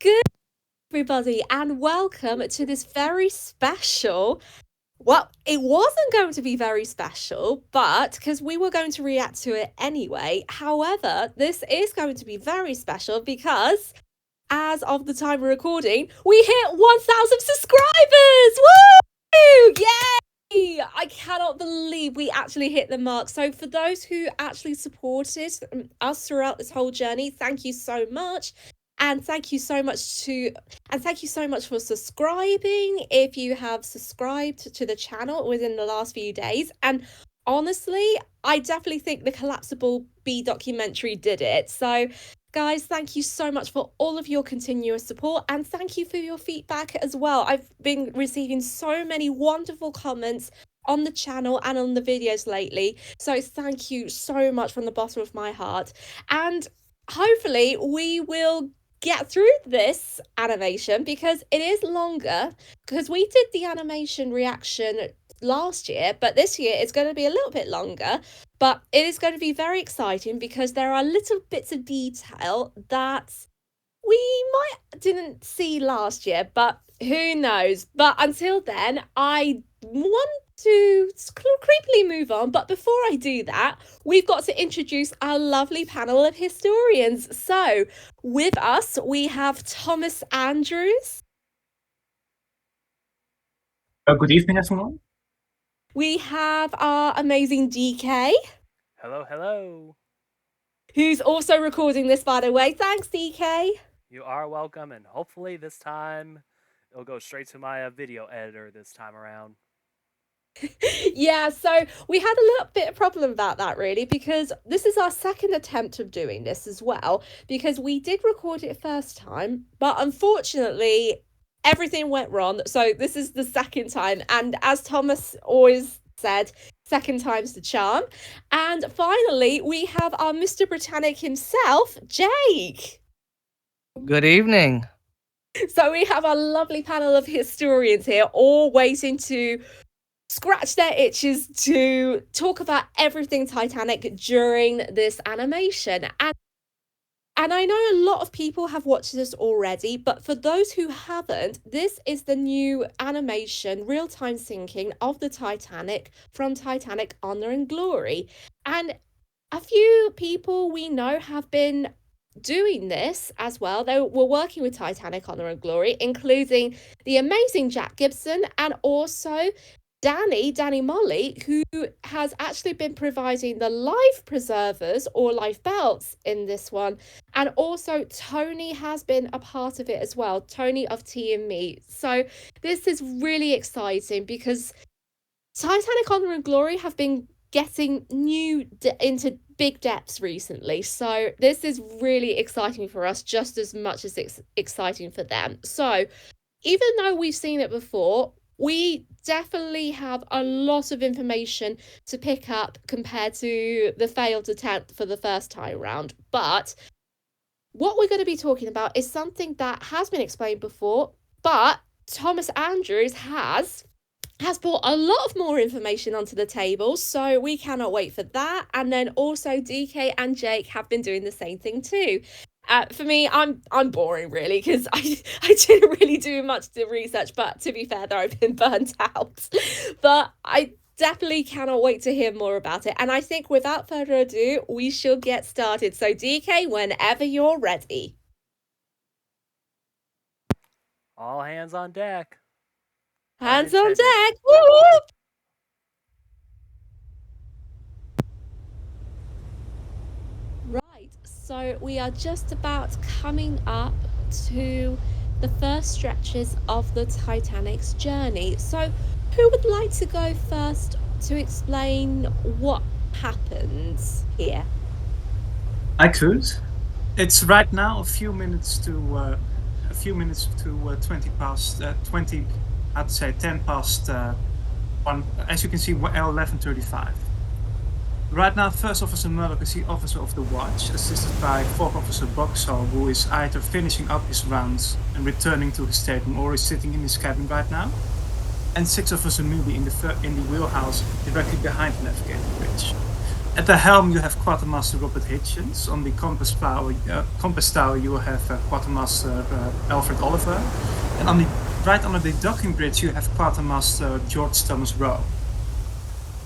Good, everybody, and welcome to this very special. Well, it wasn't going to be very special, but because we were going to react to it anyway. However, this is going to be very special because, as of the time we're recording, we hit 1,000 subscribers! Woo! Yay! I cannot believe we actually hit the mark. So, for those who actually supported us throughout this whole journey, thank you so much. And thank you so much for subscribing if you have subscribed to the channel within the last few days. And honestly, I definitely think the Collapsible Bee documentary did it. So guys, thank you so much for all of your continuous support, and thank you for your feedback as well. I've been receiving so many wonderful comments on the channel and on the videos lately. So thank you so much from the bottom of my heart. And hopefully we will get through this animation because it is longer, because we did the animation reaction last year, but this year it's going to be a little bit longer. But it is going to be very exciting because there are little bits of detail that we didn't see last year, but who knows. But until then, I want to creepily move on. But before I do that, we've got to introduce our lovely panel of historians. So with us, we have Thomas Andrews. Good evening, everyone. We have our amazing DK. Hello, hello. Who's also recording this, by the way. Thanks, DK. You are welcome, and hopefully this time it'll go straight to my video editor this time around. Yeah, so we had a little bit of problem about that, really, because this is our second attempt of doing this as well, because we did record it first time, but unfortunately everything went wrong. So this is the second time, and as Thomas always said, second time's the charm. And finally, we have our Mr. Britannic himself, Jake. Good evening. So we have a lovely panel of historians here, all waiting to scratch their itches to talk about everything Titanic during this animation. And I know a lot of people have watched this already, but for those who haven't, this is the new animation, real-time sinking of the Titanic from Titanic Honor Glory. And a few people we know have been doing this as well. They were working with Titanic Honor Glory, including the amazing Jack Gibson and also Danny Molly, who has actually been providing the life preservers or lifeboats in this one. And also Tony has been a part of it as well, Tony of Tea and Me. So this is really exciting because Titanic Honor and Glory have been getting into big depths recently. So this is really exciting for us, just as much as it's exciting for them. So even though we've seen it before, we definitely have a lot of information to pick up compared to the failed attempt for the first time round. But what we're going to be talking about is something that has been explained before, but Thomas Andrews has brought a lot of more information onto the table, so we cannot wait for that. And then also DK and Jake have been doing the same thing too. For me, I'm boring, really, because I didn't really do much to research, but to be fair, though, I've been burnt out. But I definitely cannot wait to hear more about it. And I think without further ado, we shall get started. So DK, whenever you're ready. All hands on deck. Hands on deck! Woo! Right, so we are just about coming up to the first stretches of the Titanic's journey. So who would like to go first to explain what happens here? I could. It's right now a few minutes to 10 past 1. As you can see, 11:35. Right now, First Officer Murdoch is the officer of the watch, assisted by Fourth Officer Boxall, who is either finishing up his rounds and returning to his stateroom, or is sitting in his cabin right now. And Sixth Officer Newby in the wheelhouse directly behind the navigator bridge. At the helm, you have Quartermaster Robert Hitchens. On the compass tower, you have Quartermaster Alfred Oliver. And on the right under the docking bridge, you have Quartermaster George Thomas Rowe.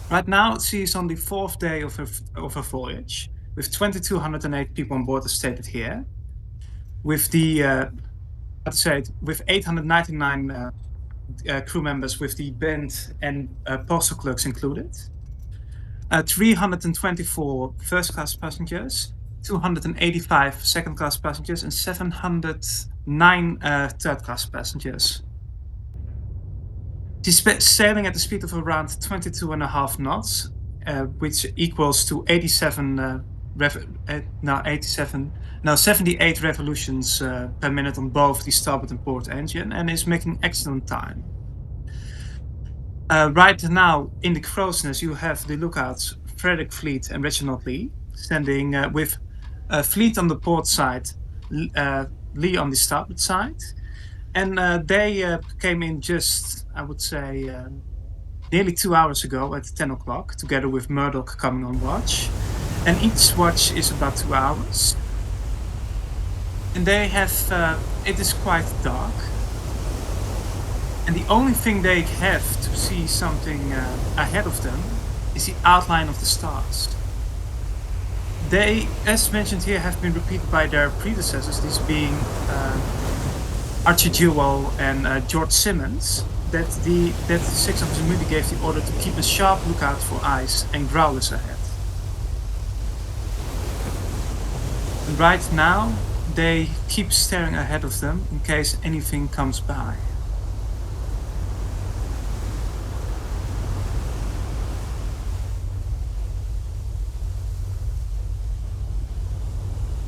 Right now, she is on the 4th day of her voyage, with 2,208 people on board as stated here. With the with 899 crew members, with the band and postal clerks included. 324 first-class passengers, 285 second-class passengers, and 709 third-class passengers. She's sailing at the speed of around 22.5 knots, which equals to 78 revolutions per minute on both the starboard and port engine, and is making excellent time. Right now, in the crow's nest, you have the lookouts Frederick Fleet and Reginald Lee, standing with Fleet on the port side, Lee on the starboard side. And they came in just, I would say, nearly 2 hours ago at 10 o'clock, together with Murdoch coming on watch. And each watch is about 2 hours. And they have, it is quite dark. And the only thing they have to see something ahead of them is the outline of the stars. They, as mentioned here, have been repeated by their predecessors, these being Archie Jewell and George Simmons, that the Sixth Officer Moody gave the order to keep a sharp lookout for ice and growlers ahead. And right now, they keep staring ahead of them in case anything comes by.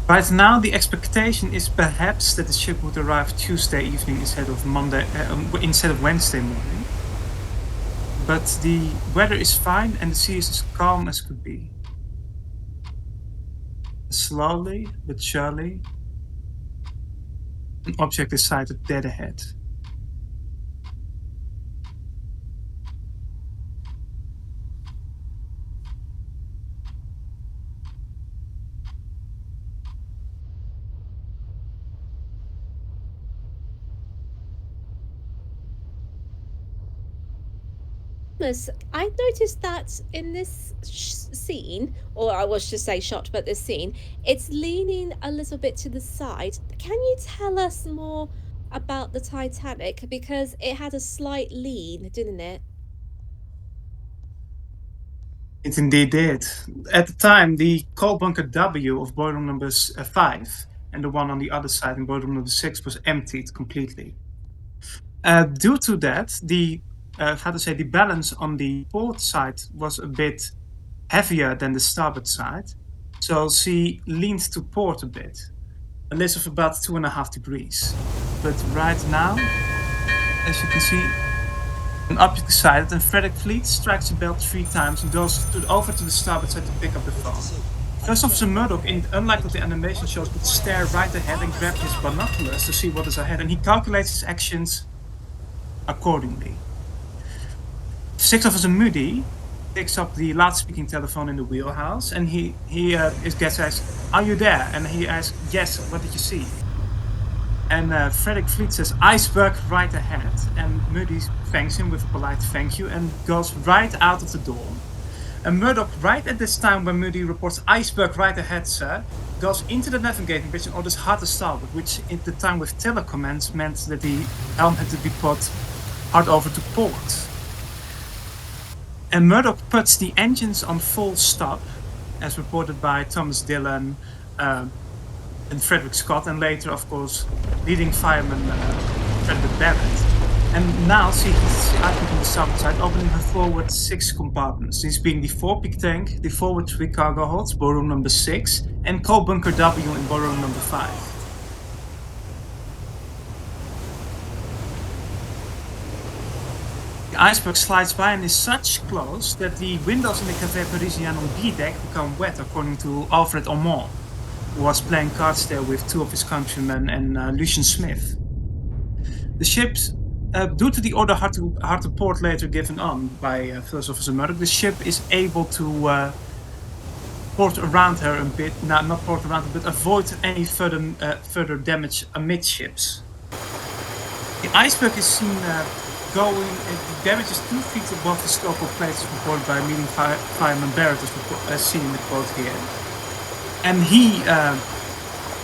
Right now, the expectation is perhaps that the ship would arrive Tuesday evening instead of Wednesday morning. But the weather is fine and the sea is as calm as could be. Slowly but surely, an object is sighted dead ahead. I noticed that in this scene, or I was to say shot, but this scene, it's leaning a little bit to the side. Can you tell us more about the Titanic? Because it had a slight lean, didn't it? It indeed did. At the time, the coal bunker W of boiler room number 5 and the one on the other side in boiler room number 6 was emptied completely. Due to that, the balance on the port side was a bit heavier than the starboard side, so she leaned to port a bit, a list of about 2.5 degrees. But right now, as you can see, an object is sighted, and Frederick Fleet strikes the bell 3 times and goes over to the starboard side to pick up the phone. First Officer Murdoch, unlike what the animation shows, would stare right ahead and grab his binoculars to see what is ahead, and he calculates his actions accordingly. Sixth Officer Moody picks up the loudspeaking telephone in the wheelhouse, and he gets asked, "Are you there?" And he asks, "Yes, what did you see?" And Frederick Fleet says, "Iceberg right ahead." And Moody thanks him with a polite thank you and goes right out of the door. And Murdoch, right at this time when Moody reports "Iceberg right ahead, sir," goes into the navigating bridge and orders hard to starboard, which at the time with tiller commands meant that the helm had to be put hard over to port. And Murdoch puts the engines on full stop, as reported by Thomas Dillon and Frederick Scott, and later, of course, leading fireman Frederick Barrett. And now she's out on the starboard side, opening her forward 6 compartments, these being the forepeak tank, the forward 3 cargo holds, boiler room number 6, and coal bunker W in boiler room number 5. The iceberg slides by and is such close that the windows in the Café Parisien on B deck become wet, according to Alfred Ormond, who was playing cards there with 2 of his countrymen and Lucian Smith. The ships, due to the order hard to port later given on by First Officer Murdoch, the ship is able to port around her a bit. No, not port around her, but avoid any further damage amidships. The iceberg is seen going. The damage is 2 feet above the scope of plates reported by leading fireman Barrett, as seen in the quote here. And he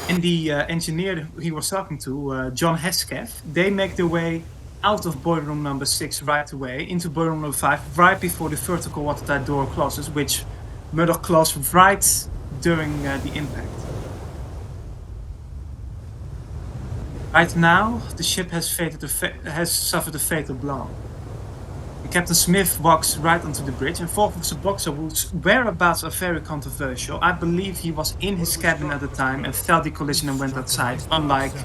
and the engineer he was talking to, John Hesketh, they make their way out of boiler room number 6 right away into boiler room number 5 right before the vertical watertight door closes, which Murdoch closed right during the impact. Right now, the ship has suffered a fatal blow. Captain Smith walks right onto the bridge, and Fourth Officer Boxer, whose whereabouts are very controversial. I believe he was in his cabin at the time and felt the collision and went outside, unlike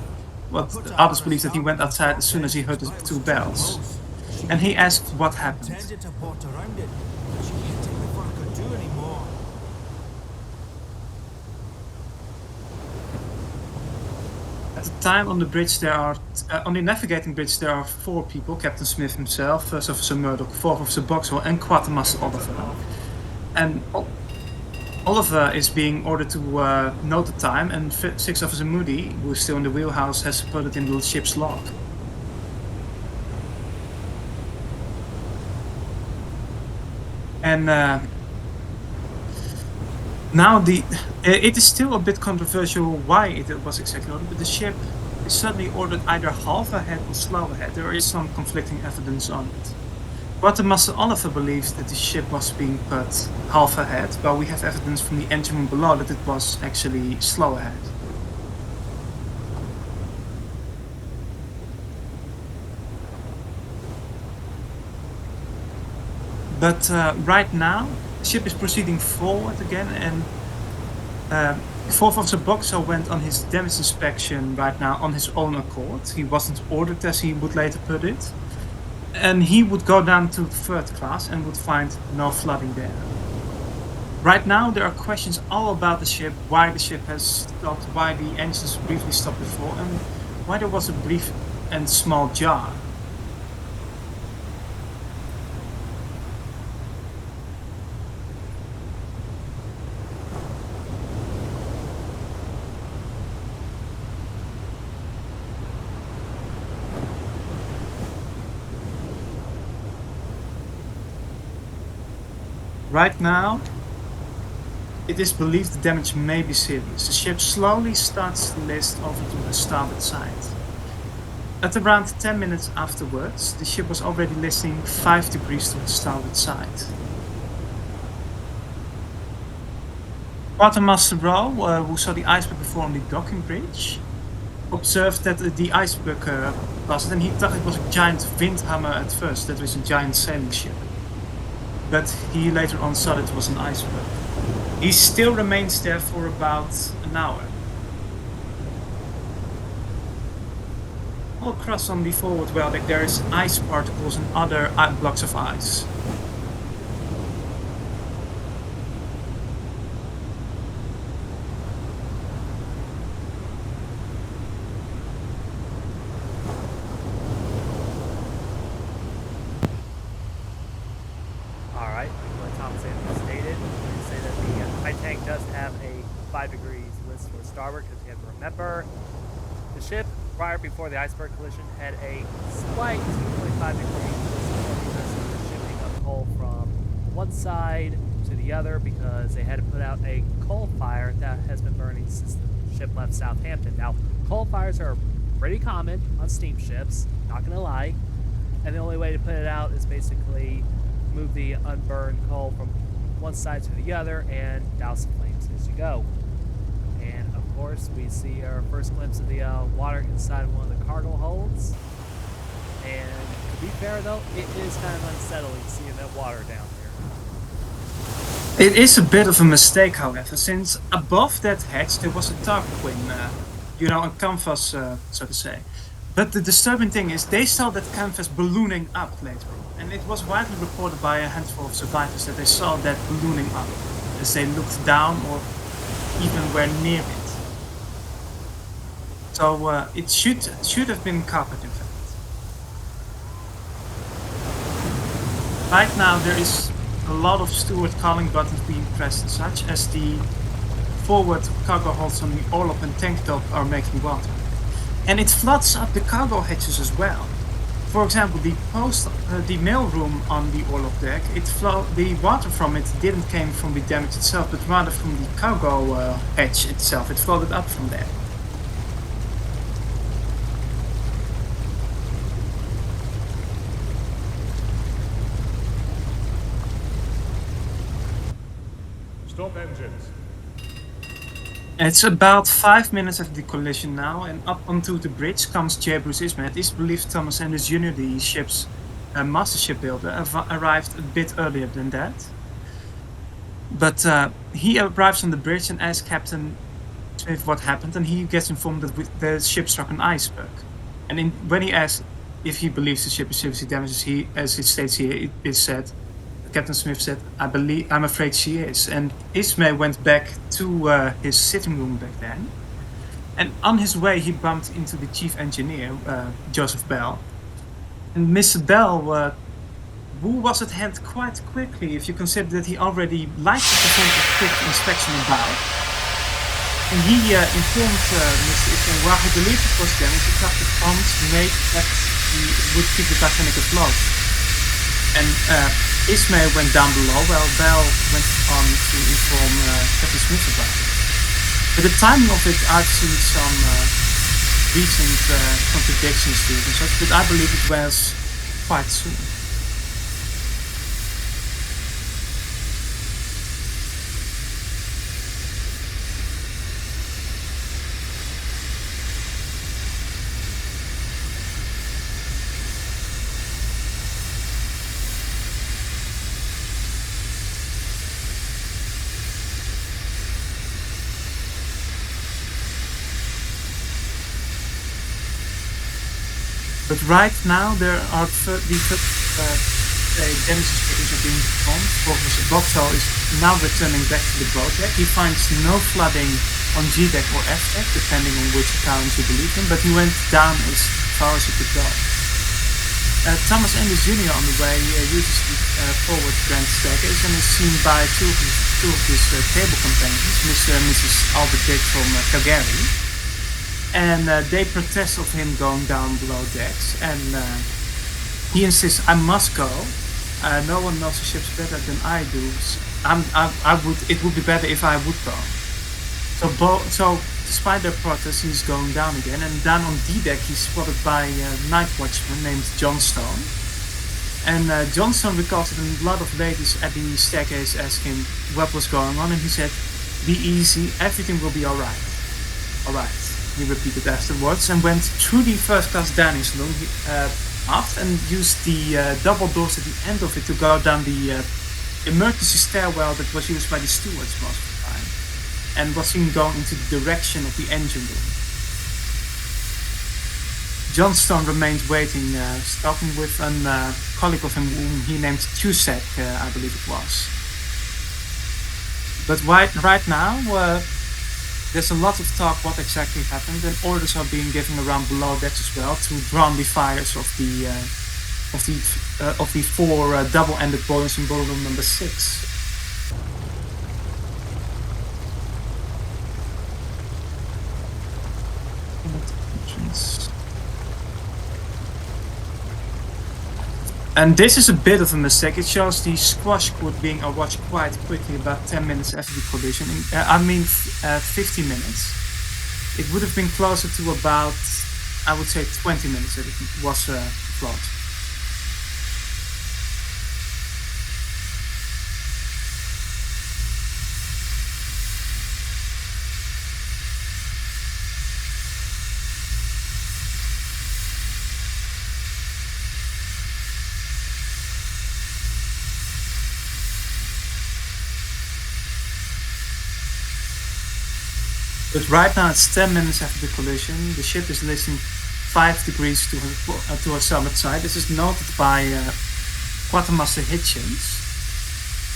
what others believe that he went outside as soon as he heard the 2 bells. And he asked what happened. At the time on the bridge on the navigating bridge there are 4 people: Captain Smith himself, First Officer Murdoch, Fourth Officer Boxwell, and Quartermaster Oliver. And Oliver is being ordered to note the time, and Sixth Officer Moody, who is still in the wheelhouse, has put it in the ship's log. And now it is still a bit controversial why it was exactly ordered, but the ship is suddenly ordered either half ahead or slow ahead. There is some conflicting evidence on it. Quartermaster Oliver believes that the ship was being put half ahead, while we have evidence from the engine room below that it was actually slow ahead. But right now, the ship is proceeding forward again, and Fourth Officer Boxer went on his damage inspection right now on his own accord. He wasn't ordered, as he would later put it. And he would go down to 3rd class and would find no flooding there. Right now, there are questions all about the ship, why the ship has stopped, why the engines briefly stopped before, and why there was a brief and small jar. Right now, it is believed the damage may be serious. The ship slowly starts to list over to the starboard side. At around 10 minutes afterwards, the ship was already listing 5 degrees to the starboard side. Quartermaster Rowe, who saw the iceberg before on the docking bridge, observed that the iceberg was, and he thought it was a giant windhammer at first, that was a giant sailing ship. But he later on saw that it was an iceberg. He still remains there for about an hour. All across on the forward well deck there is ice particles and other blocks of ice. Alright, like Thomas Anderson stated, we say that the Titanic does have a 5 degrees list for starboard, because you have to remember the ship prior before the iceberg collision had a slight 2.5 degrees list because of the shifting of coal from one side to the other, because they had to put out a coal fire that has been burning since the ship left Southampton. Now, coal fires are pretty common on steamships, not gonna lie, and the only way to put it out is basically move the unburned coal from one side to the other and douse the flames as you go. And of course, we see our first glimpse of the water inside of one of the cargo holds. And to be fair though, it is kind of unsettling seeing that water down there. It is a bit of a mistake, however, since above that hatch there was a tarpaulin, a canvas, so to say. But the disturbing thing is they saw that canvas ballooning up later on. And it was widely reported by a handful of survivors that they saw that ballooning up as they looked down or even were near it. So it should have been carpet in fact. Right now there is a lot of steward calling buttons being pressed, such as the forward cargo holds on the orlop and tank top are making water. And it floods up the cargo hatches as well. For example, the mail room on the orlop deck, the water from it didn't came from the damage itself, but rather from the cargo hatch itself. It flooded up from there. Stop engines. It's about 5 minutes after the collision now, and up onto the bridge comes J. Bruce Ismay. It is believed Thomas Enders Jr., the ship's master shipbuilder, arrived a bit earlier than that. But he arrives on the bridge and asks Captain Smith what happened, and he gets informed that the ship struck an iceberg. And when he asks if he believes the ship is seriously damaged, as it states here, it is said, Captain Smith said, I'm afraid she is. And Ismay went back to his sitting room back then. And on his way, he bumped into the chief engineer, Joseph Bell. And Mr. Bell, who was at hand quite quickly, if you consider that he already liked to perform a quick inspection about. And he informed Mr. Ismay where he believed it was damaged, the captain promised made that he would keep the Titanic afloat. And Ismay went down below, while Bell went on to inform Captain Smith about it. But the timing of it, I've seen some recent contradictions to it and such, but I believe it was quite soon. But right now there are damages are being performed. Professor Boxall is now returning back to the boat deck. He finds no flooding on G deck or F deck, depending on which account you believe in, but he went down as far as he could go. Thomas Enders Jr. on the way uses the forward grand staircase and is seen by two of his table companions, Mr. and Mrs. Albert Dick from Calgary. And they protest of him going down below decks, and he insists, I must go. No one knows the ships better than I do. It would be better if I would go. So despite their protest, he's going down again, and down on D deck he's spotted by a night watchman named Johnstone. And Johnstone recalls that a lot of ladies at the staircase asked him what was going on, and he said, be easy, everything will be alright. Alright. He repeated afterwards and went through the first class dining saloon aft and used the double doors at the end of it to go down the emergency stairwell that was used by the stewards most of the time, and was seen going into the direction of the engine room. Johnstone remained waiting, talking with a colleague of him whom he named Cusack, I believe it was. But right now, there's a lot of talk what exactly happened, and orders are being given around below decks as well to drown the fires of the four double-ended boilers in boiler room number 6. And this is a bit of a mistake. It shows the squash quad being watched quite quickly, about 10 minutes after the collision. 15 minutes. It would have been closer to about, I would say, 20 minutes that it was afloat. But right now it's 10 minutes after the collision. The ship is listing 5 degrees to her starboard side. This is noted by Quartermaster Hitchens,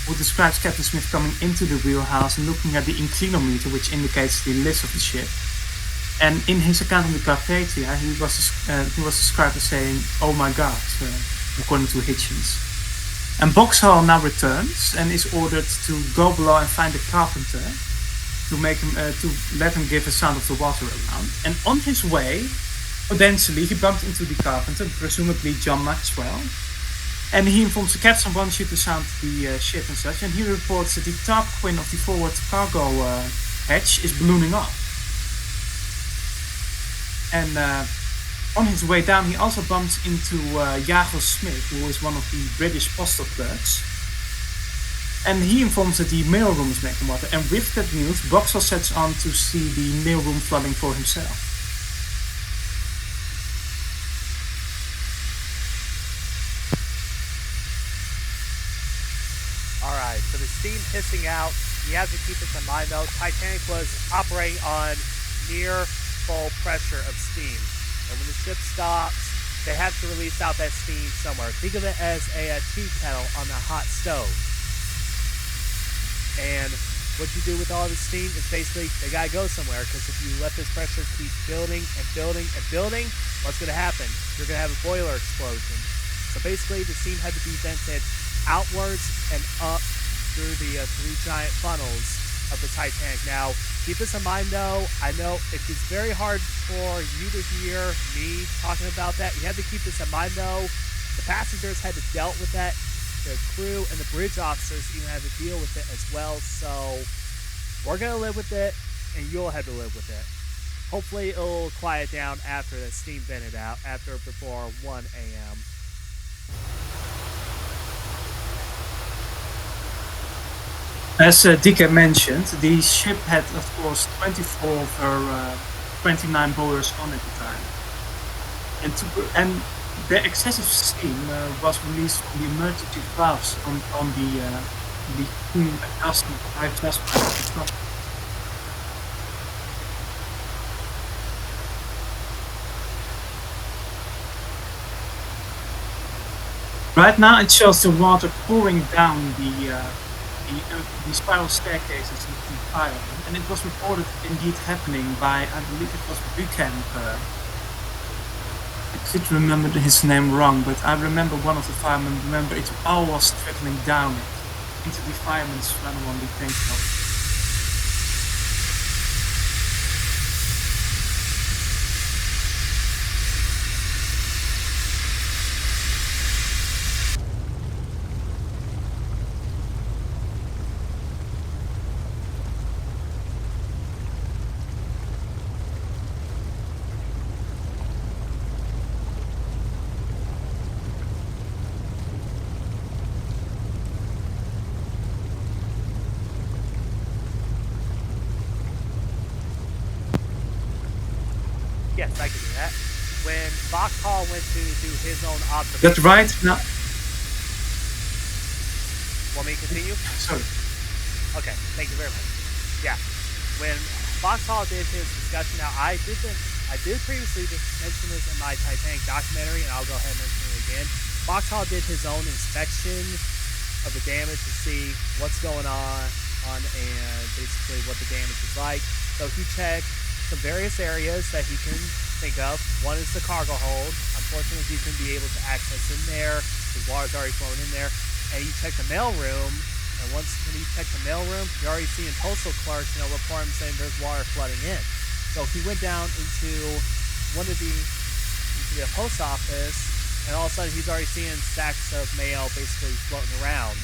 who describes Captain Smith coming into the wheelhouse and looking at the inclinometer, which indicates the list of the ship. And in his account on the Carpathia, he was described as saying, "Oh my God," according to Hitchens. And Boxhall now returns and is ordered to go below and find the carpenter to make him to let him give a sound of the water around. And on his way, potentially, he bumped into the carpenter, presumably John Maxwell. And he informs the captain wants you to sound the ship and such. And he reports that the tarpaulin of the forward cargo hatch is ballooning up. And on his way down, he also bumps into Jago Smith, who is one of the British postal clerks. And he informs that the mailroom is making water. And with that news, Boxall sets on to see the mailroom flooding for himself. Alright, so the steam hissing out, you have to keep this in mind though. Titanic was operating on near full pressure of steam. And when the ship stops, they have to release out that steam somewhere. Think of it as a tea kettle on a hot stove. And what you do with all the steam is basically they gotta go somewhere, because if you let this pressure keep building and building and building, what's gonna happen? You're gonna have a boiler explosion. So basically the steam had to be vented outwards and up through the three giant funnels of the Titanic. Now, keep this in mind though, I know it is very hard for you to hear me talking about that. You have to keep this in mind though. The passengers had to dealt with that. The crew and the bridge officers even had to deal with it as well. So we're going to live with it, and you'll have to live with it. Hopefully it'll quiet down after the steam vented out, before 1 a.m. As Dika mentioned, the ship had, of course, 24 of her 29 boilers on at the time. And the excessive steam was released from the emergency valves on the adjustment pipe. Right now, it shows the water pouring down the spiral staircases into the fire, and it was reported indeed happening by, I believe it was Buchan. I could remember his name wrong, but I remember one of the firemen remember it all was trickling down into the fireman's funnel on the tank top. Yes, I can do that. When Boxhall went to do his own observation... That's right. No. Want me to continue? Sorry. Okay, thank you very much. Yeah. When Boxhall did his discussion, now I did previously mention this in my Titanic documentary, and I'll go ahead and mention it again. Boxhall did his own inspection of the damage to see what's going on and basically what the damage is like. So he checked some various areas that he can think of. One is the cargo hold. Unfortunately, he couldn't be able to access in there. His water's already flowing in there. And he checked the mail room. And when he checked the mail room, you're already seeing postal clerks, report him saying there's water flooding in. So he went down into the post office, and all of a sudden he's already seeing stacks of mail basically floating around.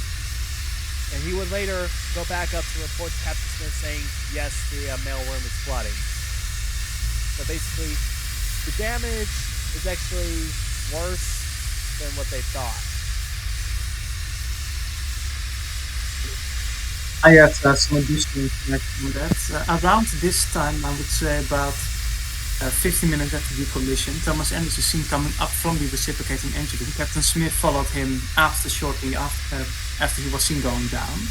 And he would later go back up to report to Captain Smith saying, yes, the mail room is flooding. So basically, the damage is actually worse than what they thought. I had some additional information on that. Around this time, I would say about 15 minutes after the collision, Thomas Anders is seen coming up from the reciprocating engine room. Captain Smith followed him shortly after he was seen going down.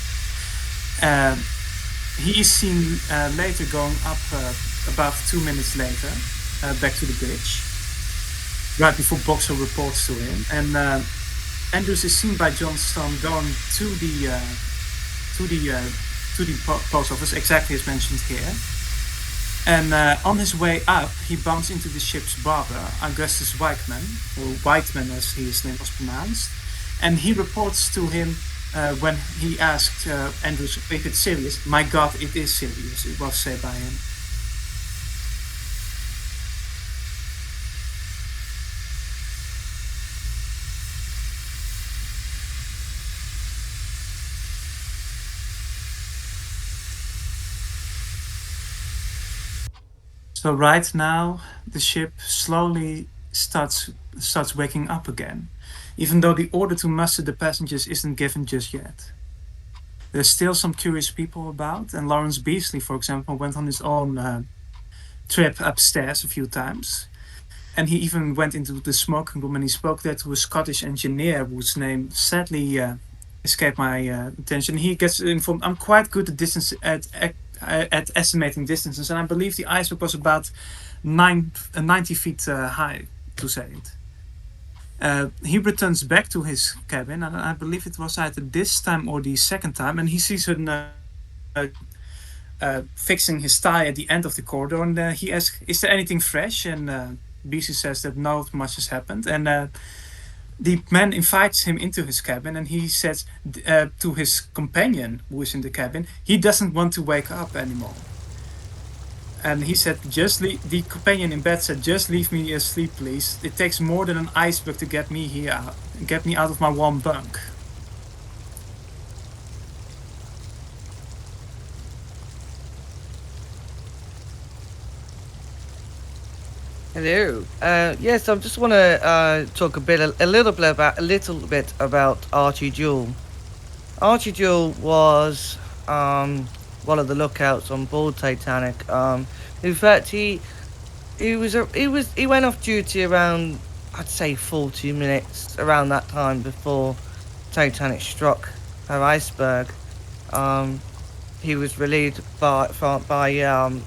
He is seen later going up about 2 minutes later, back to the bridge, right before Boxall reports to him. And Andrews is seen by John Stone going to the post office, exactly as mentioned here. And on his way up, he bumps into the ship's barber, Augustus Whiteman, or Whiteman as his name was pronounced. And he reports to him when he asked Andrews if it's serious. My God, it is serious, it was said by him. So right now, the ship slowly starts waking up again, even though the order to muster the passengers isn't given just yet. There's still some curious people about, and Lawrence Beasley, for example, went on his own trip upstairs a few times. And he even went into the smoking room and he spoke there to a Scottish engineer whose name sadly escaped my attention. He gets informed, I'm quite good at distance at estimating distances, and I believe the iceberg was about 90 feet high, to say it. He returns back to his cabin, and I believe it was either this time or the second time, and he sees her fixing his tie at the end of the corridor, and he asks, is there anything fresh? And BC says that not much has happened, and the man invites him into his cabin, and he says to his companion who is in the cabin, he doesn't want to wake up anymore. And he said, the companion in bed said, just leave me asleep, please. It takes more than an iceberg to get me out of my warm bunk. Hello. Yes, I just want to talk a little bit about Archie Jewell. Archie Jewell was one of the lookouts on board Titanic. In fact, he went off duty around, I'd say, 40 minutes around that time before Titanic struck her iceberg. He was relieved by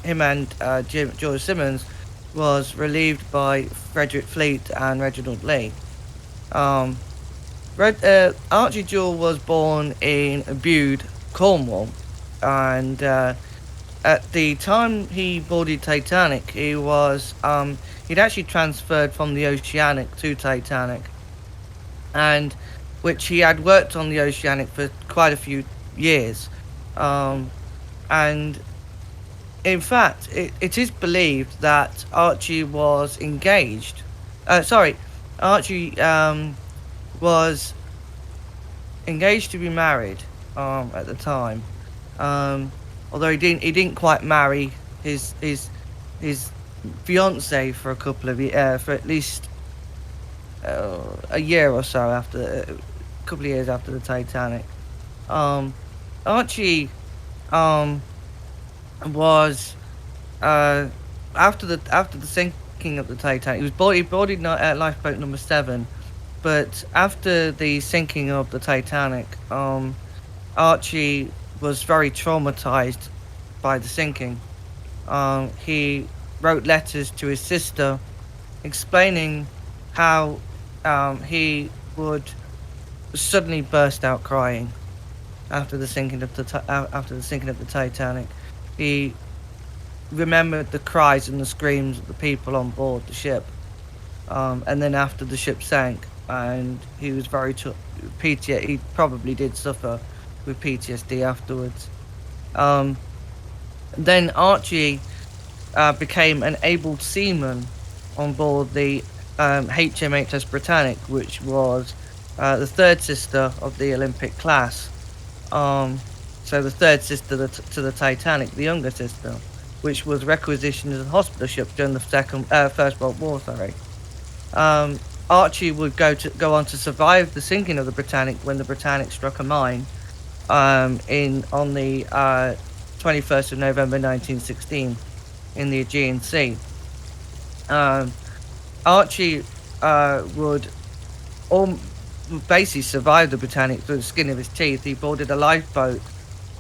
him and George Simmons was relieved by Frederick Fleet and Reginald Lee. Archie Jewell was born in Bude, Cornwall, and at the time he boarded Titanic, he'd actually transferred from the Oceanic to Titanic, and which he had worked on the Oceanic for quite a few years, and in fact, it is believed that Archie was engaged. Archie was engaged to be married at the time. Although he didn't quite marry his fiance for a couple of for at least a year or so a couple of years after the Titanic. Archie was after the sinking of the Titanic. He boarded lifeboat number 7, but after the sinking of the Titanic, Archie was very traumatized by the sinking. He wrote letters to his sister explaining how he would suddenly burst out crying after the sinking of the Titanic. He remembered the cries and the screams of the people on board the ship, and then after the ship sank, and he was very PTSD. He probably did suffer with PTSD afterwards. Then Archie became an able seaman on board the HMHS Britannic, which was the third sister of the Olympic class. So the third sister to the Titanic, the younger sister, which was requisitioned as a hospital ship during the First World War. Archie would go on to survive the sinking of the Britannic when the Britannic struck a mine on the 21st of November 1916 in the Aegean Sea. Archie would basically survive the Britannic through the skin of his teeth. He boarded a lifeboat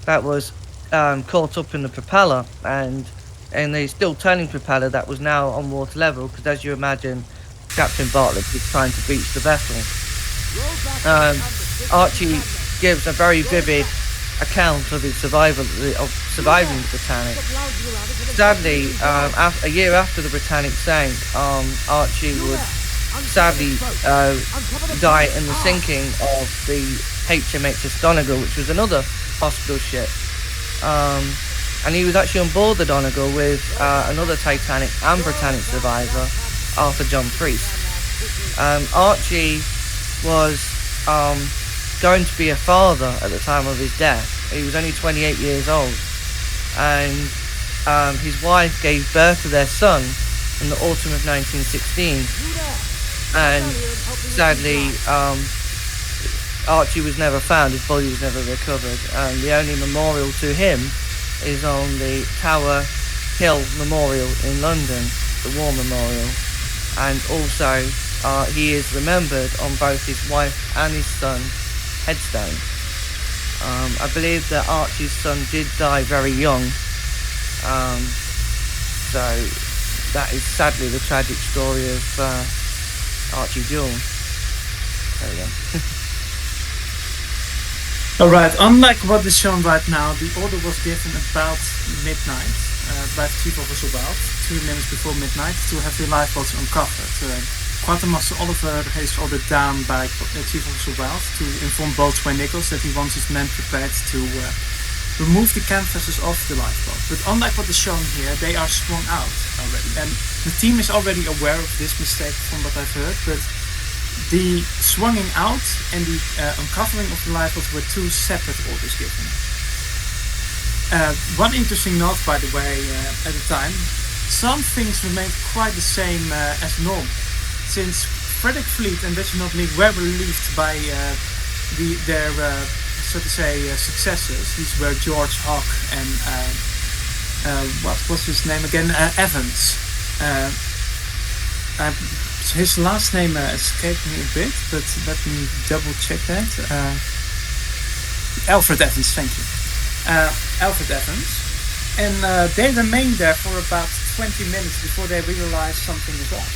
that was caught up in the propeller and the still turning propeller that was now on water level, because as you imagine, Captain Bartlett was trying to beach the vessel. Archie gives a very vivid account of his surviving the Britannic. Sadly, a year after the Britannic sank, Archie would sadly die in the sinking of the HMHS Donegal, which was another hospital ship. And he was actually on board the Donegal with another Titanic and Britannic survivor, Arthur John Priest. Archie was going to be a father at the time of his death. He was only 28 years old, and his wife gave birth to their son in the autumn of 1916. And sadly, Archie was never found. His body was never recovered, and the only memorial to him is on the Tower Hill Memorial in London, the War Memorial. And also he is remembered on both his wife and his son headstone. I believe that Archie's son did die very young, so that is sadly the tragic story of Archie Jewell. There we go. Alright, unlike what is shown right now, the order was given about midnight by Chief Officer Wells, 2 minutes before midnight, to have the lifeboats uncovered. Quartermaster Oliver is ordered down by Chief Officer Wells to inform Boatswain Nichols that he wants his men prepared to remove the canvases off the lifeboat. But unlike what is shown here, they are swung out already. And the team is already aware of this mistake from what I've heard, but the swinging out and the uncovering of the lifeboats were two separate orders given. One interesting note, by the way, at the time, some things remained quite the same as normal. Since Frederick Fleet and Reginald Meek were relieved by their, so to say, successors. These were George Hawk and, what was his name again? Evans. His last name escaped me a bit, but let me double check that. Alfred Evans, thank you. Alfred Evans. And they remained there for about 20 minutes before they realized something is wrong.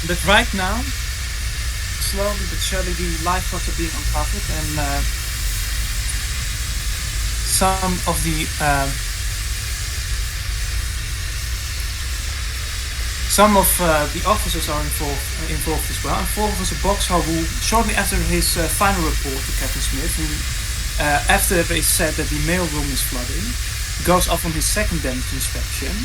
But right now, slowly but surely, the lifeboats are being uncovered, and some of the officers are involved as well. And 4 Officer Boxhall, who shortly after his final report to Captain Smith, who after they said that the mail room is flooding, goes off on his second damage inspection.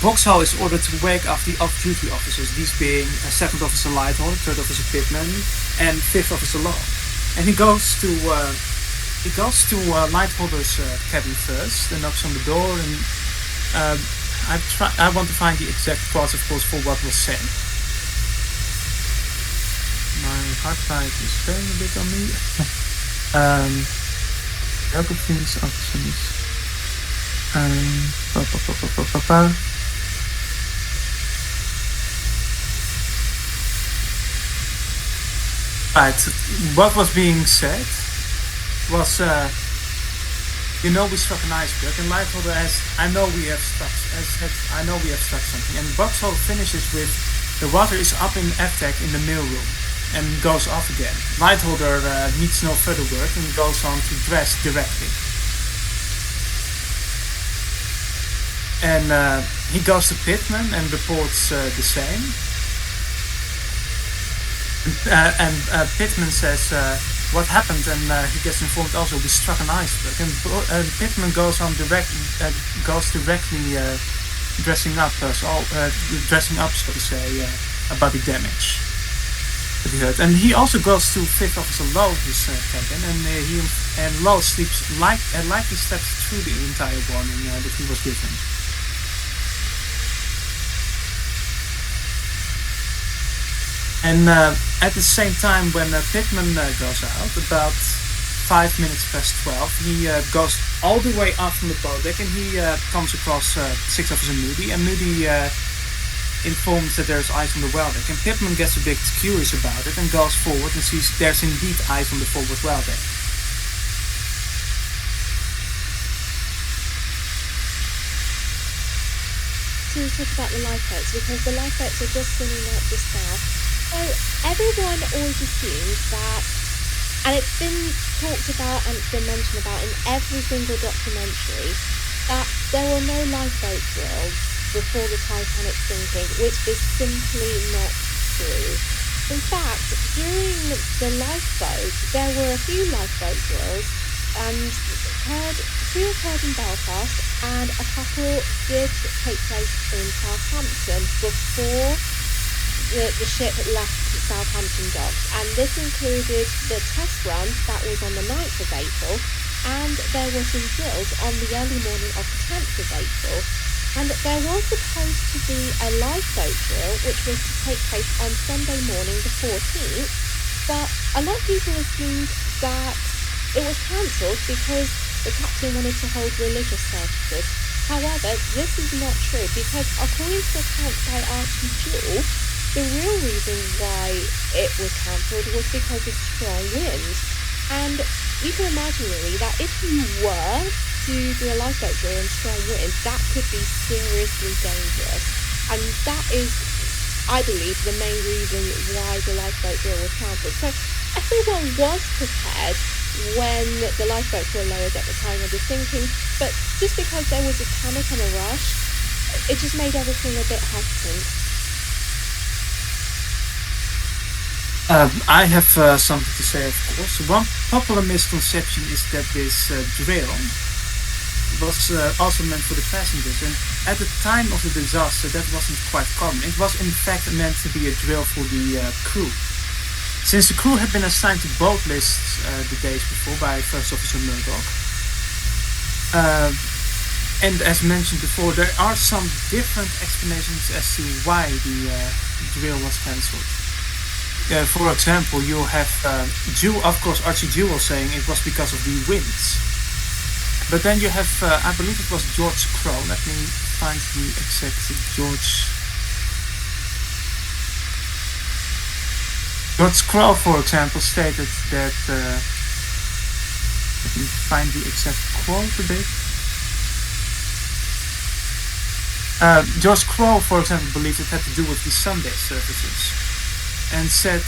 Boxhall is ordered to wake up the off-duty officers, these being 2nd Officer Lighthorn, 3rd Officer Pittman, and 5th Officer Law. And he goes to Lighthorn's cabin first, and knocks on the door, and I want to find the exact quotes, of course, for what was said. My heart rate is failing a bit on me. Geographies, officers. Right, what was being said was, we struck an iceberg, and Lighthorn has, I know we have struck something, and Boxhall finishes with, the water is up in F-deck in the mail room, and goes off again. Lighthorn needs no further work and goes on to dress directly. And he goes to Pittman and reports the same. And Pittman says what happened, and he gets informed also we struck an iceberg. And Pittman goes on directly dressing up, so to say, about the damage that he heard. And he also goes to 5th Officer Lowe's cabin, and Lowe sleeps likely slept through the entire warning that he was given. And at the same time, when Pittman goes out, about 5 minutes past 12, he goes all the way up from the boat deck, and he comes across 6th Officer Moody, and Moody informs that there's ice on the well deck, and Pittman gets a bit curious about it and goes forward and sees there's indeed ice on the forward well deck. To talk about the lifeboats, because the lifeboats are just spinning out just now. So everyone always assumes that, and it's been talked about and it's been mentioned about in every single documentary, that there were no lifeboat drills before the Titanic sinking, which is simply not true. In fact, during the lifeboat, there were a few lifeboat drills, and two occurred in Belfast, and a couple did take place in Southampton before the ship left Southampton docks, and this included the test run that was on the 9th of April, and there were some drills on the early morning of the 10th of April. And there was supposed to be a lifeboat drill which was to take place on Sunday morning the 14th, but a lot of people assumed that it was cancelled because the captain wanted to hold religious services. However, this is not true, because according to accounts by Archie Jewell, the real reason why it was cancelled was because of strong winds. And you can imagine really that if you were to do a lifeboat drill in strong winds, that could be seriously dangerous. And that is, I believe, the main reason why the lifeboat drill was cancelled. So everyone was prepared when the lifeboats were lowered at the time of the sinking, but just because there was a panic and a rush, it just made everything a bit hesitant. I have something to say, of course. One popular misconception is that this drill was also meant for the passengers, and at the time of the disaster that wasn't quite common. It was in fact meant to be a drill for the crew. Since the crew had been assigned to boat lists the days before by First Officer Murdoch, and as mentioned before, there are some different explanations as to why the drill was cancelled. For example, you have Archie Jewell saying it was because of the winds. But then you have, I believe it was George Crow. Let me find the exact George Crow, for example, stated that, let me find the exact quote a bit. George Crow, for example, believed it had to do with the Sunday services, and said,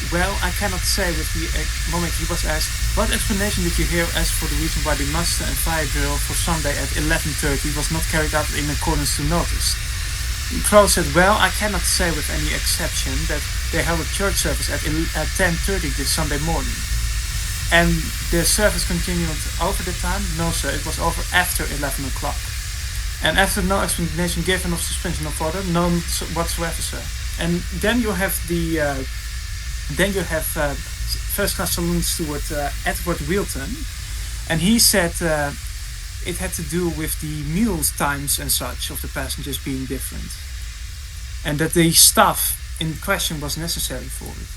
well, I cannot say with the moment he was asked, what explanation did you hear as for the reason why the muster and fire drill for Sunday at 11:30 was not carried out in accordance to notice? Crow said, well, I cannot say with any exception that they held a church service at 10:30 this Sunday morning. And the service continued over the time? No, sir, it was over after 11 o'clock. And after no explanation given of suspension of order, none whatsoever, sir. And then you have First Class Saloon Steward Edward Wilton, and he said it had to do with the meal times and such of the passengers being different, and that the staff in question was necessary for it.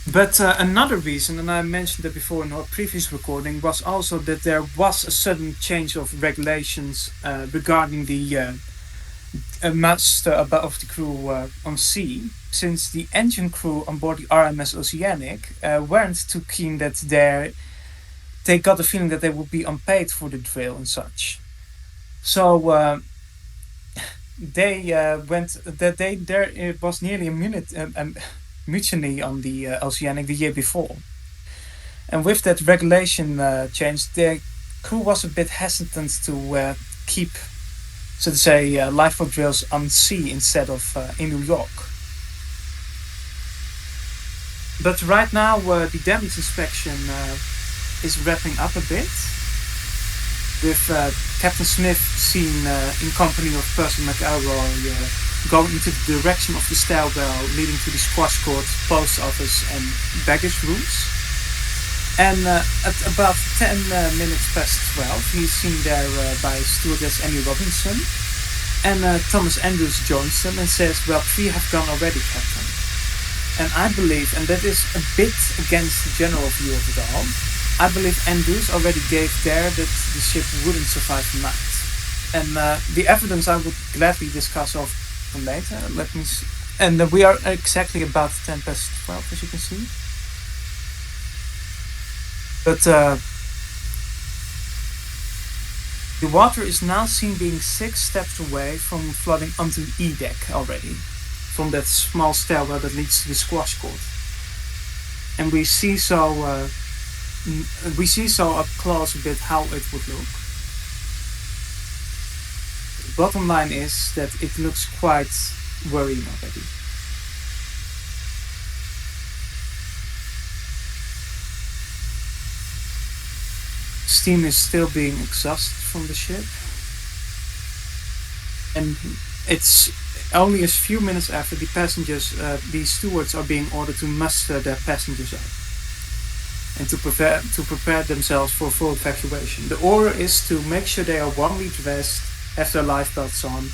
But another reason, and I mentioned that before in our previous recording, was also that there was a sudden change of regulations regarding the muster of the crew on sea, since the engine crew on board the RMS Oceanic weren't too keen that they got the feeling that they would be unpaid for the drill and such. So there was nearly a mutiny on the Oceanic the year before, and with that regulation change, the crew was a bit hesitant to keep, so to say, lifeboat drills on sea instead of in New York. But right now the damage inspection is wrapping up a bit, with Captain Smith seen in company of Percy McElroy going into the direction of the stairwell leading to the squash court, post office and baggage rooms. And at about 10 minutes past 12, he's seen there by stewardess Annie Robinson, and Thomas Andrews joins them and says, well, 3 have gone already, Captain. And I believe, and that is a bit against the general view of it all, I believe Andrews already gave there that the ship wouldn't survive the night. And the evidence I would gladly discuss of later. Let me see. And we are exactly about 10 past 12, as you can see. But the water is now seen being 6 steps away from flooding onto the E-deck already, from that small stairwell that leads to the squash court. And we see so we see so up close a bit how it would look. The bottom line is that it looks quite worrying already. Steam is still being exhausted from the ship, and it's only a few minutes after the passengers, the stewards are being ordered to muster their passengers up and to prepare themselves for full evacuation. The order is to make sure they are warmly dressed, have their lifebelts on,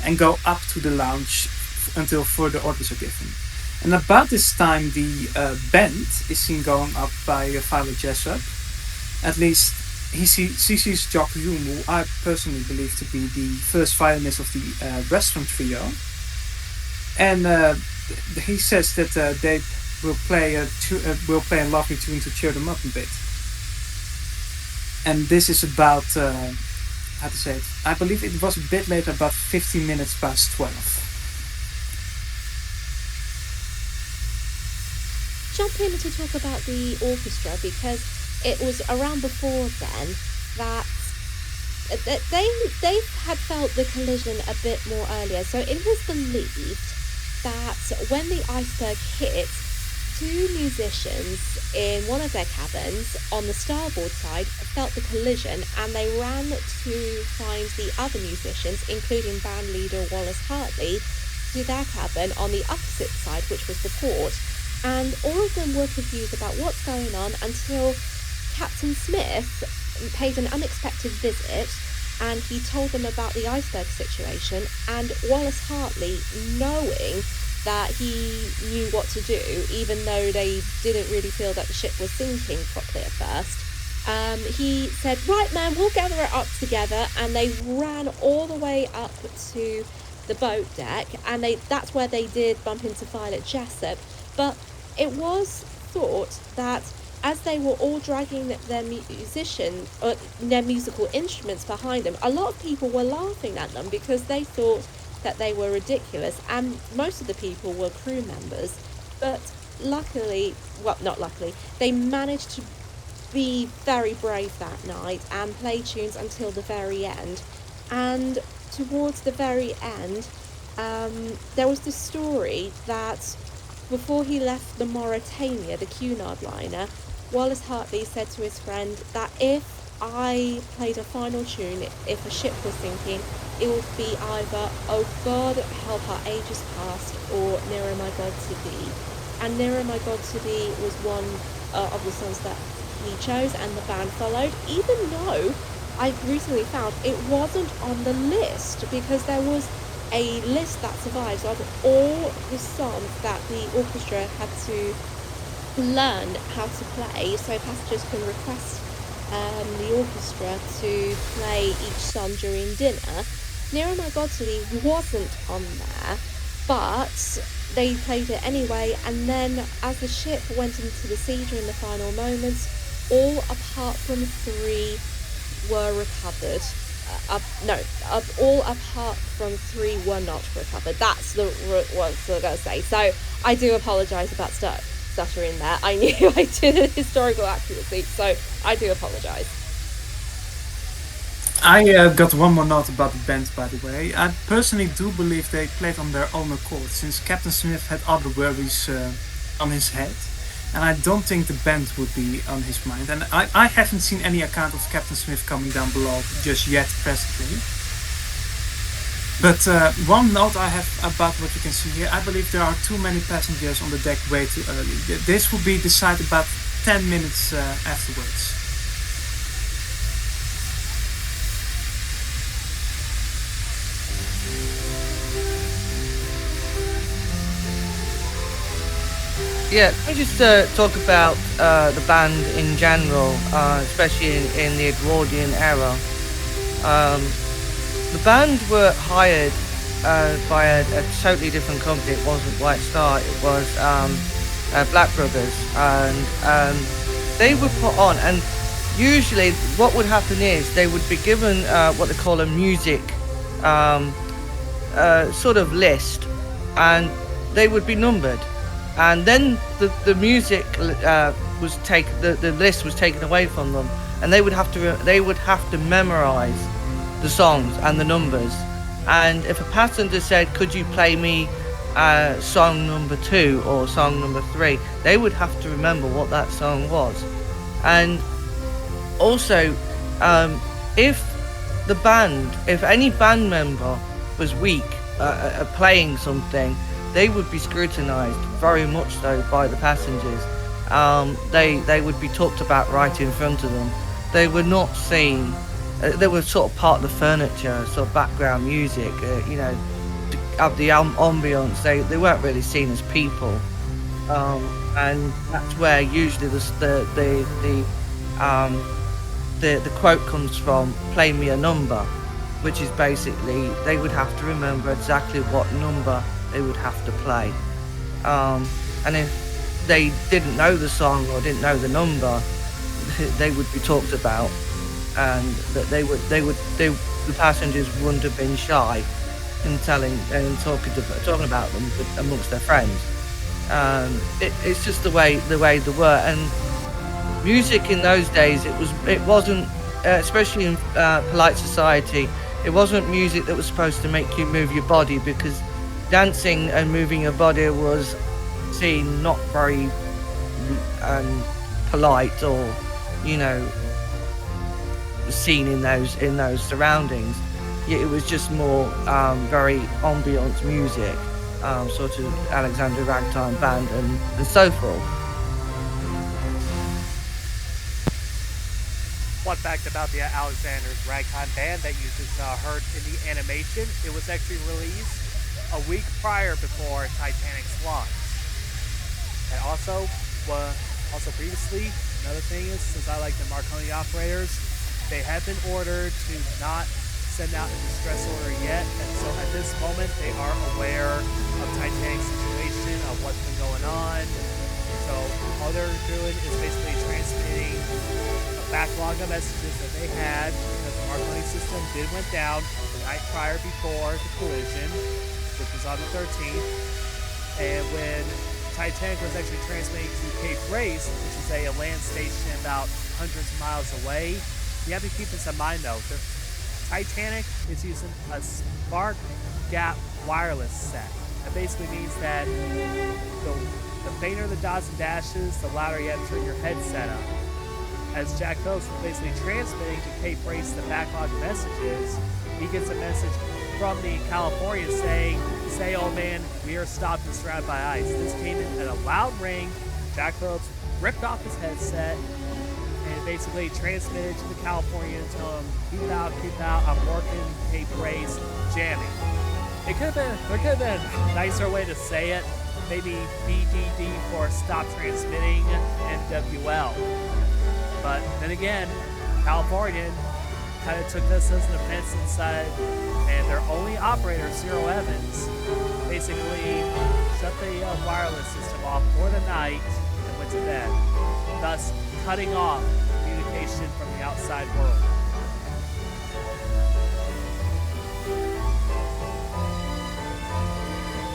and go up to the lounge until further orders are given. And about this time, the band is seen going up by Violet Jessup. At least he sees Jock Hume, who I personally believe to be the first violinist of the restaurant trio. And he says that they will play a lovely tune to cheer them up a bit. And this is about, how to say it, I believe it was a bit later, about 15 minutes past 12. Jump in to talk about the orchestra, because it was around before then that they had felt the collision a bit more earlier. So it was believed that when the iceberg hit, two musicians in one of their cabins on the starboard side felt the collision, and they ran to find the other musicians, including band leader Wallace Hartley, to their cabin on the opposite side, which was the port. And all of them were confused about what's going on until Captain Smith paid an unexpected visit, and he told them about the iceberg situation. And Wallace Hartley, knowing that he knew what to do, even though they didn't really feel that the ship was sinking properly at first, he said, "Right, man, we'll gather it up together." And they ran all the way up to the boat deck, and that's where they did bump into Violet Jessup. But it was thought that as they were all dragging their their musical instruments behind them, a lot of people were laughing at them because they thought that they were ridiculous, and most of the people were crew members. But luckily, well, not luckily, they managed to be very brave that night and play tunes until the very end. And towards the very end, there was the story that before he left the Mauretania, the Cunard liner, Wallace Hartley said to his friend that if I played a final tune, if a ship was sinking, it would be either "Oh God, help our ages past" or "Nearer my God to thee." And "Nearer my God to thee" was one of the songs that he chose, and the band followed, even though I recently found it wasn't on the list, because there was a list that survives of all the songs that the orchestra had to learn how to play, so passengers can request the orchestra to play each song during dinner. "Nearer My God to Thee" wasn't on there, but they played it anyway. And then as the ship went into the sea during the final moments, all apart from three were recovered. All apart from three were not recovered. That's what I was going to say. So I do apologise about stuttering there. I knew I did historical accuracy, so I do apologise. I got one more note about the band, by the way. I personally do believe they played on their own accord, since Captain Smith had other worries on his head. And I don't think the band would be on his mind. And I haven't seen any account of Captain Smith coming down below just yet, presently. But one note I have about what you can see here, I believe there are too many passengers on the deck way too early. This will be decided about 10 minutes afterwards. Yeah, I just talk about the band in general, especially in the Edwardian era. The band were hired by a totally different company. It wasn't White Star, it was Black Brothers, and they were put on. And usually what would happen is they would be given what they call a music sort of list, and they would be numbered. And then the music was taken, the list was taken away from them, and they would have to memorize the songs and the numbers. And if a passenger said, "Could you play me song number 2 or song number 3?" they would have to remember what that song was. And also, if any band member was weak at playing something, they would be scrutinized very much so by the passengers. They would be talked about right in front of them. They were not seen. They were sort of part of the furniture, sort of background music. To have the ambience. They weren't really seen as people. And that's where usually the quote comes from, "Play me a number," which is basically they would have to remember exactly what number they would have to play. And if they didn't know the song or didn't know the number, they would be talked about, and that the passengers wouldn't have been shy in telling and talking about them amongst their friends. It's just the way they were. And music in those days, it wasn't, especially in polite society, it wasn't music that was supposed to make you move your body, because dancing and moving your body was seen not very polite, or seen in those surroundings. It was just more very ambient music, sort of Alexander Ragtime Band and so forth. One fact about the Alexander's Ragtime Band that you just heard in the animation, it was actually released a week before Titanic's launch. And also previously, another thing is, since I like the Marconi operators, they have been ordered to not send out a distress order yet, and so at this moment they are aware of Titanic's situation, of what's been going on. So all they're doing is basically transmitting a backlog of messages that they had, because the Marconi system went down the night prior before the collision, which was on the 13th. And when Titanic was actually transmitting to Cape Race, which is a land station about hundreds of miles away, you have to keep this in mind though. The Titanic is using a spark gap wireless set. That basically means that the fainter the dots and dashes, the louder you have to turn your headset up. As Jack Phillips was basically transmitting to Cape Race the backlog messages, he gets a message from the California saying, "Say, old man, we are stopped and surrounded by ice." This came in at a loud ring. Jack Phillips ripped off his headset and basically transmitted to the California and told him, keep out, I'm working Cape Race, jamming. There could have been a nicer way to say it. Maybe BDD for stop transmitting NWL. But then again, Californian kind of took this as an offense inside, and their only operator, Cyril Evans, basically shut the wireless system off for the night and went to bed, thus cutting off communication from the outside world.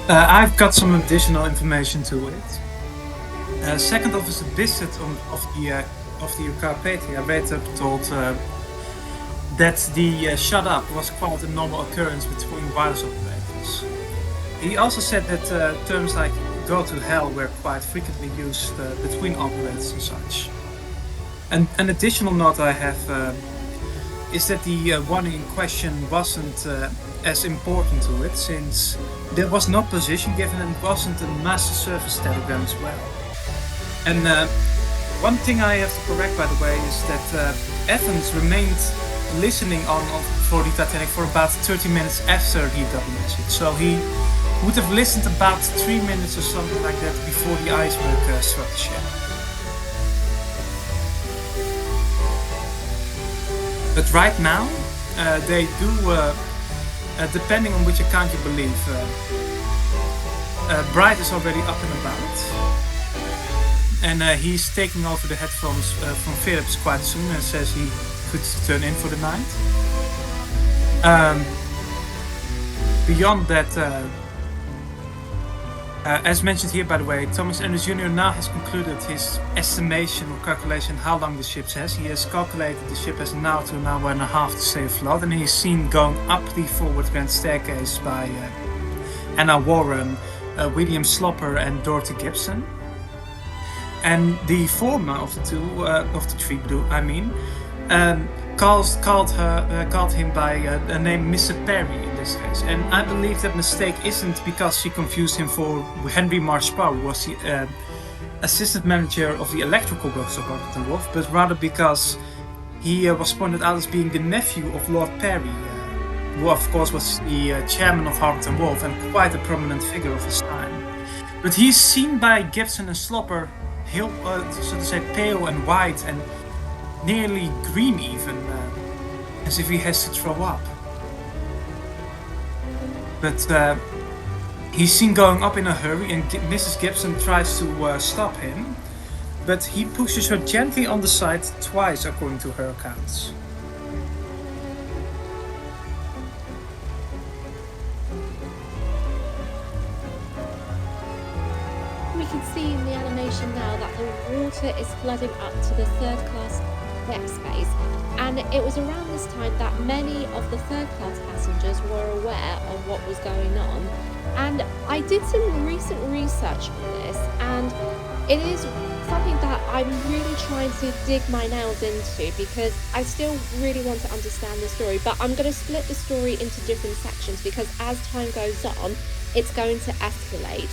I've got some additional information to it. Second Officer Bissett of the Carpathia later told that the shut up was quite a normal occurrence between wireless operators. He also said that terms like "go to hell" were quite frequently used between operators and such. And an additional note I have is that the warning in question wasn't as important to it, since there was no position given and it wasn't a master service telegram as well. And one thing I have to correct, by the way, is that Evans remained listening for the Titanic for about 30 minutes after he got the message. So he would have listened about 3 minutes or something like that before the iceberg struck the ship. But right now, they do, depending on which account you believe, Bright is already up and about. And he's taking over the headphones from Philips quite soon and says he could turn in for the night. Beyond that, As mentioned here, by the way, Thomas Andrews Jr. now has concluded his estimation or calculation how long the ship has. He has calculated the ship has now to an hour and a half to stay afloat, and he's seen going up the forward grand staircase by Anna Warren, William Slopper, and Dorothy Gibson. And the former of the two, of the three, called him by the name Mr. Perry in this case. And I believe that mistake isn't because she confused him for Henry Marsh Power, who was the assistant manager of the electrical works of Harpenden Wolf, but rather because he was pointed out as being the nephew of Lord Perry, who of course was the chairman of Harpenden Wolf and quite a prominent figure of his time. But he's seen by Gibson and Slopper, so to say, pale and white and nearly green even, as if he has to throw up. But he's seen going up in a hurry, and Mrs. Gibson tries to stop him, but he pushes her gently on the side twice, according to her accounts. We can see in the animation now that the water is flooding up to the third class deck space, and it was around this time that many of the third class passengers were aware of what was going on. And I did some recent research on this, and it is something that I'm really trying to dig my nails into because I still really want to understand the story, but I'm going to split the story into different sections because as time goes on it's going to escalate.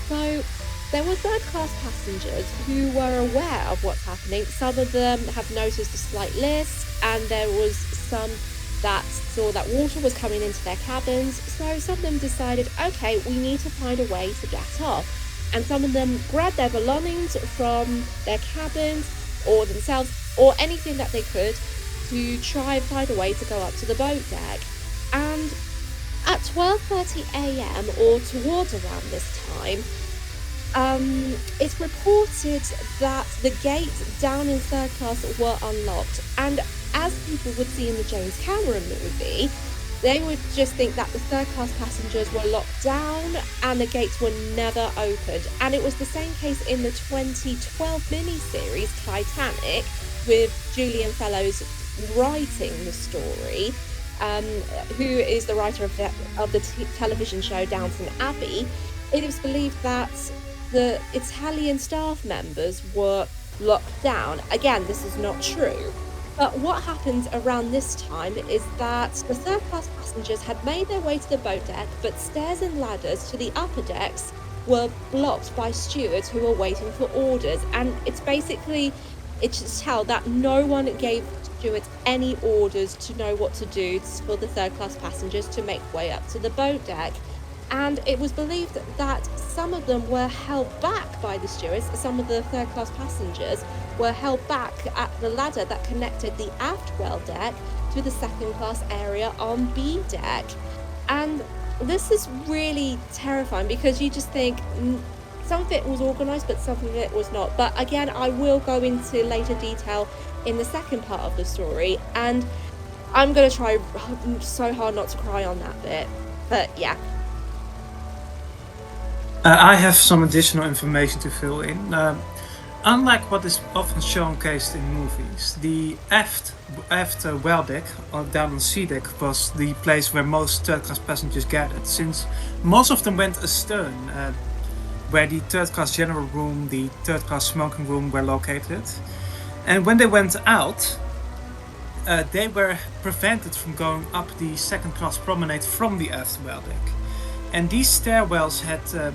So there were third class passengers who were aware of what's happening. Some of them have noticed a slight lisp, and there was some that saw that water was coming into their cabins. So some of them decided, okay, we need to find a way to get off. And some of them grabbed their belongings from their cabins or themselves or anything that they could to try and find a way to go up to the boat deck. And at 12:30 a.m. or towards around this time, it's reported that the gates down in third class were unlocked, and as people would see in the James Cameron movie, they would just think that the third class passengers were locked down and the gates were never opened. And it was the same case in the 2012 miniseries Titanic, with Julian Fellowes writing the story, who is the writer of the television show Downton Abbey. It is believed that the Italian staff members were locked down. Again, this is not true. But what happened around this time is that the third class passengers had made their way to the boat deck, but stairs and ladders to the upper decks were blocked by stewards who were waiting for orders. And it's to tell that no one gave stewards any orders to know what to do for the third class passengers to make way up to the boat deck. And it was believed that some of them were held back by the stewards. Some of the third class passengers were held back at the ladder that connected the aft well deck to the second class area on B deck. And this is really terrifying because you just think some of it was organised, but some of it was not. But again, I will go into later detail in the second part of the story, and I'm going to try so hard not to cry on that bit. But yeah. I have some additional information to fill in. Unlike what is often showcased in movies, the aft well deck, or down on C deck, was the place where most third class passengers gathered, since most of them went astern, where the third class general room, the third class smoking room were located. And when they went out, they were prevented from going up the second class promenade from the aft well deck. And these stairwells had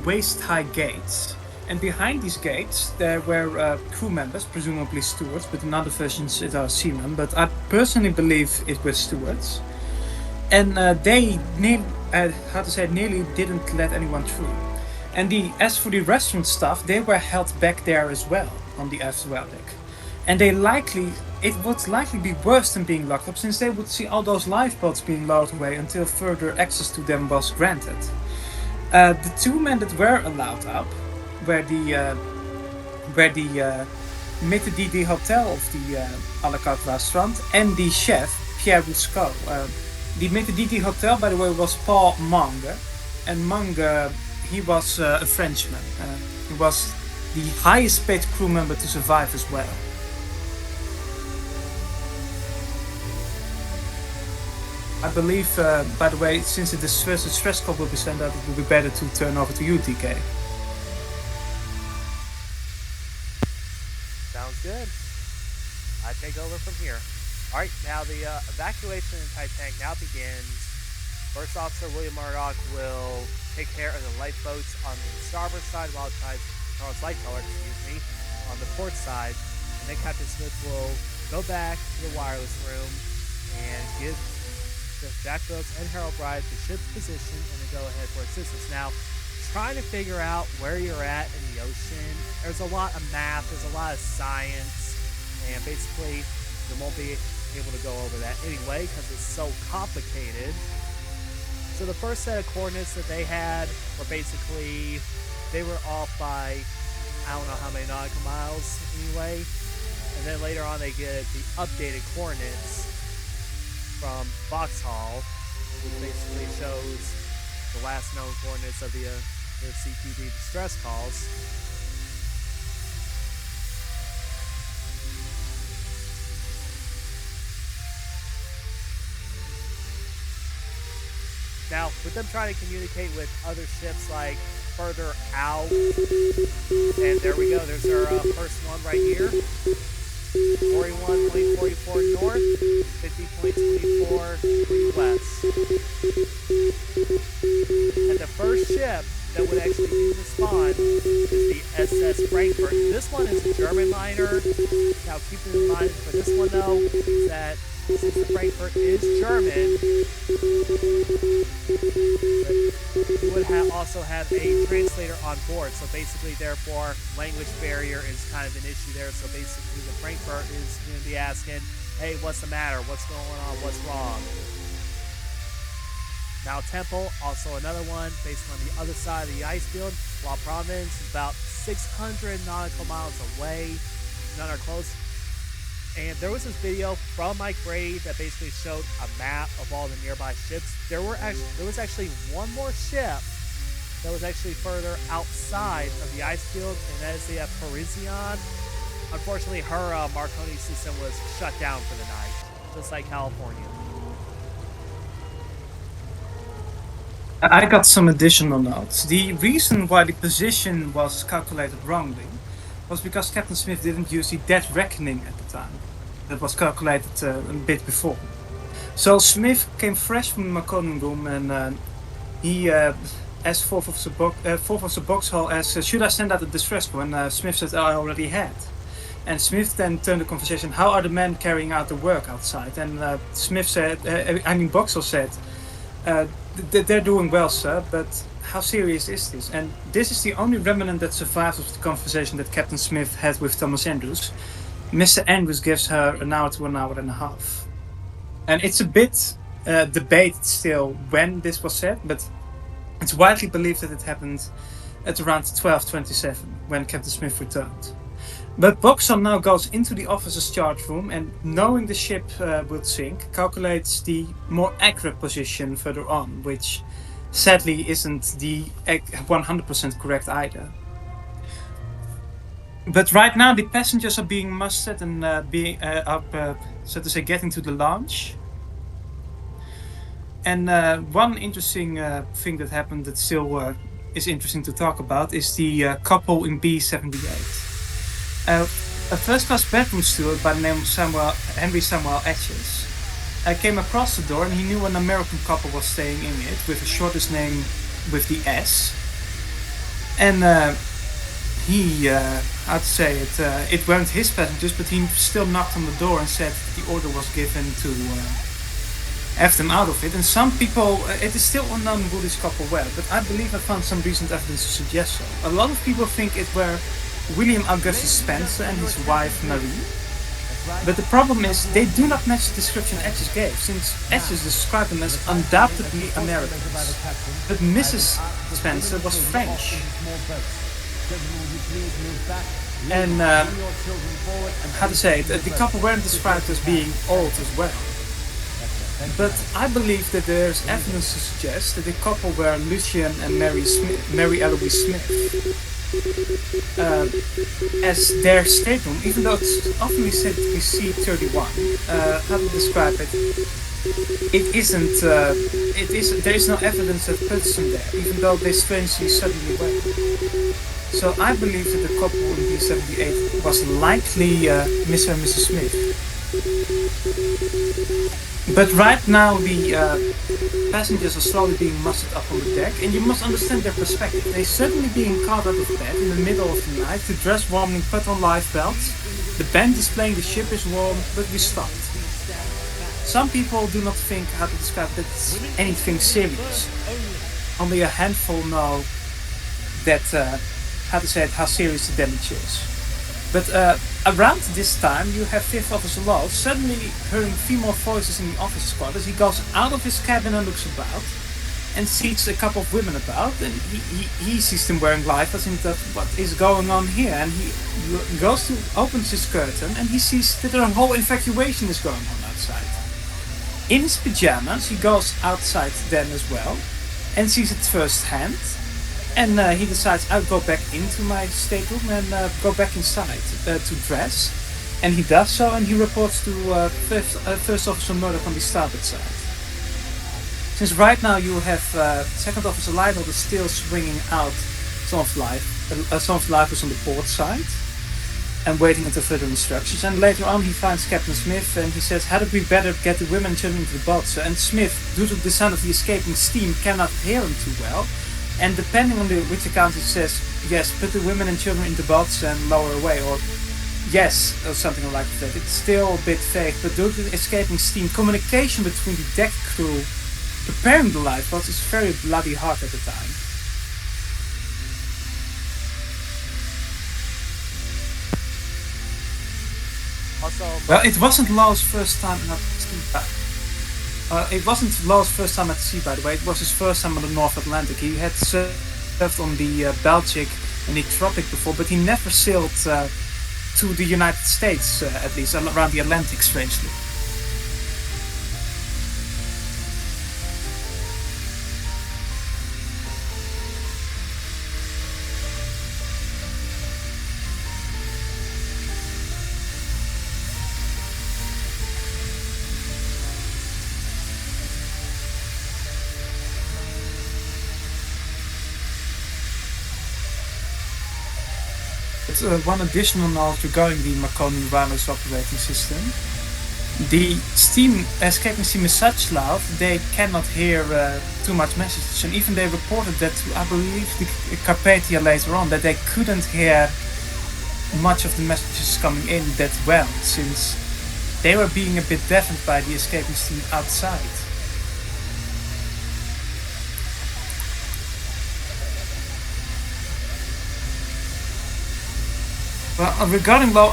waist-high gates, and behind these gates there were crew members, presumably stewards, but in other versions it are seamen, but I personally believe it was stewards. And they nearly didn't let anyone through. And as for the restaurant staff, they were held back there as well on the aft well deck. And it would likely be worse than being locked up, since they would see all those lifeboats being lowered away until further access to them was granted. The two men that were allowed up were the Maitre d' Hotel of the à la carte restaurant and the chef, Pierre Busco. The Maitre d' Hotel, by the way, was Paul Mange, and Mange, he was a Frenchman. He was the highest paid crew member to survive as well. I believe, by the way, since the distress call will be sent out, it will be better to turn over to you, TK. Sounds good. I take over from here. All right, now the evacuation in Titanic now begins. First Officer William Murdoch will take care of the lifeboats on the starboard side, while Charles Lightoller, on the port side, and then Captain Smith will go back to the wireless room and give the Jack Phillips and Harold Bride the ship's position and then go ahead for assistance. Now, trying to figure out where you're at in the ocean, there's a lot of math, there's a lot of science, and basically you won't be able to go over that anyway because it's so complicated. So the first set of coordinates that they had were basically, they were off by, I don't know how many nautical miles anyway, and then later on they get the updated coordinates from Vauxhall, which basically shows the last known coordinates of the CTD distress calls. Now, with them trying to communicate with other ships like further out, and there we go, there's our first one right here. 41.44 north, 50.24 west. And the first ship that would actually be respond is the SS Frankfurt. This one is a German liner. Now keep in mind for this one though, is that since the Frankfurt is German, you would also have a translator on board. So basically, therefore, language barrier is kind of an issue there. So basically, the Frankfurt is going to be asking, hey, what's the matter? What's going on? What's wrong? Now, Temple, also another one, based on the other side of the ice field, while Providence is about 600 nautical miles away. None are close. And there was this video from Mike Brady that basically showed a map of all the nearby ships. There was actually one more ship that was actually further outside of the ice field, and that is the Parisian. Unfortunately, her Marconi system was shut down for the night, just like California. I got some additional notes. The reason why the position was calculated wrongly was because Captain Smith didn't use the dead reckoning at the time. That was calculated a bit before. So Smith came fresh from the Marconi room and he asked Fourth Officer Boxhall, should I send out a distress call? And Smith said, I already had. And Smith then turned the conversation, how are the men carrying out the work outside? And Smith said, Boxhall said, they're doing well, sir, but how serious is this? And this is the only remnant that survives of the conversation that Captain Smith had with Thomas Andrews. Mr. Andrews gives her an hour to an hour and a half. And it's a bit debated still when this was said, but it's widely believed that it happened at around 12:27 when Captain Smith returned. But Boxhall now goes into the officer's charge room and, knowing the ship would sink, calculates the more accurate position further on, which sadly isn't the 100% correct either. But right now the passengers are being mustered and so to say, getting to the lounge. And one interesting thing that happened that still is interesting to talk about is the couple in B78. A first-class bedroom steward by the name of Henry Samuel Etches came across the door and he knew an American couple was staying in it with the shortest name with the S. And he, how to say it, it weren't his passengers, but he still knocked on the door and said the order was given to have them out of it. And some people, it is still unknown who this couple were, but I believe I found some recent evidence to suggest so. A lot of people think it were William Augustus Spencer and his wife Marie. But the problem is they do not match the description Etches gave, since Etches described them as undoubtedly Americans. But Mrs. Spencer was French. And how to say it, the couple weren't described as being old as well. But I believe that there's evidence to suggest that the couple were Lucian and Mary Eloise Smith. As their stateroom, even though it's often said to be C31, how to describe it? It isn't. There is no evidence that puts them there, even though they strangely suddenly went. So I believe that the couple in B78 was likely Mr. and Mrs. Smith. But right now the passengers are slowly being mustered up on the deck, and you must understand their perspective. They're suddenly being caught out of bed in the middle of the night, the dress warming, put on life belts. The band is playing, the ship is warm, but we stopped. Some people do not think how to describe that it's anything serious. Only a handful know that, how serious the damage is. But around this time, you have Fifth Officer Lowe suddenly hearing female voices in the officer's quarters. He goes out of his cabin and looks about, and sees a couple of women about, and he sees them wearing lifeboats and thinks, what is going on here? And he goes to, opens his curtain, and he sees that a whole evacuation is going on outside. In his pajamas, he goes outside then as well, and sees it firsthand. And he decides, I'll go back into my stateroom and go back inside to dress. And he does so, and he reports to First Officer Murdoch on the starboard side. Since right now you have Second Officer Lifeboat is still swinging out some of life was on the port side and waiting until further instructions. And later on he finds Captain Smith and he says, hadn't we better get the women and children into the boats? And Smith, due to the sound of the escaping steam, cannot hear him too well. And depending on which account it says, yes, put the women and children in the boats and lower away, or yes, or something like that. It's still a bit vague, but due to the escaping steam, communication between the deck crew preparing the lifeboats is very bloody hard at the time. Also, well, it wasn't Lowe's first time at sea. It wasn't Lowe's first time at sea, by the way. It was his first time on the North Atlantic. He had served on the Baltic and the Tropic before, but he never sailed to the United States, at least around the Atlantic, strangely. One additional note regarding the Marconi wireless operating system. The escaping steam is such loud they cannot hear too much messages, and even they reported that to, I believe, the Carpathia later on, that they couldn't hear much of the messages coming in that well, since they were being a bit deafened by the escaping steam outside. Well, regarding Lowe,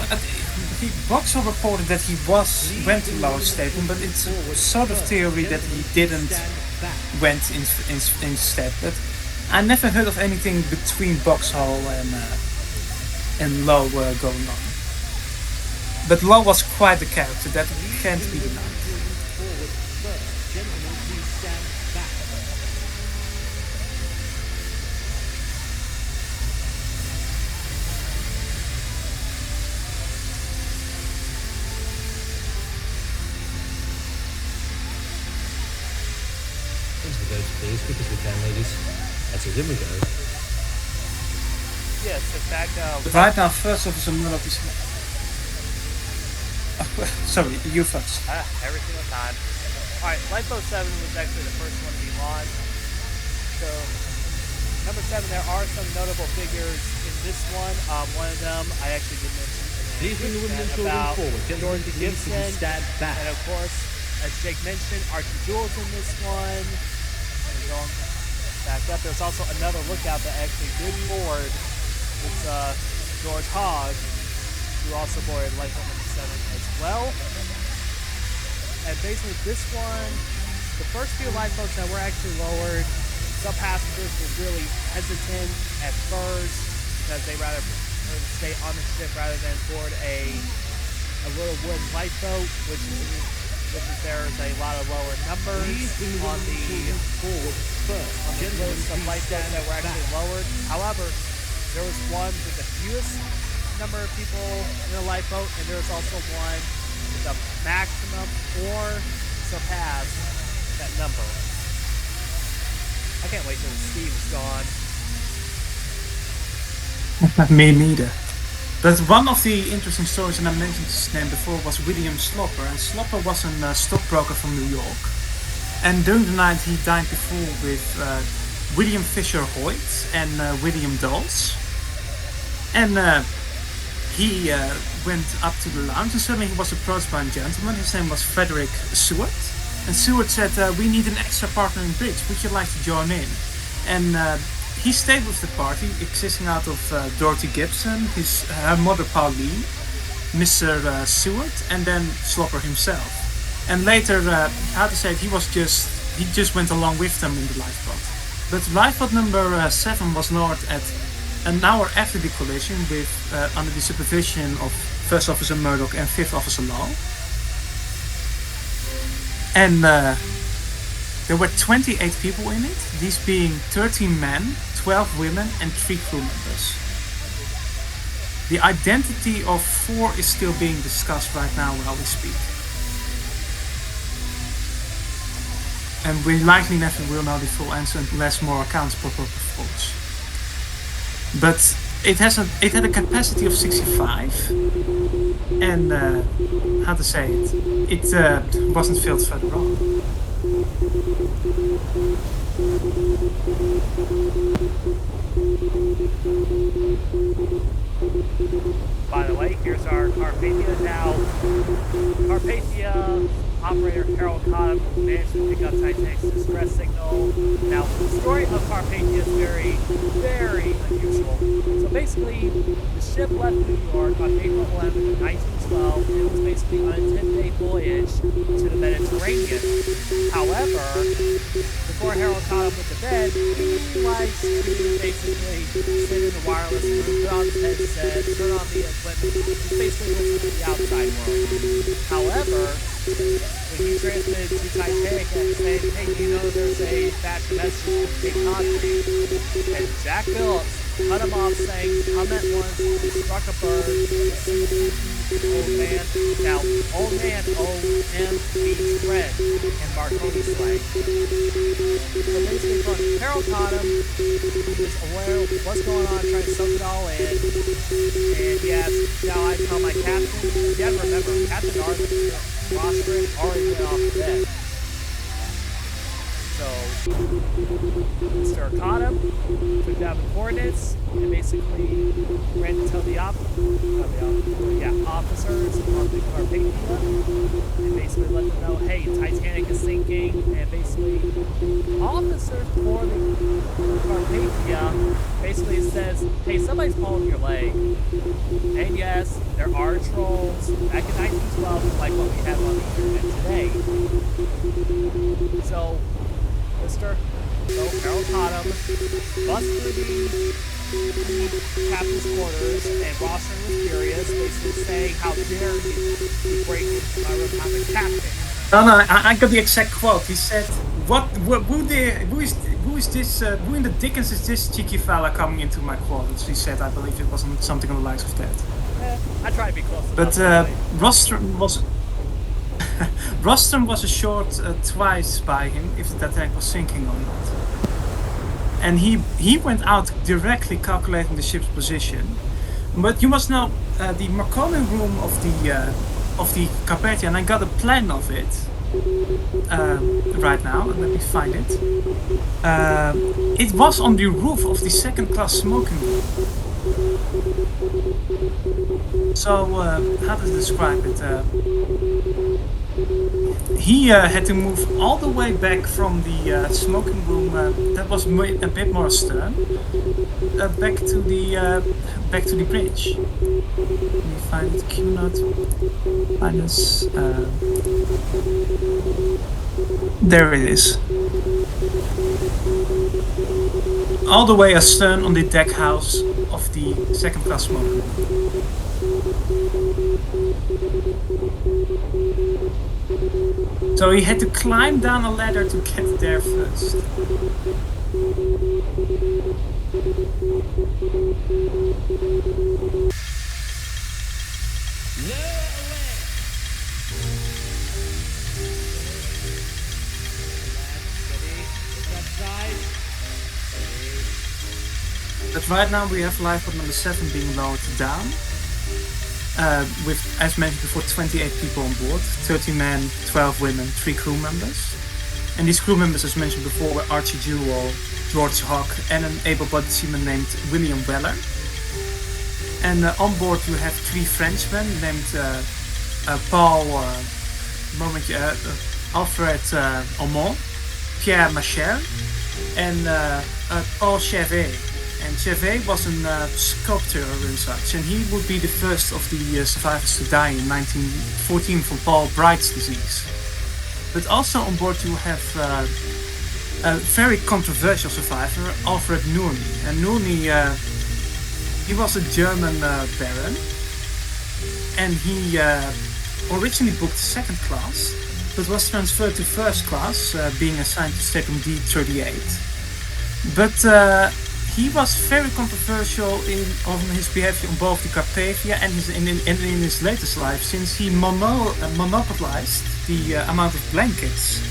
Boxall reported that he went to Lowe's stateroom, but it's a sort of theory that he didn't went instead. But I never heard of anything between Boxall and Lowe going on. But Lowe was quite a character, that can't be denied. As quick as we can, ladies. That's it, here we go. yes, in fact, Right now, First Officer Murdoch is... sorry, you first. everything on time. Alright, Lifeboat 7 was actually the first one to be launched. So, number 7, there are some notable figures in this one. One of them, I actually did mention Please bring the women and children about forward. Gentlemen, George please Gibson, stand back. and of course, as Jake mentioned, Archie Jules in this one. And going back up, there's also another lookout that actually did board. It's George Hogg, who also boarded Lifeboat number 7 as well. And basically this one, the first few lifeboats that were actually lowered, some passengers were really hesitant at first because they rather prefer to stay on the ship rather than board a little wooden lifeboat, which is which is there's a lot of lower numbers on the list of lifeboats that were actually lowered. However, there was one with the fewest number of people in a lifeboat, and there was also one with the maximum or surpass that number. I can't wait till Steve's gone. Me neither. But one of the interesting stories, and I mentioned his name before, was William Slopper. And Slopper was a stockbroker from New York. And during the night he dined before with William Fisher Hoyt and William Dawes. And he went up to the lounge, and suddenly he was approached by a gentleman. His name was Frederick Seward. And Seward said, we need an extra partner in bridge. Would you like to join in? And he stayed with the party, consisting out of Dorothy Gibson, her mother Pauline, Mr. Seward, and then Slopper himself. And later, he just went along with them in the lifeboat. But lifeboat number 7 was lowered at an hour after the collision, with under the supervision of First Officer Murdoch and Fifth Officer Law. And there were 28 people in it, these being 13 men, 12 women, and 3 crew members. The identity of 4 is still being discussed right now while we speak. And we likely never will know the full answer unless more accounts pop up, of course. But it had a capacity of 65, and it wasn't filled further on. By the way, here's our Carpathia now. Carpathia operator Harold Cottam managed to pick up Titanic's distress signal. Now, the story of Carpathia is very, very unusual. So basically, the ship left New York on April 11th, 1912, and it was basically on a 10-day voyage to the Mediterranean. However, before Harold Cottam went to bed, he likes to basically sit in the wireless room, put on his headset, turn on the equipment, basically listen to the outside world. However, when he transmitted to Titanic and said, hey, you know there's a batch of messages from Cape Cod, and Jack Phillips cut him off saying, come at once, struck a bird, old man. Now, old man, O-M means friend in Marconi slang. So basically from Harold Cottam, he was aware of what's going on, trying to soak it all in. And yes, now I tell my captain, you have to remember, Captain Arthur Rostron already went off to bed. So, Mr. Cottam took down the coordinates and basically ran to tell the officers on the Carpathia, and basically let them know, hey, Titanic is sinking, and basically officers for the Carpathia basically says, hey, somebody's pulling your leg. And yes, there are trolls back in 1912, like what we have on the internet today. So, Harold Cottam busts through the captain's quarters, and Rostron was furious, basically saying, how dare you break into my room, I'm the captain. No, I got the exact quote. He said, who in the dickens is this cheeky fella coming into my quarters? He said, I believe it wasn't something on the likes of that. I try to be close enough. But Rostron was assured twice by him if the Titanic was sinking or not. And he went out directly calculating the ship's position. But you must know, the Marconi room of the Carpathia, and I got a plan of it right now. Let me find it. It was on the roof of the second-class smoking room. So, how to describe it? He had to move all the way back from the smoking room that was a bit more astern, back to the bridge. Let me find it. Q note minus. There it is. All the way astern on the deck house of the second-class smoking room. So he had to climb down a ladder to get there first. But right now we have lifeboat number 7 being lowered down. With, as mentioned before, 28 people on board, 30 men, 12 women, 3 crew members. And these crew members, as mentioned before, were Archie Jewell, George Hawk, and an able-bodied seaman named William Weller. And on board you have 3 Frenchmen named Paul, Alfred Aumont, Pierre Macher, and Paul Chevet. And Chevet was a sculptor and such, and he would be the first of the survivors to die in 1914 from Paul Bright's disease. But also on board you have a very controversial survivor, Alfred Noorny. And Noorny, he was a German baron, and he originally booked second class, but was transferred to first class, being assigned to Stateroom D38. But he was very controversial on his behavior on both the Carpathia and in his latest life, since he monopolized the amount of blankets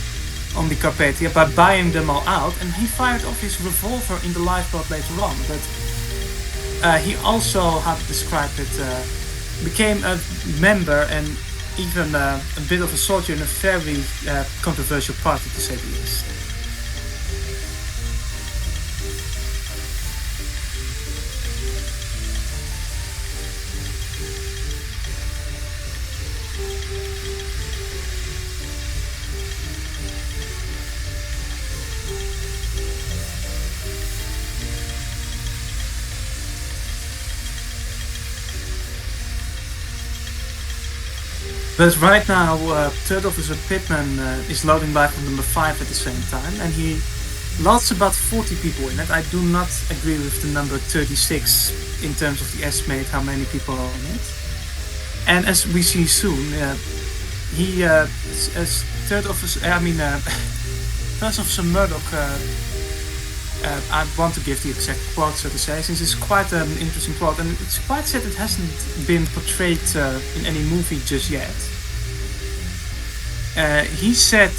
on the Carpathia by buying them all out, and he fired off his revolver in the lifeboat later on. But he also, how to describe it, became a member and even a bit of a soldier in a very controversial party, to say the least. But right now, Third Officer Pittman is loading lifeboat number 5 at the same time, and he loads about 40 people in it. I do not agree with the number 36 in terms of the estimate how many people are in it. And as we see soon, he as Third Officer, First Officer Murdoch. I want to give the exact quote, so to say, since it's quite an interesting quote, and it's quite sad it hasn't been portrayed in any movie just yet. He said,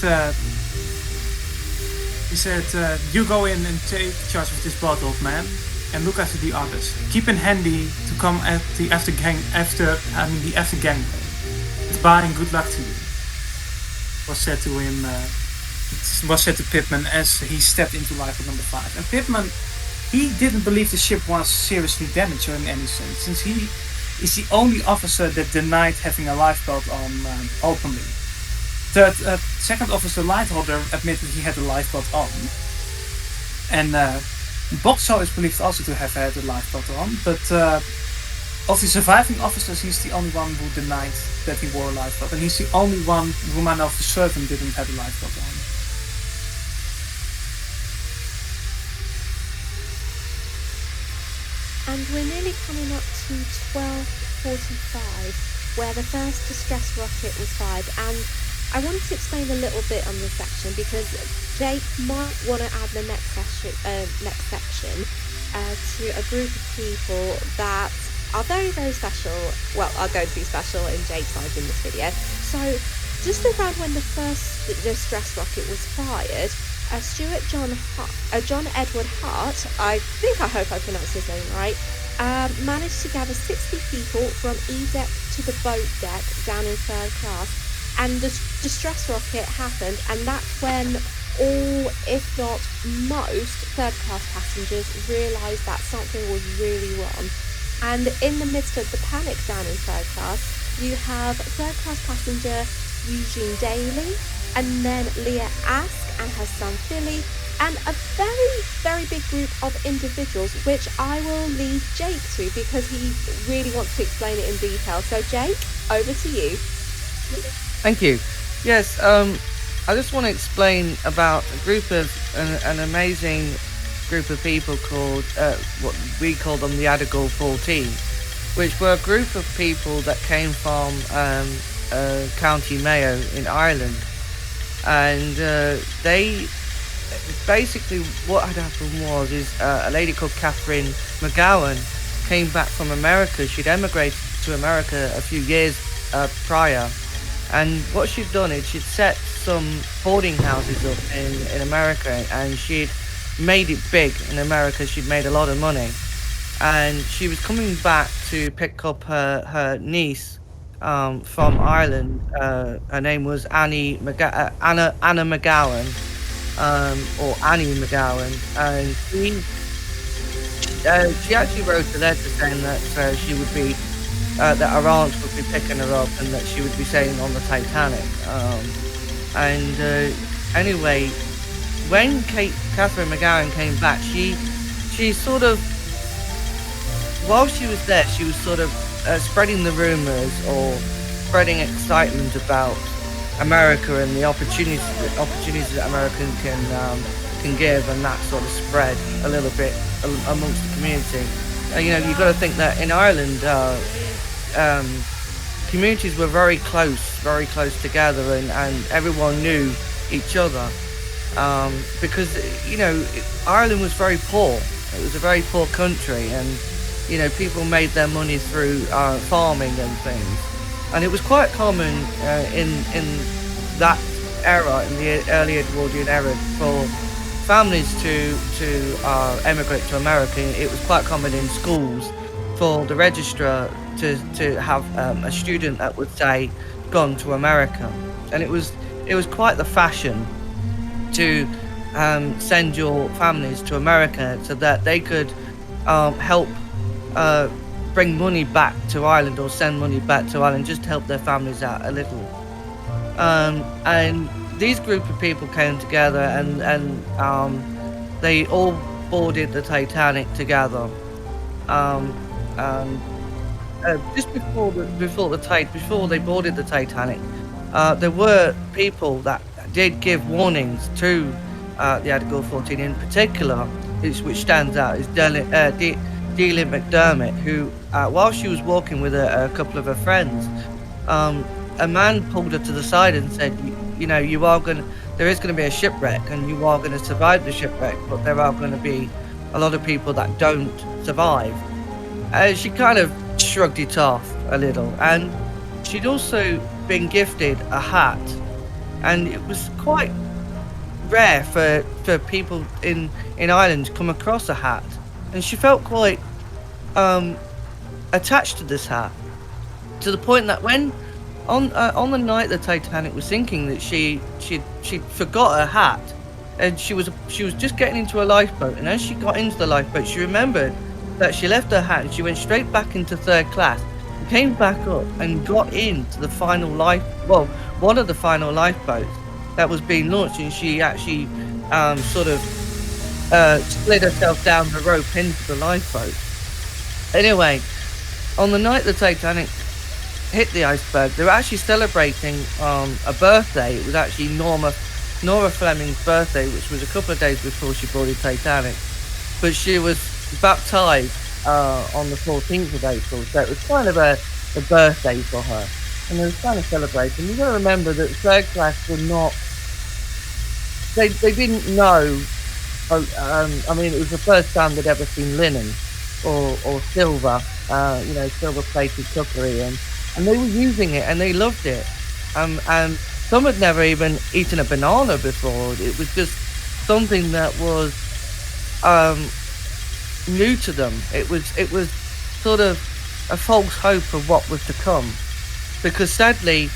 "You go in and take charge of this boat, old man, and look after the others. Keep in handy to come at the after gangway. Goodbye and good luck to you." Was said to him. Was said to Pittman as he stepped into lifeboat number 5. And Pittman, he didn't believe the ship was seriously damaged or in any sense, since he is the only officer that denied having a lifeboat on openly. Second Officer Lightholder admitted he had a lifeboat on. And Boxall is believed also to have had a lifeboat on, but of the surviving officers, he's the only one who denied that he wore a lifeboat, and he's the only one whom I know for certain didn't have a lifeboat on. And we're nearly coming up to 12:45, where the first distress rocket was fired. And I wanted to explain a little bit on this section because Jake might want to add the next section to a group of people that are very, very special. Well, are going to be special in Jake's eyes in this video. So just around when the first distress rocket was fired, Stuart John Edward Hart, I hope I pronounced his name right, managed to gather 60 people from E-deck to the boat deck down in third class, and the distress rocket happened, and that's when all, if not most, third class passengers realised that something was really wrong. And in the midst of the panic down in third class, you have third class passenger Eugene Daly, and then Leah Ask and her son Philly, and a very, very big group of individuals, which I will leave Jake to because he really wants to explain it in detail. So Jake, over to you. Thank you. Yes, I just want to explain about a group of an amazing group of people called what we call them the Adigal 14, which were a group of people that came from County Mayo in Ireland. and they basically what had happened was a lady called Catherine McGowan came back from America. She'd emigrated to America a few years prior, and what she'd done is she'd set some boarding houses up in America, and she'd made it big in America. She'd made a lot of money, and she was coming back to pick up her niece from Ireland. Her name was Anna McGowan, or Annie McGowan, and she actually wrote a letter saying that she would be that her aunt would be picking her up and that she would be sailing on the Titanic. Anyway, when Catherine McGowan came back, she sort of, while she was there, she was sort of spreading the rumors or spreading excitement about America and the opportunities that American can give, and that sort of spread a little bit amongst the community. You know, you've got to think that in Ireland, communities were very close together, and everyone knew each other, because, you know, Ireland was very poor. It was a very poor country, and, you know, people made their money through farming and things, and it was quite common in that era, in the early Edwardian era, for families to emigrate to America. It was quite common in schools for the registrar to have a student that would say gone to America, and it was quite the fashion to send your families to America so that they could help bring money back to Ireland, or send money back to Ireland, just to help their families out a little. And these group of people came together, and they all boarded the Titanic together. Just before they boarded the Titanic, there were people that did give warnings to the Article 14 in particular, which stands out, is Delia McDermott, who, while she was walking with a couple of her friends, a man pulled her to the side and said, you know, there is going to be a shipwreck, and you are going to survive the shipwreck, but there are going to be a lot of people that don't survive. She kind of shrugged it off a little, and she'd also been gifted a hat, and it was quite rare for people in Ireland to come across a hat, and she felt quite attached to this hat, to the point that when on the night the Titanic was sinking, that she forgot her hat, and she was just getting into a lifeboat, and as she got into the lifeboat, she remembered that she left her hat, and she went straight back into third class, and came back up and got into the final one of the final lifeboats that was being launched, and she actually sort of slid herself down the rope into the lifeboat. Anyway, on the night the Titanic hit the iceberg, they were actually celebrating a birthday. It was actually Nora Fleming's birthday, which was a couple of days before she boarded Titanic. But she was baptized on the 14th of April, so it was kind of a birthday for her. And they were kind of celebrating. You've got to remember that third class were not... They didn't know... I mean, it was the first time they'd ever seen linen or silver, silver-plated cutlery, and they were using it, and they loved it. And some had never even eaten a banana before. It was just something that was new to them. It was sort of a false hope of what was to come, because sadly,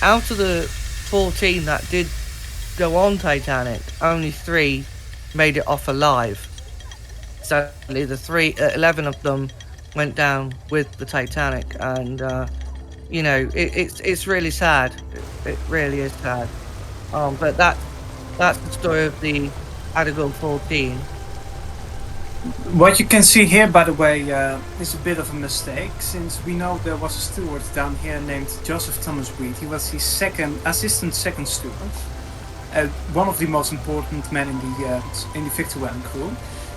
out of the 14 that did go on Titanic, only 3 made it off alive. Sadly, 11 of them went down with the Titanic, and it's really sad. It really is sad. But that's the story of the Article 14. What you can see here, by the way, is a bit of a mistake, since we know there was a steward down here named Joseph Thomas Reed. He was his assistant second steward, one of the most important men in the Victorian crew.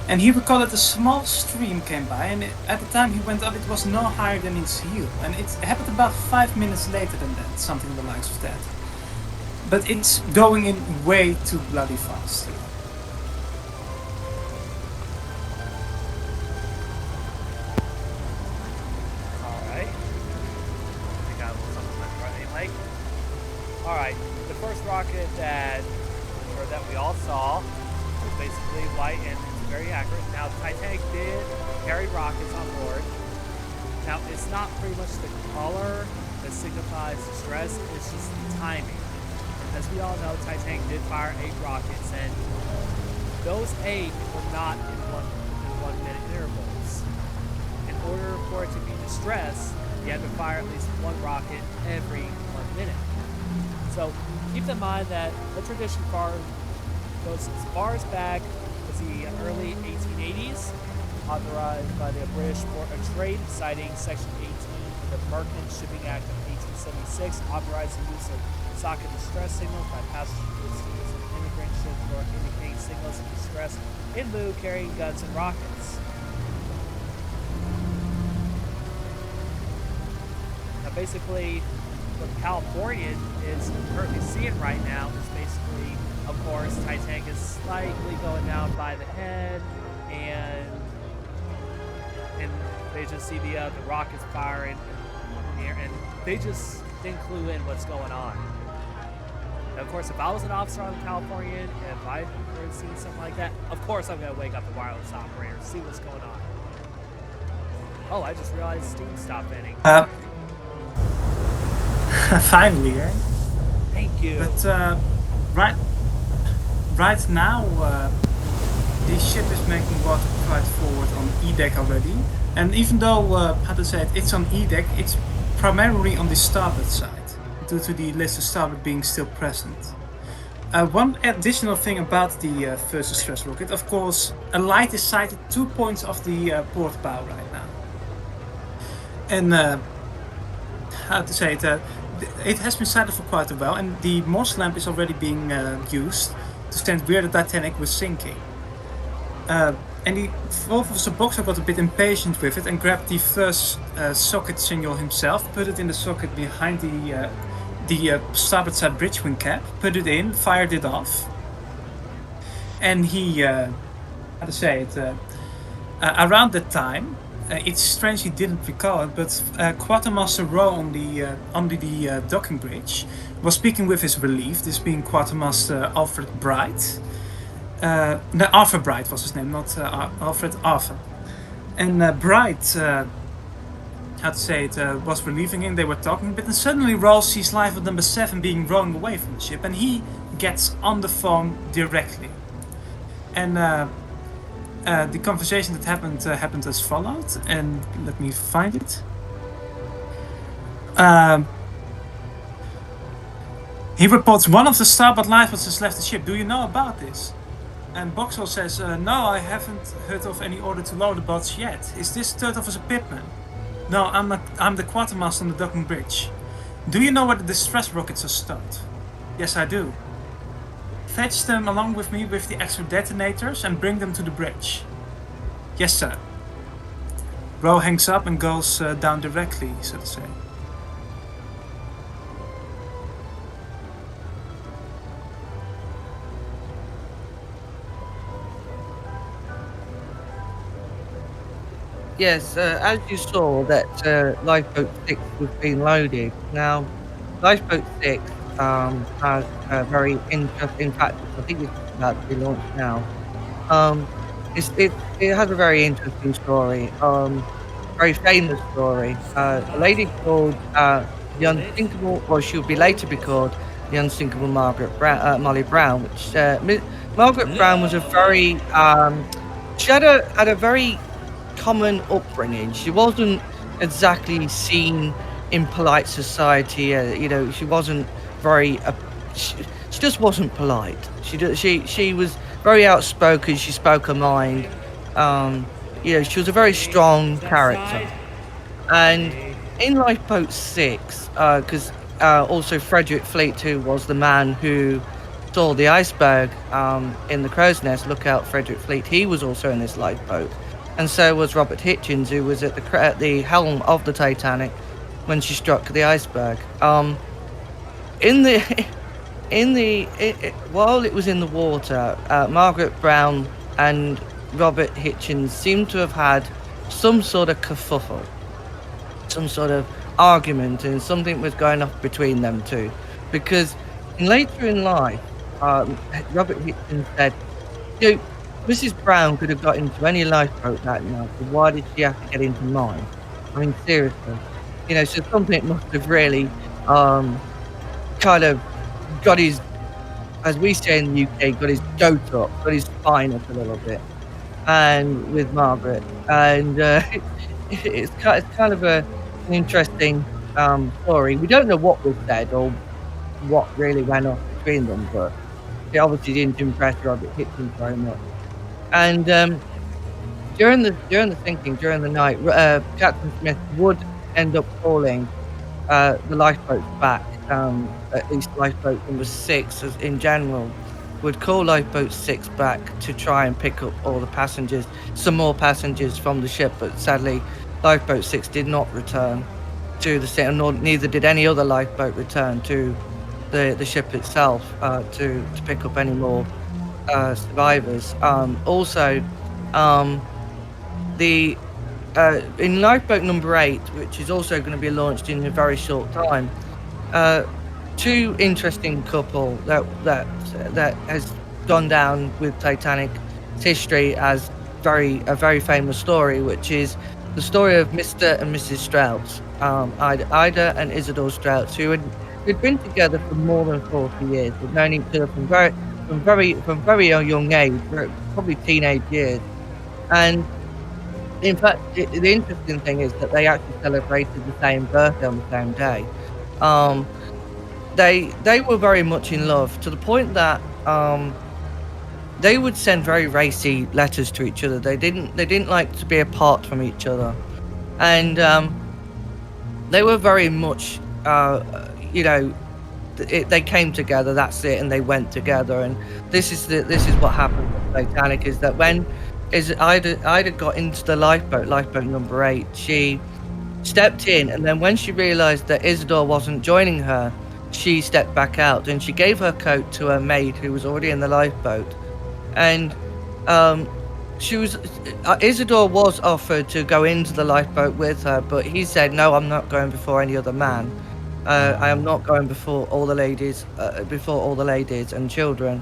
And he recorded a small stream came by, and at the time he went up, it was no higher than its heel. And it happened about 5 minutes later than that, something of the likes of that. but it's going in way too bloody fast. Alright. I got a little something left right anyway. Alright, the first rocket that we all saw was basically white and it's very accurate. Now the Titanic did carry rockets on board. Now it's not pretty much the color that signifies distress, it's just the timing. As we all know, Titanic did fire 8 rockets and those 8 were not in 1 minute intervals. In order for it to be distress, you had to fire at least 1 rocket every 1 minute. So keep in mind that the tradition goes as far as back as the early 1880s, authorized by the British Port of Trade, citing Section 18 of the Merchant Shipping Act of 1876, authorized the use of socket distress signals by passenger steamers and immigrant ships for indicating signals of distress in lieu carrying guns and rockets. Now basically, what the Californian is currently seeing right now is basically, of course, Titanic is slightly going down by the head, and they just see the rockets firing in the air, and they just didn't clue in what's going on. Now, of course, if I was an officer on the Californian, if I were seeing something like that, of course I'm going to wake up the wireless operator, see what's going on. Oh, I just realized steam stopped venting. Finally, eh? Thank you. But right now, the ship is making water quite forward on E deck already. And even though, how to say it, it's on E deck, it's primarily on the starboard side, due to the list of starboard being still present. One additional thing about the first distress rocket, of course, a light is sighted 2 points off the port bow right now. And how to say it, it has been sighted for quite a while, and the Morse lamp is already being used to stand where the Titanic was sinking. And the Fourth Officer Boxer got a bit impatient with it and grabbed the first socket signal himself, put it in the socket behind the starboard side bridge wing cap, put it in, fired it off, and he, how to say it, around that time, it's strange he didn't recall it, but Quartermaster Rowe on the docking bridge was speaking with his relief, this being Quartermaster Alfred Bright. No, Arthur Bright was his name, not Alfred, Arthur. And Bright, how to say it, was relieving him, they were talking a bit, and suddenly Rowe sees lifeboat number 7 being rowing away from the ship, and he gets on the phone directly. And the conversation that happened as followed, and let me find it. He reports one of the starboard lifeboats has left the ship. Do you know about this? And Boxall says, no, I haven't heard of any order to lower the boats yet. Is this Third Officer Pittman? No, I'm the quartermaster on the docking bridge. Do you know where the distress rockets are stored? Yes, I do. Fetch them along with me with the extra detonators and bring them to the bridge. Yes, sir. Rowe hangs up and goes down directly, so to say. Yes, as you saw that Lifeboat 6 was being loaded. Now, Lifeboat 6 has a very interesting, in fact, I think it's about to be launched now. It has a very interesting story, very famous story. A lady called the Unsinkable, or she would be later be called the Unsinkable Molly Brown, which Margaret Brown was a very, she had a very common upbringing. She wasn't exactly seen in polite society. She wasn't very. She just wasn't polite. She was very outspoken. She spoke her mind. She was a very strong character. And in Lifeboat 6, because also Frederick Fleet, who was the man who saw the iceberg in the crow's nest, look out Frederick Fleet, he was also in this lifeboat. And so was Robert Hitchens, who was at the helm of the Titanic when she struck the iceberg. In while it was in the water, Margaret Brown and Robert Hitchens seemed to have had some sort of kerfuffle, some sort of argument, and something was going off between them two. Because later in life, Robert Hitchens said, "You know, Mrs. Brown could have got into any lifeboat that night, so why did she have to get into mine? I mean, seriously, so something must have really kind of got his, as we say in the UK, got his goat up, got his spine up a little bit, and with Margaret, and it's kind of an interesting story. We don't know what was said or what really went off between them, but it obviously didn't impress Robert Hitchens very much. And during the sinking, during the night, Captain Smith would end up calling the lifeboats back. At least lifeboat number 6, as in general, would call lifeboat 6 back to try and pick up all the passengers, some more passengers from the ship. But sadly, lifeboat 6 did not return to the ship, nor neither did any other lifeboat return to the ship itself to pick up any more survivors. Also, the in lifeboat number 8, which is also going to be launched in a very short time, two interesting couple that has gone down with Titanic's history as a very famous story, which is the story of Mr. and Mrs. Strauss, Ida and Isidore Strauss, who'd been together for more than 40 years. They'd known each other from very young age, probably teenage years, and in fact, the interesting thing is that they actually celebrated the same birthday on the same day. They were very much in love, to the point that they would send very racy letters to each other. They didn't like to be apart from each other, and they were very much they came together. That's it, and they went together. And this is what happened with Titanic, is that when Ida got into the lifeboat number 8, she stepped in, and then when she realized that Isidore wasn't joining her, she stepped back out, and she gave her coat to her maid who was already in the lifeboat. And Isidore was offered to go into the lifeboat with her, but he said, "No, I'm not going before any other man. I am not going before all the ladies and children."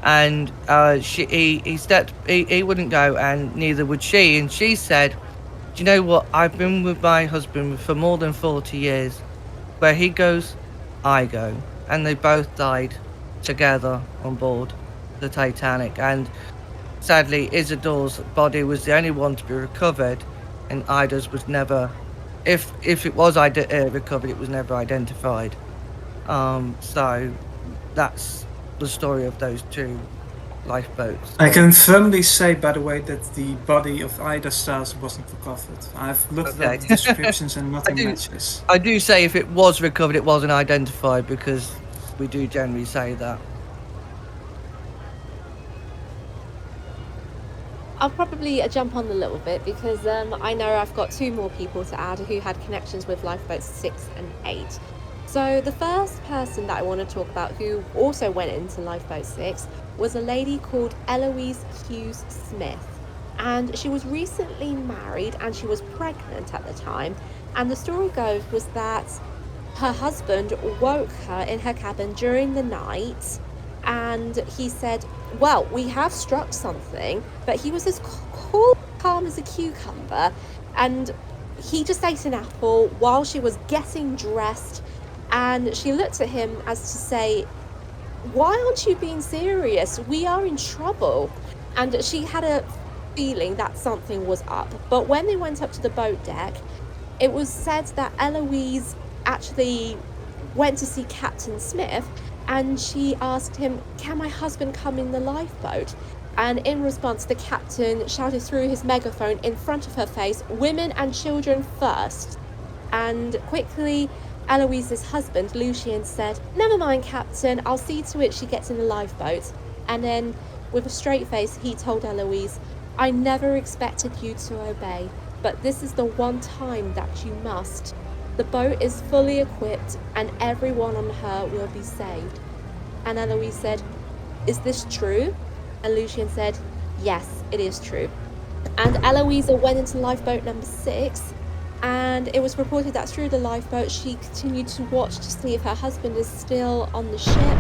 And he wouldn't go, and neither would she. And she said, "Do you know what? I've been with my husband for more than 40 years. Where he goes, I go." And they both died together on board the Titanic. And sadly, Isidore's body was the only one to be recovered, and Ida's was never, if it was recovered, it was never identified. So that's the story of those two lifeboats. I can firmly say, by the way, that the body of Ida Strauss wasn't recovered. I've looked at the descriptions and nothing matches. I do say if it was recovered, it wasn't identified, because we do generally say that. I'll probably jump on a little bit, because I know I've got 2 more people to add who had connections with lifeboats 6 and 8. So the first person that I want to talk about who also went into lifeboat 6 was a lady called Eloise Hughes Smith, and she was recently married and she was pregnant at the time. And the story goes was that her husband woke her in her cabin during the night, and he said, "Well, we have struck something," but he was as cool, calm as a cucumber, and he just ate an apple while she was getting dressed. And she looked at him as to say, "Why aren't you being serious? We are in trouble." And she had a feeling that something was up. But when they went up to the boat deck, it was said that Eloise actually went to see Captain Smith, and she asked him, "Can my husband come in the lifeboat?" And in response, the captain shouted through his megaphone in front of her face, "Women and children first." And quickly, Eloise's husband, Lucien, said, "Never mind, Captain, I'll see to it she gets in the lifeboat." And then, with a straight face, he told Eloise, "I never expected you to obey, but this is the one time that you must. The boat is fully equipped, and everyone on her will be saved." And Eloise said, "Is this true?" And Lucien said, "Yes, it is true." And Eloisa went into lifeboat number 6, and it was reported that through the lifeboat she continued to watch to see if her husband is still on the ship,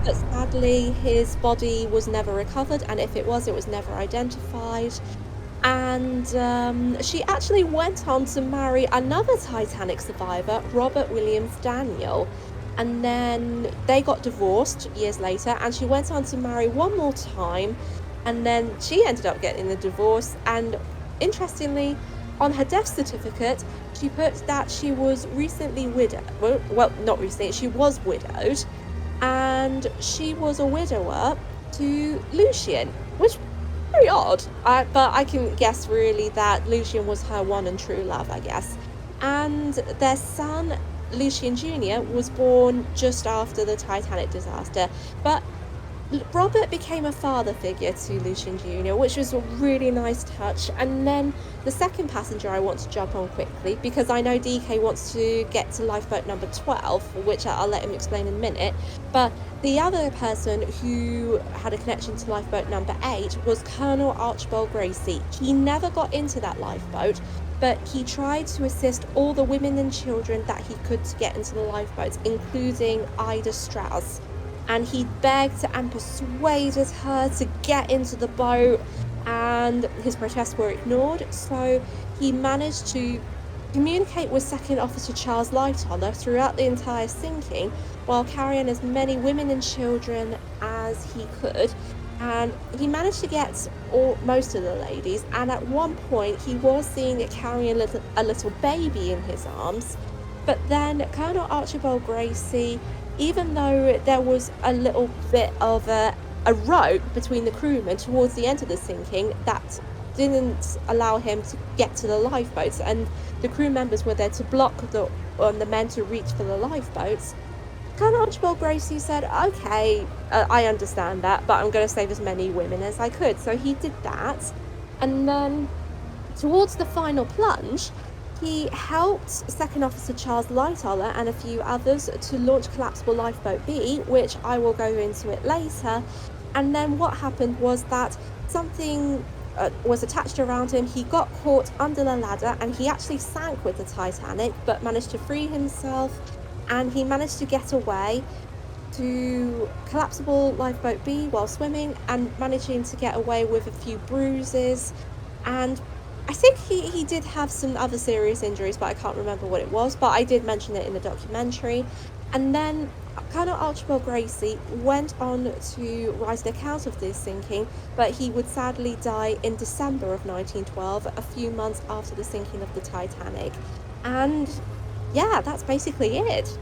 but sadly his body was never recovered, and if it was never identified. And she actually went on to marry another Titanic survivor, Robert Williams Daniel. And then they got divorced years later, and she went on to marry one more time. And then she ended up getting the divorce. And interestingly, on her death certificate, she put that she was recently widowed. Well, not recently, she was widowed. And she was a widower to Lucien, which very odd, but I can guess really that Lucien was her one and true love, I guess. And their son, Lucien Jr., was born just after the Titanic disaster. But Robert became a father figure to Lucien Jr., which was a really nice touch. And then the second passenger I want to jump on quickly, because I know DK wants to get to lifeboat number 12, which I'll let him explain in a minute. But the other person who had a connection to lifeboat number 8 was Colonel Archibald Gracie. He never got into that lifeboat, but he tried to assist all the women and children that he could to get into the lifeboats, including Ida Strauss. And he begged and persuaded her to get into the boat, and his protests were ignored. So he managed to communicate with Second Officer Charles Lightoller throughout the entire sinking, while carrying as many women and children as he could. And he managed to get most of the ladies, and at one point he was seen carrying a little baby in his arms. But then Colonel Archibald Gracie, even though there was a little bit of a rope between the crewmen towards the end of the sinking, that didn't allow him to get to the lifeboats, and the crew members were there to block the men to reach for the lifeboats. Colonel Archibald Gracie said, "Okay, I understand that, but I'm going to save as many women as I could." So he did that, and then towards the final plunge, he helped Second Officer Charles Lightoller and a few others to launch Collapsible Lifeboat B, which I will go into it later. And then what happened was that something was attached around him. He got caught under the ladder, and he actually sank with the Titanic, but managed to free himself, and he managed to get away to Collapsible Lifeboat B while swimming, and managing to get away with a few bruises. And I think he did have some other serious injuries, but I can't remember what it was, but I did mention it in the documentary. And then Colonel Archibald Gracie went on to write an account of this sinking, but he would sadly die in December of 1912, a few months after the sinking of the Titanic. And yeah, that's basically it.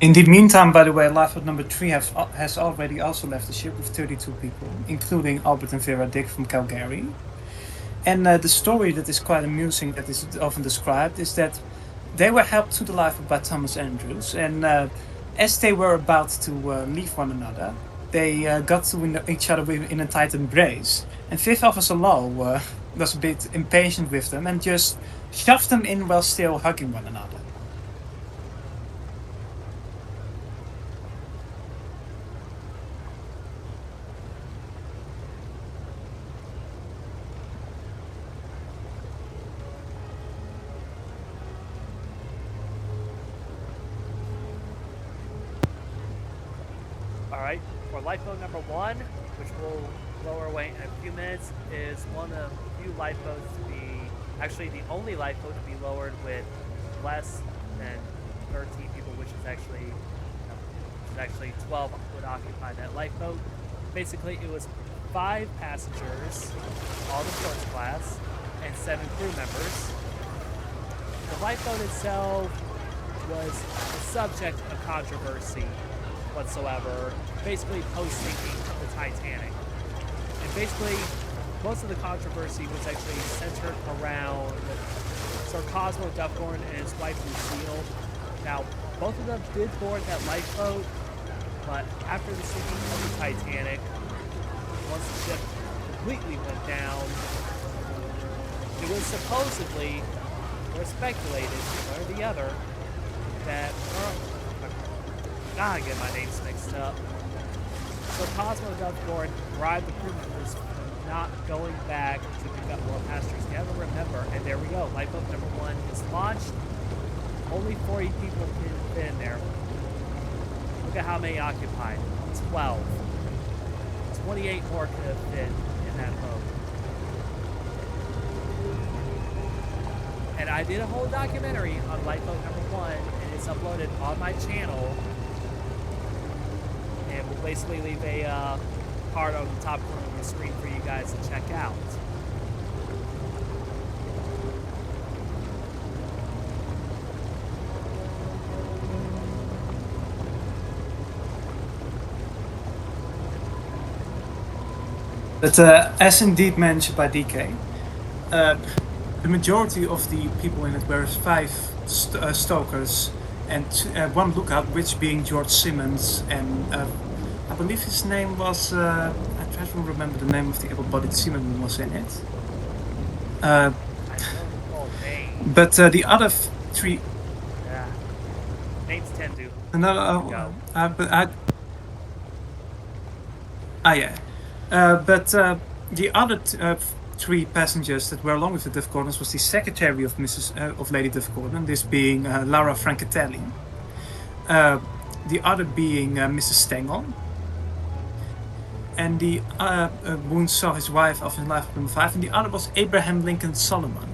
In the meantime, by the way, lifeboat number 3 has already also left the ship with 32 people, including Albert and Vera Dick from Calgary. And the story that is quite amusing, that is often described, is that they were helped to the lifeboat by Thomas Andrews, and as they were about to leave one another, they got to each other in a tight embrace. And Fifth Officer Lowe was a bit impatient with them and just shoved them in while still hugging one another. Alright, for lifeboat number 1, which will lower away in a few minutes, is one of the few lifeboats to be, actually the only lifeboat to be lowered with less than 13 people, which is actually 12 would occupy that lifeboat. Basically, it was 5 passengers, all the first class, and 7 crew members. The lifeboat itself was the subject of controversy whatsoever, basically post-sinking the Titanic. And basically, most of the controversy was actually centered around Sir Cosmo Duffgorn and his wife Lucille. Now, both of them did board that lifeboat, but after the sinking of the Titanic, once the ship completely went down, it was supposedly, or speculated, one or the other, that, I get my names mixed up. So Cosmo Dovegord bribed the crew members from not going back to pick up more passengers. You have to remember, and there we go, lifeboat number 1 is launched. Only 40 people can fit in there. Look at how many occupied. 12. 28 more could have fit in that boat. And I did a whole documentary on lifeboat number 1, and it's uploaded on my channel. And we'll basically leave a card on the top corner of the screen for you guys to check out. But as indeed mentioned by DK, the majority of the people in it were 5 stokers and 1 lookout, which being George Simmons, and I believe his name was, I try to remember the name of the able-bodied seaman was in it. I don't recall names. But the other 3... Yeah. Names tend to No, go. yeah. But the other 3 passengers that were along with the Duff Gordons was the secretary of of Lady Duff Gordon, this being Laura Francatelli. The other being Mrs. Stengel. And the Boone saw his wife off in life number 5, and the other was Abraham Lincoln Solomon.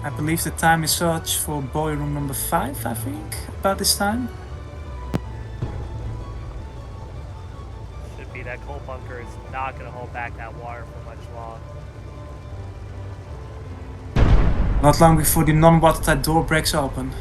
I believe the time is search for boiler room number 5, I think, about this time. Should be that coal bunker is not going to hold back that water for much long. Not long before the non-watertight door breaks open.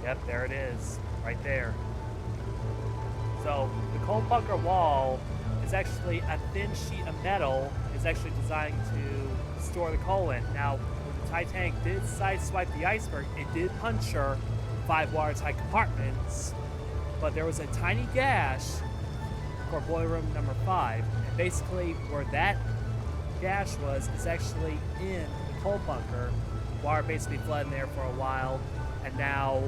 Yep, there it is, right there. So the coal bunker wall is actually a thin sheet of metal. It's actually designed to store the coal in. Now, when the Titanic did sideswipe the iceberg, it did puncture 5 watertight compartments, but there was a tiny gash for boiler room number 5. And basically, where that gash was is actually in the coal bunker. Water basically flooded in there for a while, and now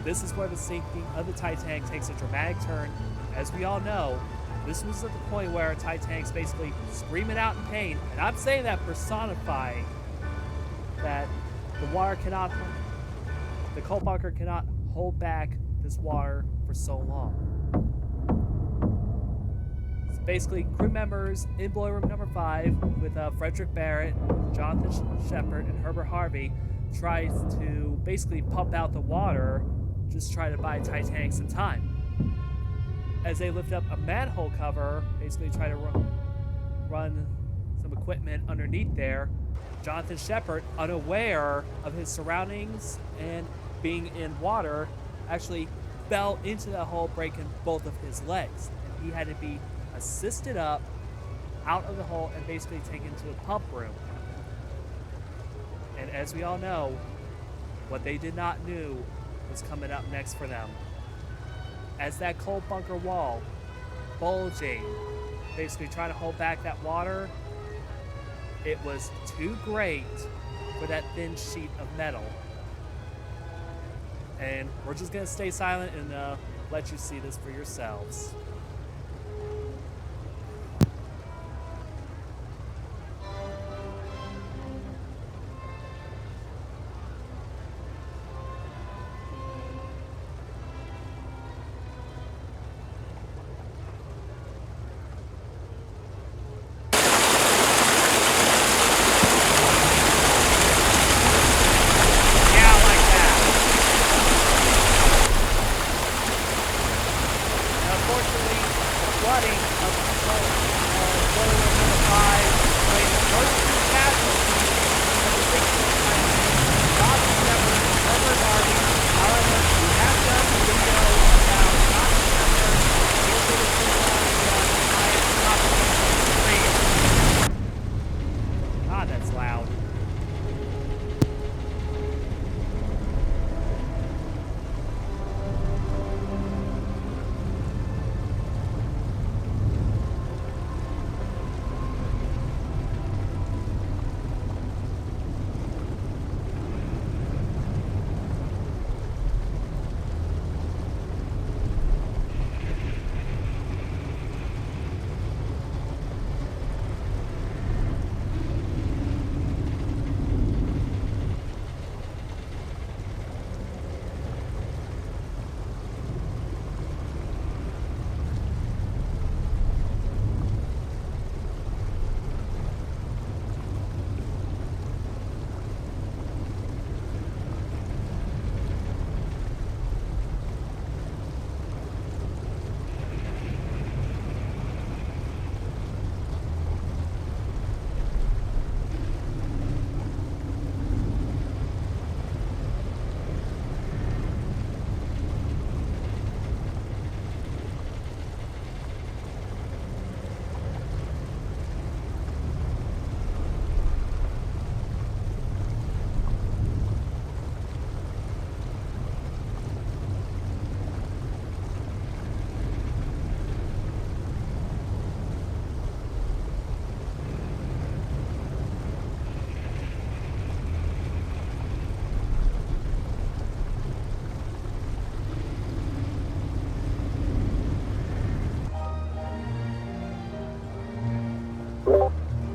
this is where the sinking of the Titanic takes a dramatic turn. As we all know, this was at the point where Titanic's basically screaming out in pain, and I'm saying that personifying that the water cannot, the coal bunker cannot hold back this water for so long. So basically, crew members in boiler room number 5 with Frederick Barrett, Jonathan Shepard, and Herbert Harvey tries to basically pump out the water, just try to buy Titanic some time. As they lift up a manhole cover, basically try to run some equipment underneath there, Jonathan Shepard, unaware of his surroundings and being in water, actually fell into the hole, breaking both of his legs. And he had to be assisted up out of the hole and basically taken to the pump room. And as we all know, what they did not know was coming up next for them. As that coal bunker wall bulging, basically trying to hold back that water, it was too great for that thin sheet of metal. And we're just gonna stay silent and let you see this for yourselves. flooding of Boiler Number 5 claimed most of the casualties of the 16th Titanic. Lots of members covered Harvey. However, we have done a video about not December. Feel free to click on my copy. God, that's loud.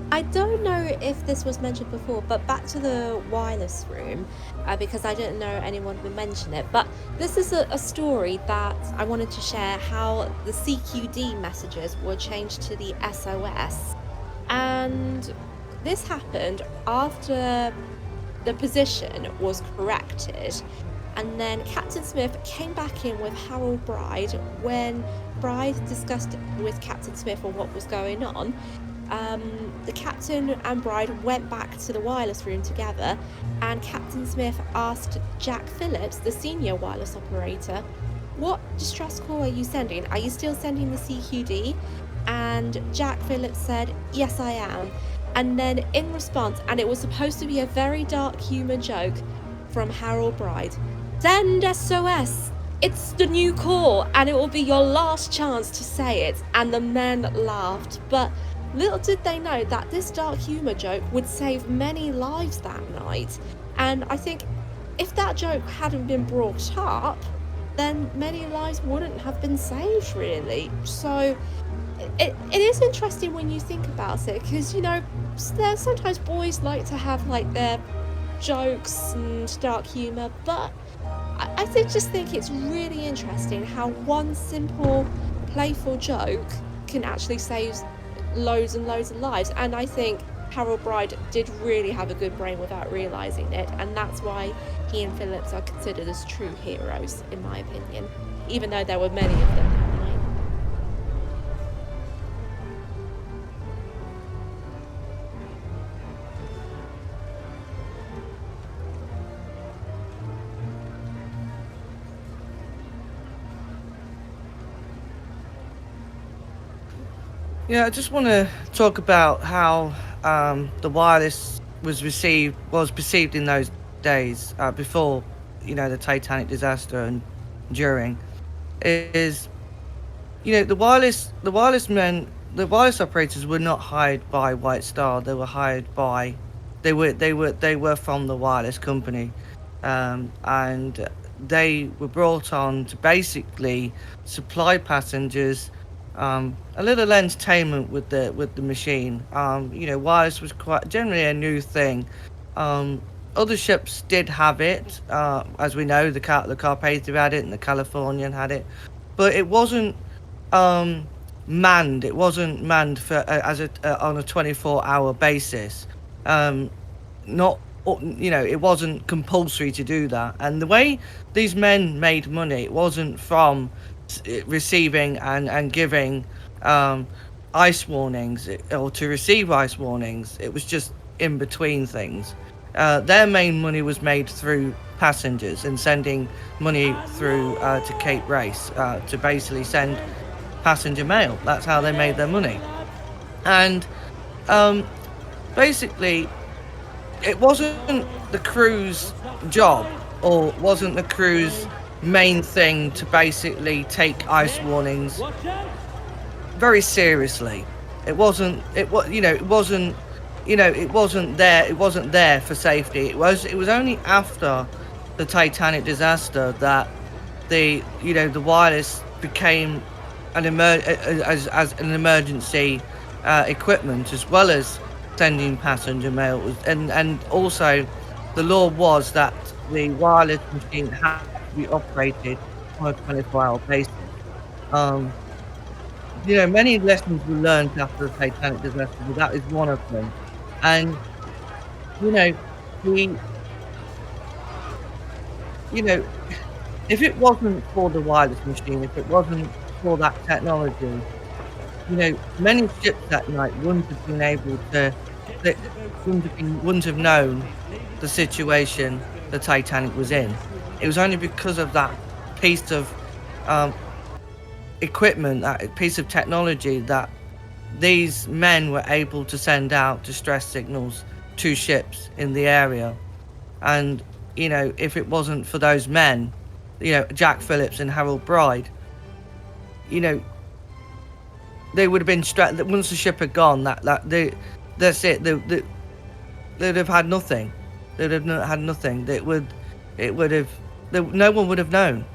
I don't know if this was mentioned before, but back to the wireless room, because I didn't know anyone would mention it. But this is a story that I wanted to share, how the CQD messages were changed to the SOS. And this happened after the position was corrected. And then Captain Smith came back in with Harold Bride when Bride discussed with Captain Smith on what was going on. The captain and Bride went back to the wireless room together, and Captain Smith asked Jack Phillips, the senior wireless operator, "What distress call are you sending? Are you still sending the CQD?" And Jack Phillips said, "Yes, I am." And then in response, and it was supposed to be a very dark humour joke from Harold Bride, "Send SOS! It's the new call, and it will be your last chance to say it." And the men laughed, but little did they know that this dark humour joke would save many lives that night. And I think if that joke hadn't been brought up, then many lives wouldn't have been saved, really. So it is interesting when you think about it, because, you know, sometimes boys like to have like their jokes and dark humour, but I just think it's really interesting how one simple playful joke can actually save loads and loads of lives. And I think Harold Bride did really have a good brain without realising it, and that's why he and Phillips are considered as true heroes, in my opinion, even though there were many of them that night. Yeah, I just want to talk about how the wireless was perceived in those days before, you know, the Titanic disaster and during. Is, you know, the wireless operators were not hired by White Star. They were hired by, they were from the wireless company, and they were brought on to basically supply passengers a little entertainment with the machine. You know, wireless was quite generally a new thing. Other ships did have it, as we know, the Carpathia had it and the Californian had it, but it wasn't manned. It wasn't manned for on a 24-hour basis. Not, you know, it wasn't compulsory to do that. And the way these men made money, it wasn't from receiving and giving ice warnings or to receive ice warnings. It was just in between things. Their main money was made through passengers and sending money through to Cape Race to basically send passenger mail. That's how they made their money. And basically, it wasn't the crew's job or wasn't the crew's main thing to basically take ice warnings very seriously. It wasn't. It was. You know. It wasn't. You know. It wasn't there. It wasn't there for safety. It was. It was only after the Titanic disaster that the wireless became as an emergency equipment, as well as sending passenger mail. And also the law was that the wireless machine had to be operated on a 24-hour basis. Um, many lessons were learned after the Titanic disaster, but that is one of them. And you know, we, you know, if it wasn't for the wireless machine, if it wasn't for that technology, many ships that night wouldn't have been able to, they wouldn't have known the situation the Titanic was in. It was only because of that piece of um, equipment, that piece of technology, that these men were able to send out distress signals to ships in the area. And, if it wasn't for those men, Jack Phillips and Harold Bride, they would have been once the ship had gone, that's it. They'd have had nothing. They'd have had nothing. No one would have known.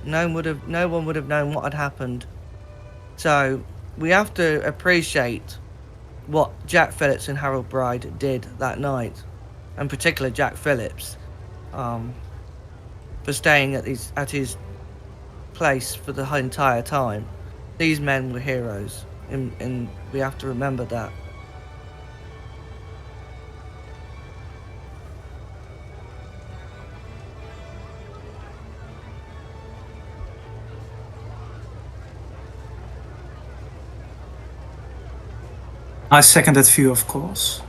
No one would have known what had happened. So we have to appreciate what Jack Phillips and Harold Bride did that night, in particular Jack Phillips, for staying at his place for the entire time. These men were heroes, and we have to remember that. I second that view, of course.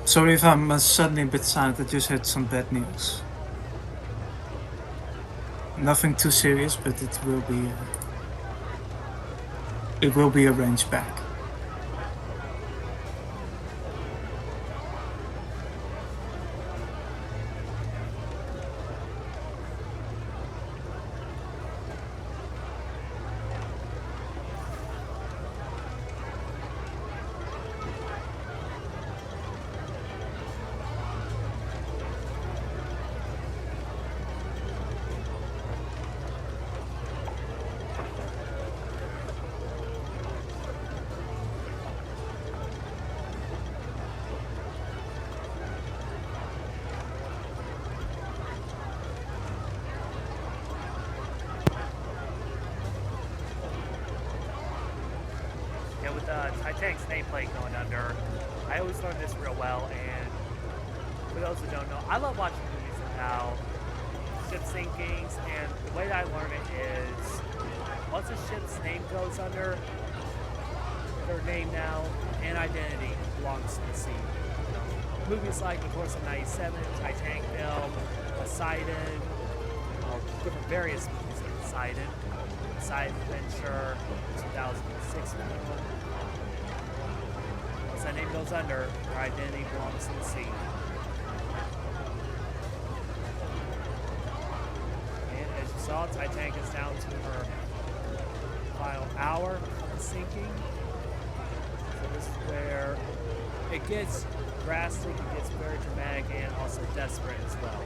Sorry if I'm suddenly a bit silent, I just had some bad news. Nothing too serious, but it will be arranged back. With Titanic's nameplate going under, I always learned this real well, and for those who don't know, I love watching movies about ship sinkings, and the way that I learn it is, once a ship's name goes under, their name now and identity belongs to the sea. Movies like, of course, in 97, Titanic film, Poseidon, or different various movies like Poseidon Adventure, 2006 film. Once that name goes under, their identity belongs to the sea. And as you saw, Titanic is down to her final hour of sinking. So this is where it gets drastic, it gets very dramatic, and also desperate as well.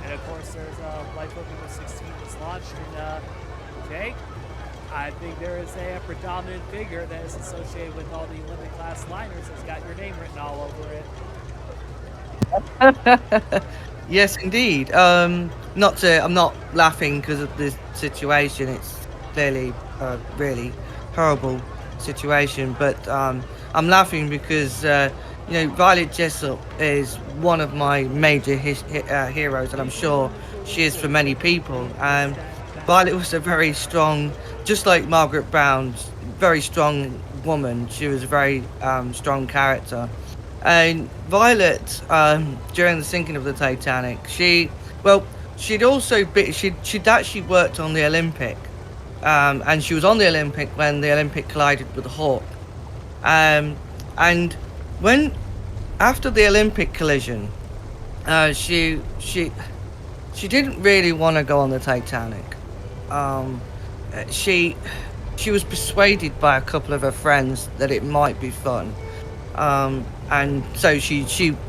And of course, there's Lifeboat number 16 was launched, and Jake, I think there is a predominant figure that is associated with all the Olympic class liners that's got your name written all over it. Yes, indeed. I'm not laughing because of this situation. It's clearly a really horrible situation, but I'm laughing because Violet Jessup is one of my major heroes, and I'm sure she is for many people. Violet was a very strong, just like Margaret Brown, very strong woman. She was a very strong character. And Violet, during the sinking of the Titanic, she'd also she'd actually worked on the Olympic, and she was on the Olympic when the Olympic collided with the Hawk. And when after the Olympic collision, she didn't really want to go on the Titanic. Um, she was persuaded by a couple of her friends that it might be fun, and so she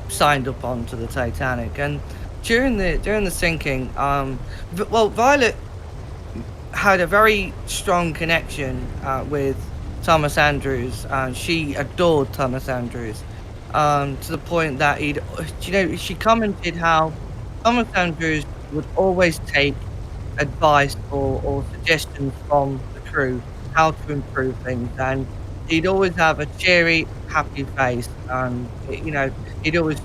signed up onto the Titanic. And during the sinking, Violet had a very strong connection with Thomas Andrews. She adored Thomas Andrews, to the point that she commented how Thomas Andrews would always take advice or suggestions from the crew how to improve things, and he'd always have a cheery, happy face, and he'd always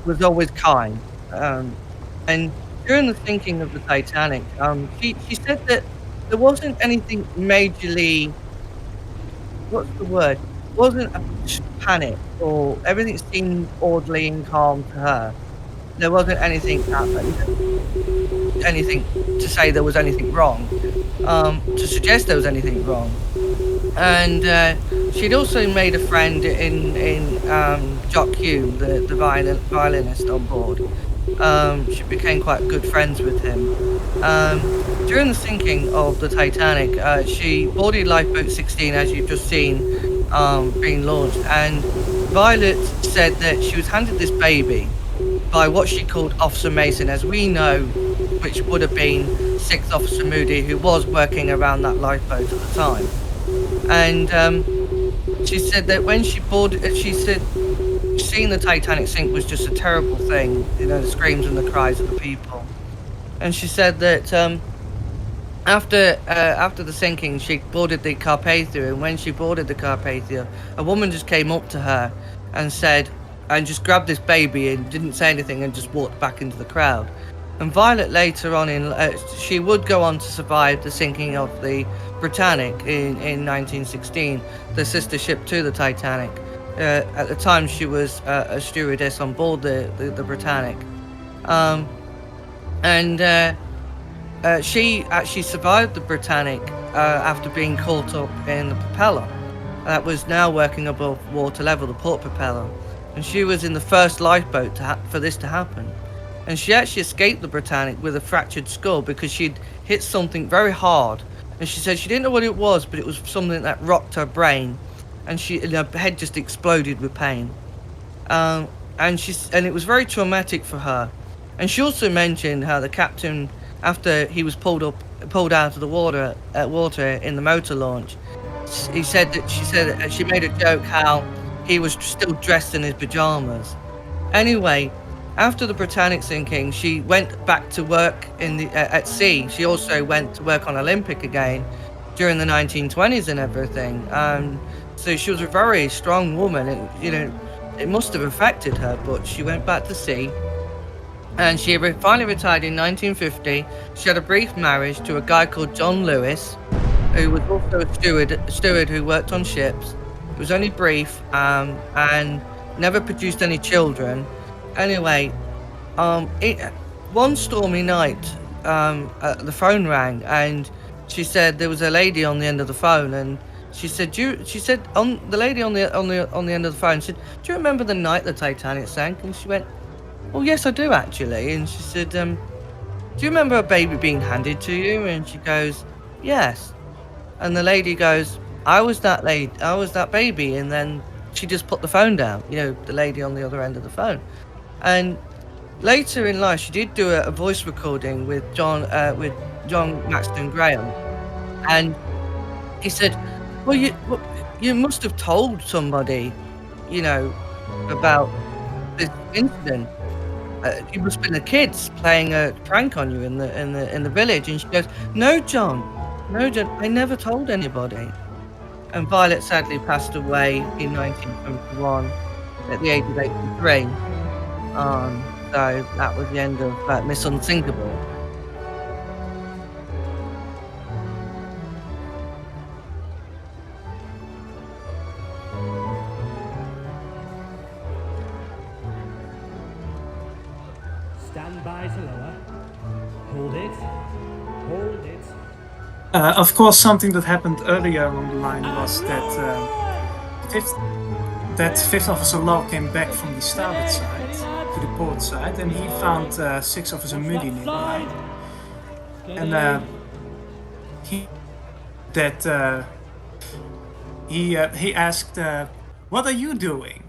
was always kind. And during the sinking of the Titanic, she said that there wasn't anything majorly, what's the word? Wasn't a panic, or everything seemed orderly and calm to her. There wasn't anything anything to say there was anything wrong, to suggest there was anything wrong. And she'd also made a friend in Jock Hume, the violinist on board. She became quite good friends with him. During the sinking of the Titanic, she boarded Lifeboat 16, as you've just seen, being launched. And Violet said that she was handed this baby by what she called Officer Mason, as we know, which would have been 6th Officer Moody, who was working around that lifeboat at the time. And she said that when she boarded, she said seeing the Titanic sink was just a terrible thing, the screams and the cries of the people. And she said that after the sinking, she boarded the Carpathia, and when she boarded the Carpathia, a woman just came up to her and said, and just grabbed this baby and didn't say anything and just walked back into the crowd. And Violet later on she would go on to survive the sinking of the Britannic in 1916, the sister ship to the Titanic. At the time, she was a stewardess on board the Britannic, and she actually survived the Britannic after being caught up in the propeller that was now working above water level, the port propeller. And she was in the first lifeboat for this to happen. And she actually escaped the Britannic with a fractured skull because she'd hit something very hard. And she said she didn't know what it was, but it was something that rocked her brain. And her head just exploded with pain. And it was very traumatic for her. And she also mentioned how the captain, after he was pulled out of the water in the motor launch, she said that she made a joke how he was still dressed in his pajamas. Anyway, after the Britannic sinking, she went back to work at sea. She also went to work on Olympic again during the 1920s and everything. So she was a very strong woman. It must have affected her, but she went back to sea. And she finally retired in 1950. She had a brief marriage to a guy called John Lewis, who was also a steward who worked on ships. It was only brief, and never produced any children. Anyway, one stormy night, the phone rang, and she said there was a lady on the end of the phone, and she said, the lady on the end of the phone said, "Do you remember the night the Titanic sank?" And she went, "Well, yes, I do actually." And she said, "Do you remember a baby being handed to you?" And she goes, "Yes." And the lady goes, I was that baby." And then she just put the phone down, the lady on the other end of the phone. And later in life, she did do a voice recording with John Maxton Graham. And he said, well, you must have told somebody, about this incident. You must have been the kids playing a prank on you in the village. And she goes, no, John, I never told anybody." And Violet sadly passed away in 1921 at the age of 83. So that was the end of Miss Unsinkable. Hold it. Hold it. Of course, something that happened earlier on the line was that fifth officer Lowe came back from the starboard side to the port side, and he found sixth officer Moody nearby, and he asked, "What are you doing?"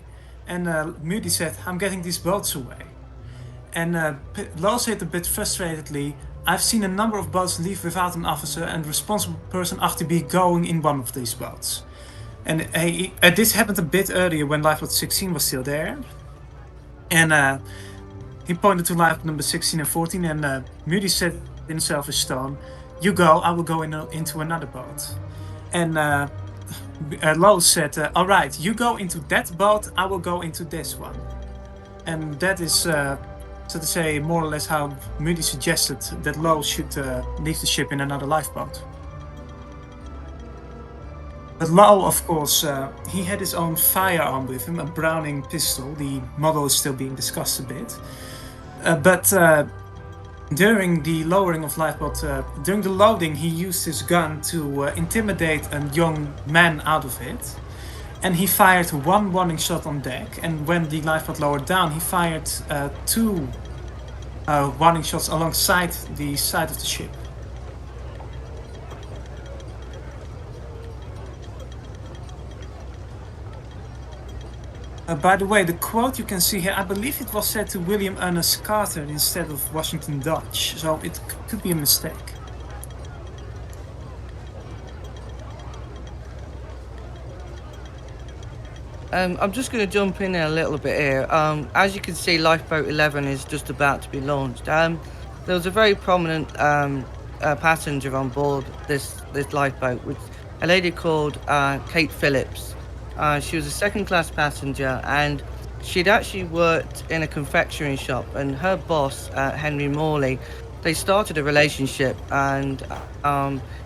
And Moody said, "I'm getting these boats away." And Lowe said a bit frustratedly, "I've seen a number of boats leave without an officer, and the responsible person ought to be going in one of these boats." And this happened a bit earlier when Lifeboat 16 was still there. And he pointed to lifeboat number 16 and 14, and Moody said in selfish tone, "You go, I will go into another boat." And Lowe said, "All right, you go into that boat, I will go into this one." And that is, so to say, more or less how Moody suggested that Lowe should leave the ship in another lifeboat. But Lowe, of course, he had his own firearm with him, a Browning pistol. The model is still being discussed a bit. But during the lowering of Lifeboat, during the loading, he used his gun to intimidate a young man out of it. And he fired one warning shot on deck. And when the lifeboat lowered down, he fired two warning shots alongside the side of the ship. By the way, the quote you can see here, I believe it was said to William Ernest Carter instead of Washington Dodge, so it could be a mistake. I'm just going to jump in a little bit here. As you can see, Lifeboat 11 is just about to be launched. There was a very prominent passenger on board this lifeboat, which a lady called Kate Phillips. She was a second-class passenger, and she'd actually worked in a confectionery shop, and her boss, Henry Morley, they started a relationship, and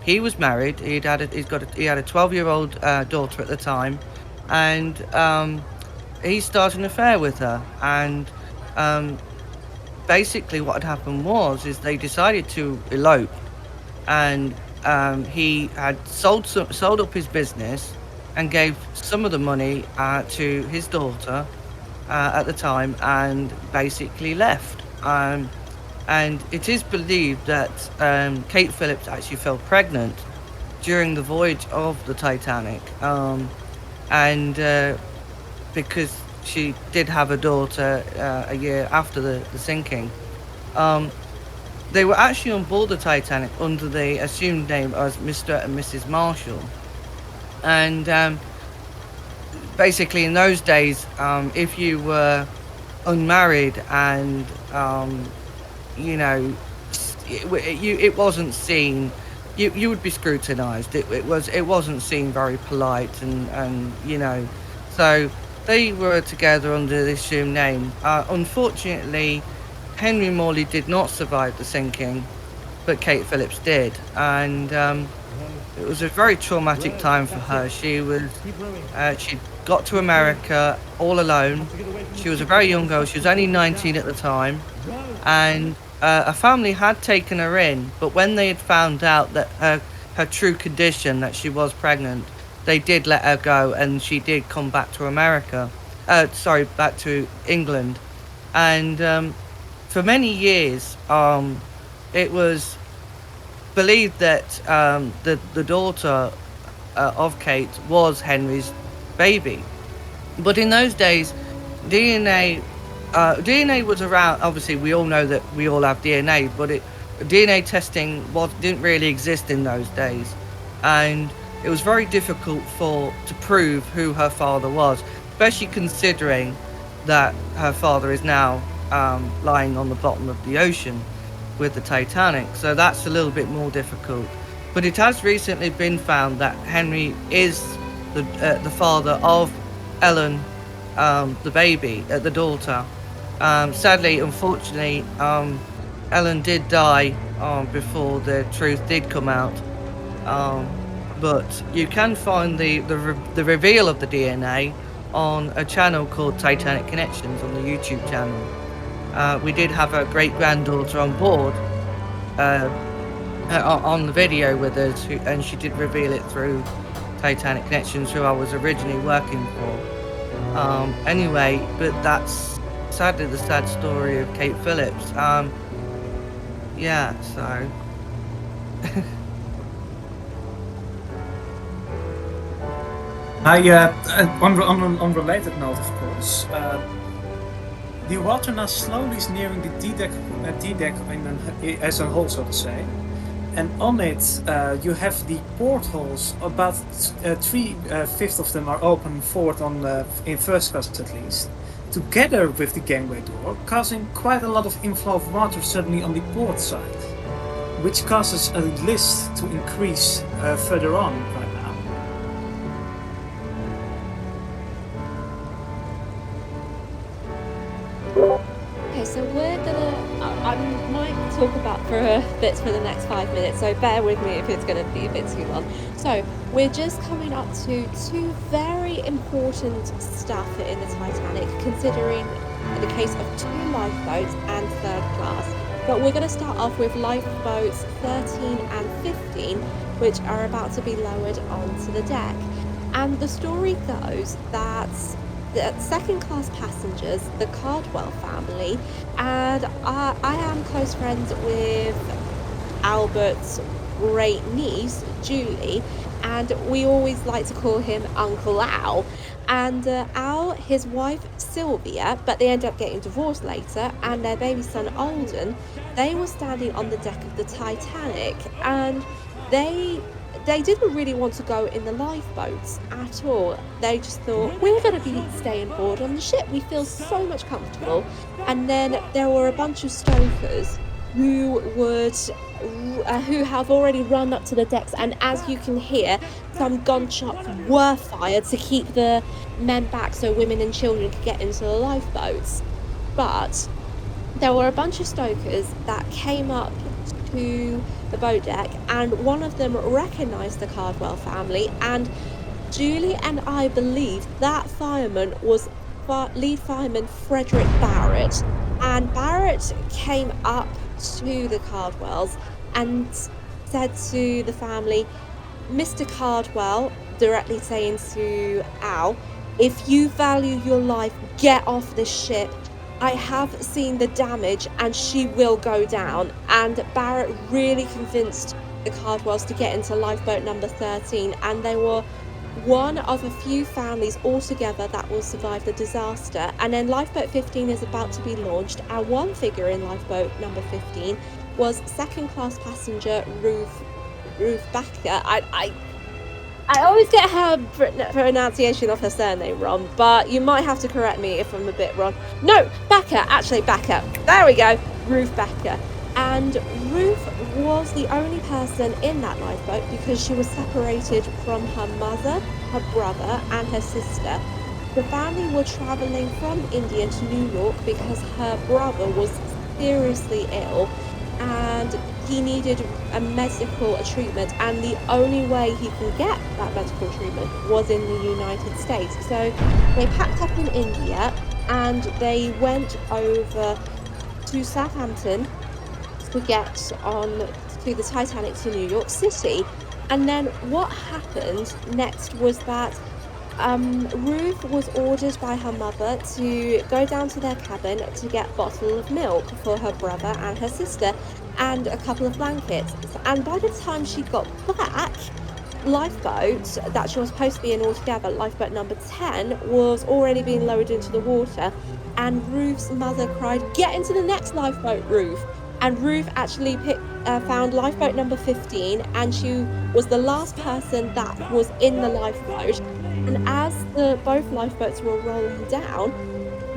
he was married. He had a 12-year-old daughter at the time, and he started an affair with her. And basically what had happened is they decided to elope, and he had sold up his business and gave some of the money to his daughter at the time, and basically left. And it is believed that Kate Phillips actually fell pregnant during the voyage of the Titanic, and because she did have a daughter a year after the sinking. They were actually on board the Titanic under the assumed name as Mr. and Mrs. Marshall. And basically in those days, if you were unmarried and it wasn't seen, you would be scrutinized. It wasn't seen very polite, and so they were together under the assumed name. Unfortunately, Henry Morley did not survive the sinking, but Kate Phillips did, and it was a very traumatic time for her. She got to America all alone. She was a very young girl. She was only 19 at the time, and a family had taken her in, but when they had found out that her true condition, that she was pregnant, they did let her go, and she did come back to America. Back to England. And for many years, it was believed that the daughter of Kate was Henry's baby. But in those days, DNA was around. Obviously, we all know that we all have DNA, but DNA testing didn't really exist in those days, and it was very difficult to prove who her father was, especially considering that her father is now lying on the bottom of the ocean with the Titanic. So that's a little bit more difficult. But it has recently been found that Henry is the father of Ellen, the baby, the daughter. Sadly, unfortunately, Ellen did die before the truth did come out. But you can find the reveal of the DNA on a channel called Titanic Connections on the YouTube channel. We did have a great granddaughter on board, on the video with us, and she did reveal it through Titanic Connections, who I was originally working for. Anyway, but that's sadly the sad story of Kate Phillips. Yeah, so. On unrelated note, of course, the water now slowly is nearing the D-deck as a whole, so to say. And on it, you have the portholes. About 3/5 of them are open forward in first class, at least, together with the gangway door, causing quite a lot of inflow of water suddenly on the port side, which causes a list to increase further on right now. Okay, so we're gonna. I might talk about bits for the next 5 minutes, so bear with me if it's gonna be a bit too long. So we're just coming up to two very important stuff in the Titanic, considering the case of two lifeboats and third class. But we're going to start off with lifeboats 13 and 15, which are about to be lowered onto the deck. And the story goes that the second class passengers, the Cardwell family, and I am close friends with Albert's great niece, Julie, and we always like to call him Uncle Al. And Al, his wife Sylvia, but they end up getting divorced later, and their baby son Alden, they were standing on the deck of the Titanic, and they didn't really want to go in the lifeboats at all. They just thought, we're going to be staying aboard on the ship. We feel so much comfortable. And then there were a bunch of stokers who have already run up to the decks, and as you can hear, some gunshots were fired to keep the men back so women and children could get into the lifeboats. But there were a bunch of stokers that came up to the boat deck, and one of them recognized the Cardwell family, and Julie and I believe that fireman was lead fireman Frederick Barrett, and Barrett came up to the Cardwells and said to the family, Mr. Cardwell, directly saying to Al, if you value your life, get off this ship. I have seen the damage and she will go down. And Barrett really convinced the Cardwells to get into lifeboat number 13, and they were one of a few families altogether that will survive the disaster. And then lifeboat 15 is about to be launched, and one figure in lifeboat number 15 was second class passenger Ruth Backer. I always get her pronunciation of her surname wrong, but you might have to correct me if I'm a bit wrong. No, Backer. There we go, Ruth Backer. And Ruth was the only person in that lifeboat because she was separated from her mother, her brother, and her sister. The family were traveling from India to New York because her brother was seriously ill and he needed a medical treatment, and the only way he could get that medical treatment was in the United States. So they packed up in India and they went over to Southampton to get on to the Titanic to New York City. And then what happened next was that Ruth was ordered by her mother to go down to their cabin to get a bottle of milk for her brother and her sister and a couple of blankets. And by the time she got back, lifeboat that she was supposed to be in altogether, lifeboat number 10, was already being lowered into the water. And Ruth's mother cried, "Get into the next lifeboat, Ruth." And Ruth actually found lifeboat number 15, and she was the last person that was in the lifeboat. And as both lifeboats were rolling down,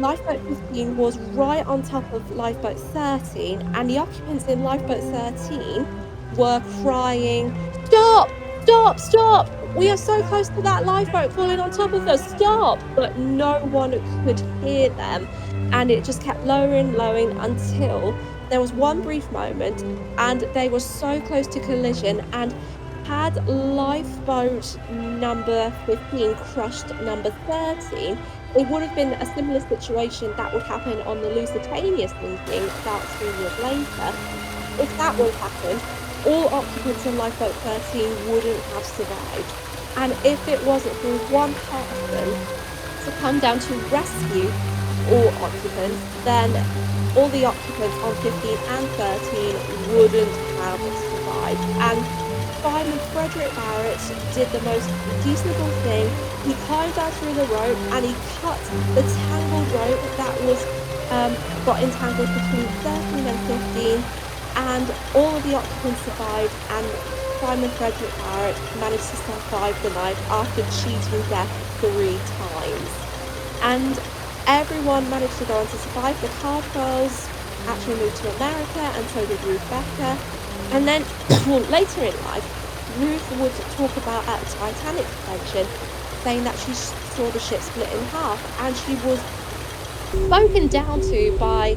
lifeboat 15 was right on top of lifeboat 13, and the occupants in lifeboat 13 were crying, "Stop! Stop! Stop! We are so close to that lifeboat falling on top of us! Stop!" But no one could hear them, and it just kept lowering until there was one brief moment, and they were so close to collision, and had lifeboat number 15 crushed number 13, it would have been a similar situation that would happen on the Lusitania sinking about 2 years later. if that would have happened, all occupants on lifeboat 13 wouldn't have survived. And if it wasn't for one person to come down to rescue all occupants, then all the occupants on 15 and 13 wouldn't have survived. And Fireman Frederick Barrett did the most reasonable thing. He climbed out through the rope and he cut the tangled rope that was got entangled between 13 and 15, and all of the occupants survived, and Fireman Frederick Barrett managed to survive the night after cheating death 3 times. And everyone managed to go on to survive. The Cardwells actually moved to America, and so did Ruth Becker. And then later in life, Ruth would talk about at the Titanic convention, saying that she saw the ship split in half, and she was spoken down to by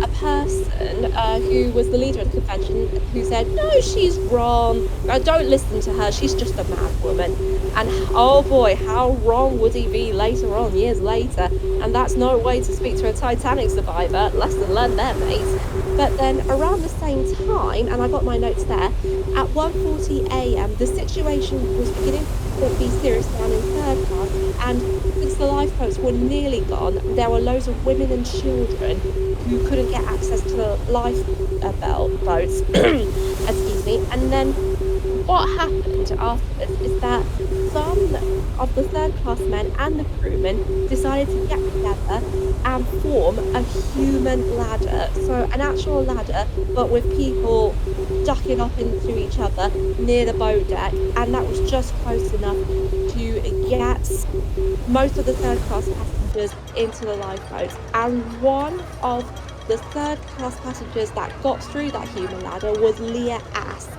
a person who was the leader of the convention, who said, no, she's wrong, don't listen to her, she's just a mad woman. And oh boy, how wrong would he be later on, years later? And that's no way to speak to a Titanic survivor. Lesson learned there, mate. But then around the same time, and I got my notes there, at 1:40 a.m. the situation was beginning to be serious down in third class, and since the lifeboats were nearly gone, there were loads of women and children who couldn't get access to the lifeboats. Excuse me. And then what happened afterwards is that some of the third class men and the crewmen decided to get together and form a human ladder. So an actual ladder, but with people ducking up into each other near the boat deck, and that was just close enough to get most of the third class passengers into the lifeboats. And one of the third class passengers that got through that human ladder was Leah Ask.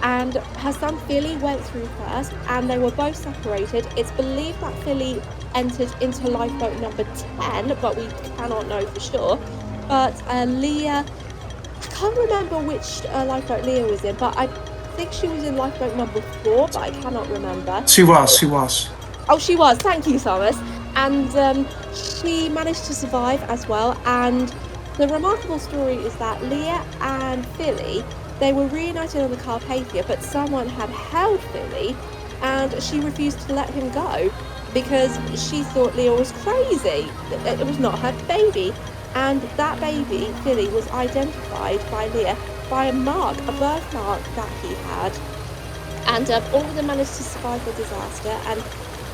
And her son Philly went through first, and they were both separated. It's believed that Philly entered into lifeboat number 10, but we cannot know for sure. But Leah, I can't remember which lifeboat Leah was in, but I think she was in lifeboat number 4, but I cannot remember. She was. Oh, she was. Thank you, Thomas. And she managed to survive as well. And the remarkable story is that Leah and Philly, they were reunited on the Carpathia, but someone had held Philly, and she refused to let him go because she thought Leah was crazy. It was not her baby. And that baby, Philly, was identified by Leah by a mark, a birthmark that he had. And all of them managed to survive the disaster. And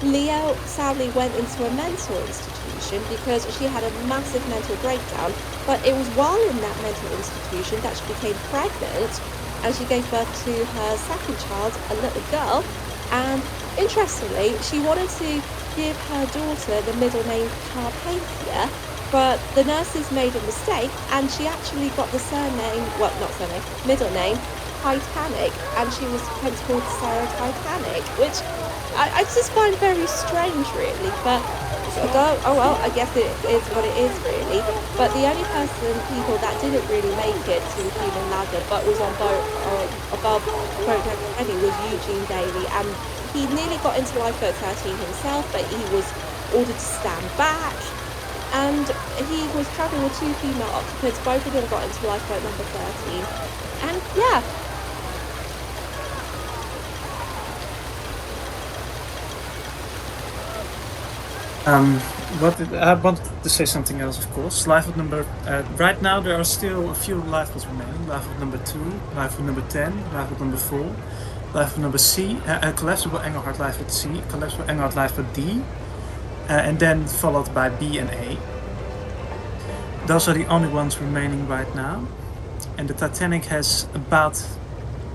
Leah sadly went into a mental institution because she had a massive mental breakdown. But it was while in that mental institution that she became pregnant, and she gave birth to her second child, a little girl. And interestingly, she wanted to give her daughter the middle name Carpathia, but the nurses made a mistake, and she actually got the middle name Titanic, and she was hence called Sarah Titanic, which I just find very strange, really. But oh well, I guess it is what it is, really. But the only people that didn't really make it to the human ladder, but was on above boat deck already, was Eugene Daly, and he nearly got into lifeboat 13 himself, but he was ordered to stand back. And he was travelling with 2 female occupants. Both of them got into lifeboat number 13. And yeah. I wanted to say something else, of course. Lifeboat number... right now there are still a few lifeboats remaining. Lifeboat number 2, lifeboat number 10, lifeboat number 4, lifeboat number C, collapsible Engelhard lifeboat C, collapsible Engelhard lifeboat D, and then followed by B and A. Those are the only ones remaining right now, and the Titanic has about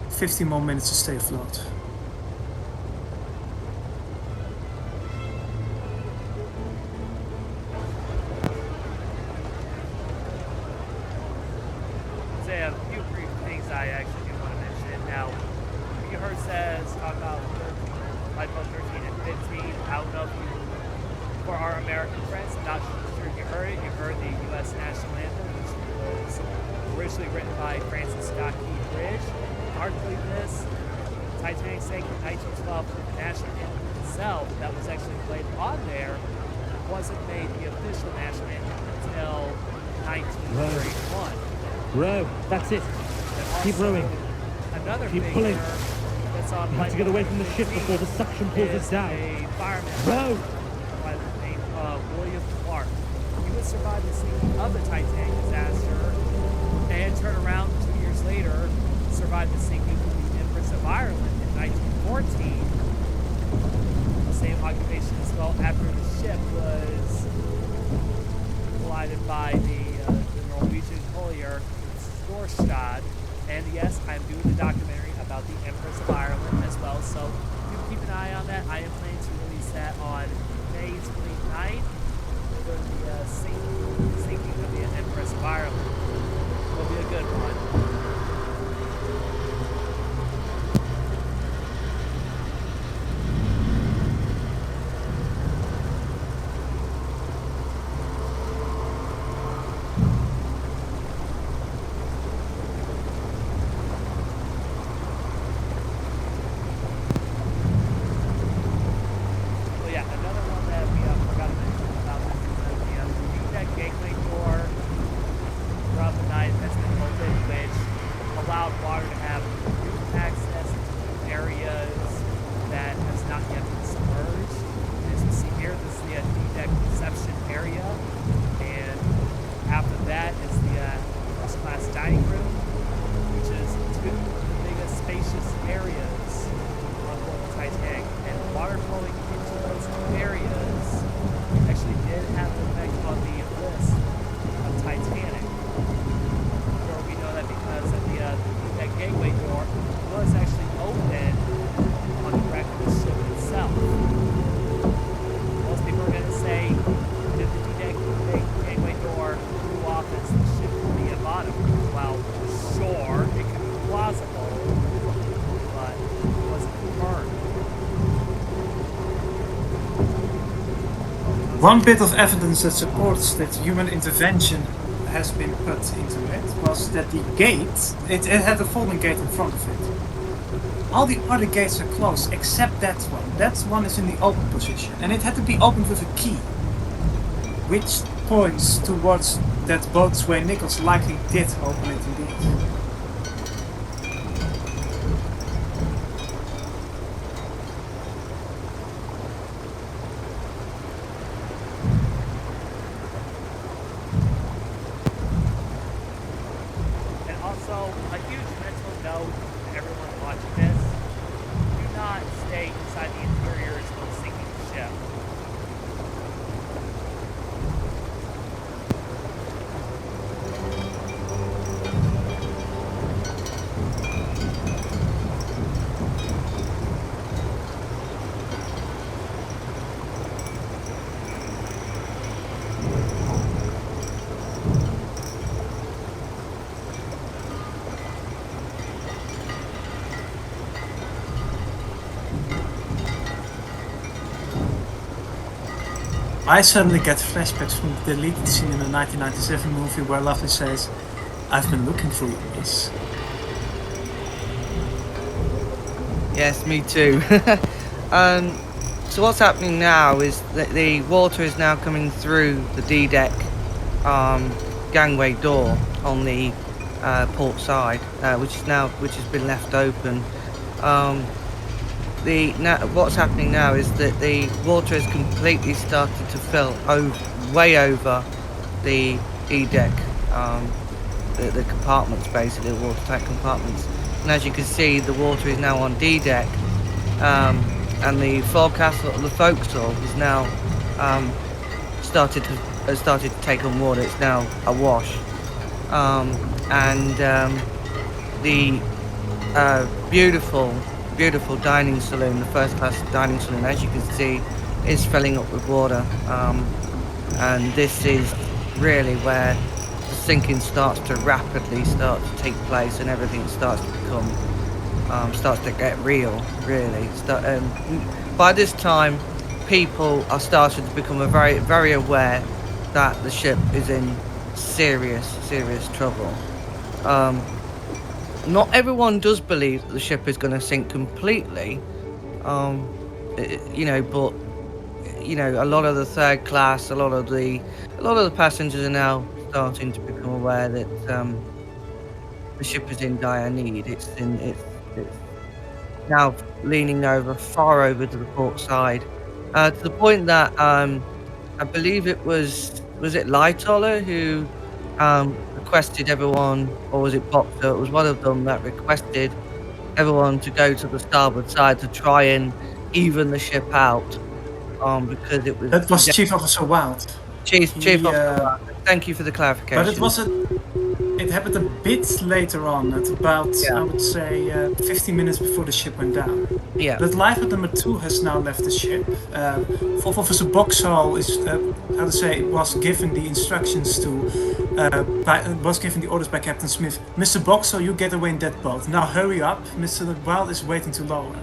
15 more minutes to stay afloat. Say a few brief things I actually do want to mention. Now, you heard says talk about lifeboat 13 and 15. I don't know if you, for our American friends, I'm not sure if you heard it. You heard the U.S. national anthem, which was originally written by Francis Scott Key Bridge. Hard to believe this. Titanic sank in 1912. The national anthem itself, that was actually played on there, wasn't made the official national anthem until 1931. Row, that's it. And Keep also, rowing. Another Keep figure pulling. that's on You have to get away from the ship before the suction pulls is us down. a fireman Row. by the name of William Clark. He would survive the sinking of the Titanic disaster and turn around 2 years later, survive the sinking of the Empress of Ireland in 1914. The same occupation as well after the ship was collided by the Norwegian collier Storstad. And yes, I'm doing a documentary about the Empress of Ireland as well, so you keep an eye on that. I am planning to release that on May 29th for the sinking of the Empress of Ireland. It'll be a good one. One bit of evidence that supports that human intervention has been put into it was that the gate, it had a folding gate in front of it. All the other gates are closed except that one. That one is in the open position and it had to be opened with a key, which points towards that boatswain Nichols likely did open it indeed. I suddenly get flashbacks from the deleted scene in the 1997 movie where Lovely says, "I've been looking for you, miss." Yes, me too. So what's happening now is that the water is now coming through the D-deck gangway door on the port side, which has been left open. What's happening now is that the water has completely started to fill way over the E-deck, the compartments, basically, the watertight compartments. And as you can see, the water is now on D-deck, and the forecastle, the forecastle is now started to take on water. It's now awash, and the beautiful dining saloon, the first class dining saloon, as you can see, is filling up with water, and this is really where the sinking starts to rapidly take place, and everything starts to get real, really. By this time, people are starting to become very, very aware that the ship is in serious trouble. Not everyone does believe that the ship is going to sink completely, but a lot of the third class, a lot of the passengers are now starting to become aware that the ship is in dire need. It's now leaning over far over to the port side, to the point that I believe it was it Lightoller who requested everyone, or was it Boxer? It was one of them that requested everyone to go to the starboard side to try and even the ship out, because it was That was Chief Officer Wild. Chief He, Officer. Thank you for the but clarification. it happened a bit later on, at about, Yeah. I would say, 15 minutes before the ship went down. Yeah. But Lifeboat number 2 has now left the ship. Fourth Officer Boxhall is, how to say, was given the instructions to, was given the orders by Captain Smith. Mr. Boxhall, you get away in that boat. Now hurry up, Mr. Wild is waiting to lower.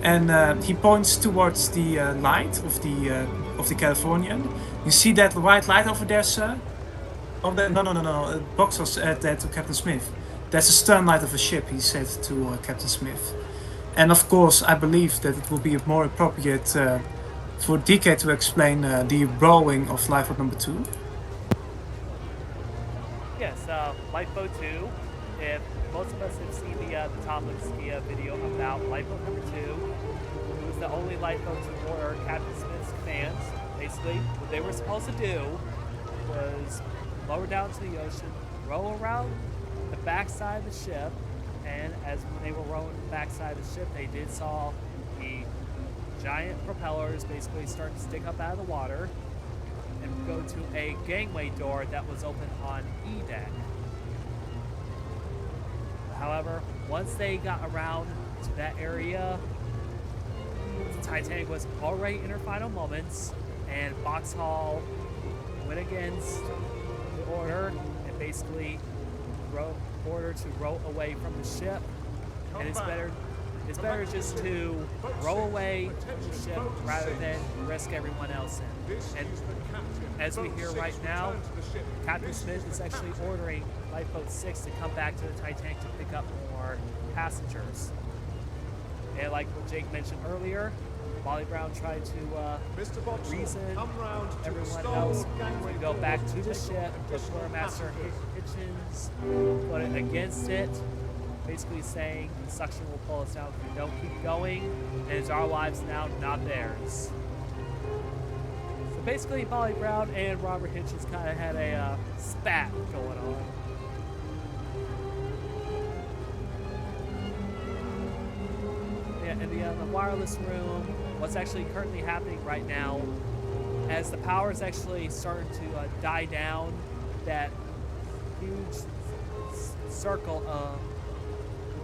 And he points towards the light of the Californian. You see that white light over there, sir? Oh, no. Boxhall said that to Captain Smith. That's the stern light of a ship, he said to Captain Smith. And of course, I believe that it will be more appropriate for DK to explain the rowing of Lifeboat number 2. Yes, Lifeboat 2. If most of us have seen the Tom Lipsky video about Lifeboat number 2, it was the only lifeboat to order Captain Smith's commands. Basically, what they were supposed to do was lower down to the ocean, row around the backside of the ship, and as when they were rowing the backside of the ship, they did saw the giant propellers basically start to stick up out of the water and go to a gangway door that was open on E deck. However, once they got around to that area, the Titanic was already in her final moments, and Boxhall went against the order and basically order to row away from the ship. And it's better just to row away from the ship rather than risk everyone else in. And as we hear right now, Captain Smith is actually ordering Lifeboat 6 to come back to the Titanic to pick up more passengers. And like what Jake mentioned earlier, Molly Brown tried to reason everyone else to go back to the ship. The Quartermaster Hitchens put it against it, basically saying the suction will pull us out if we don't keep going, and it's our lives now, not theirs. So basically, Molly Brown and Robert Hitchens kind of had a spat going on. Yeah, in the wireless room, what's actually currently happening right now, as the power is actually starting to die down, that huge circle of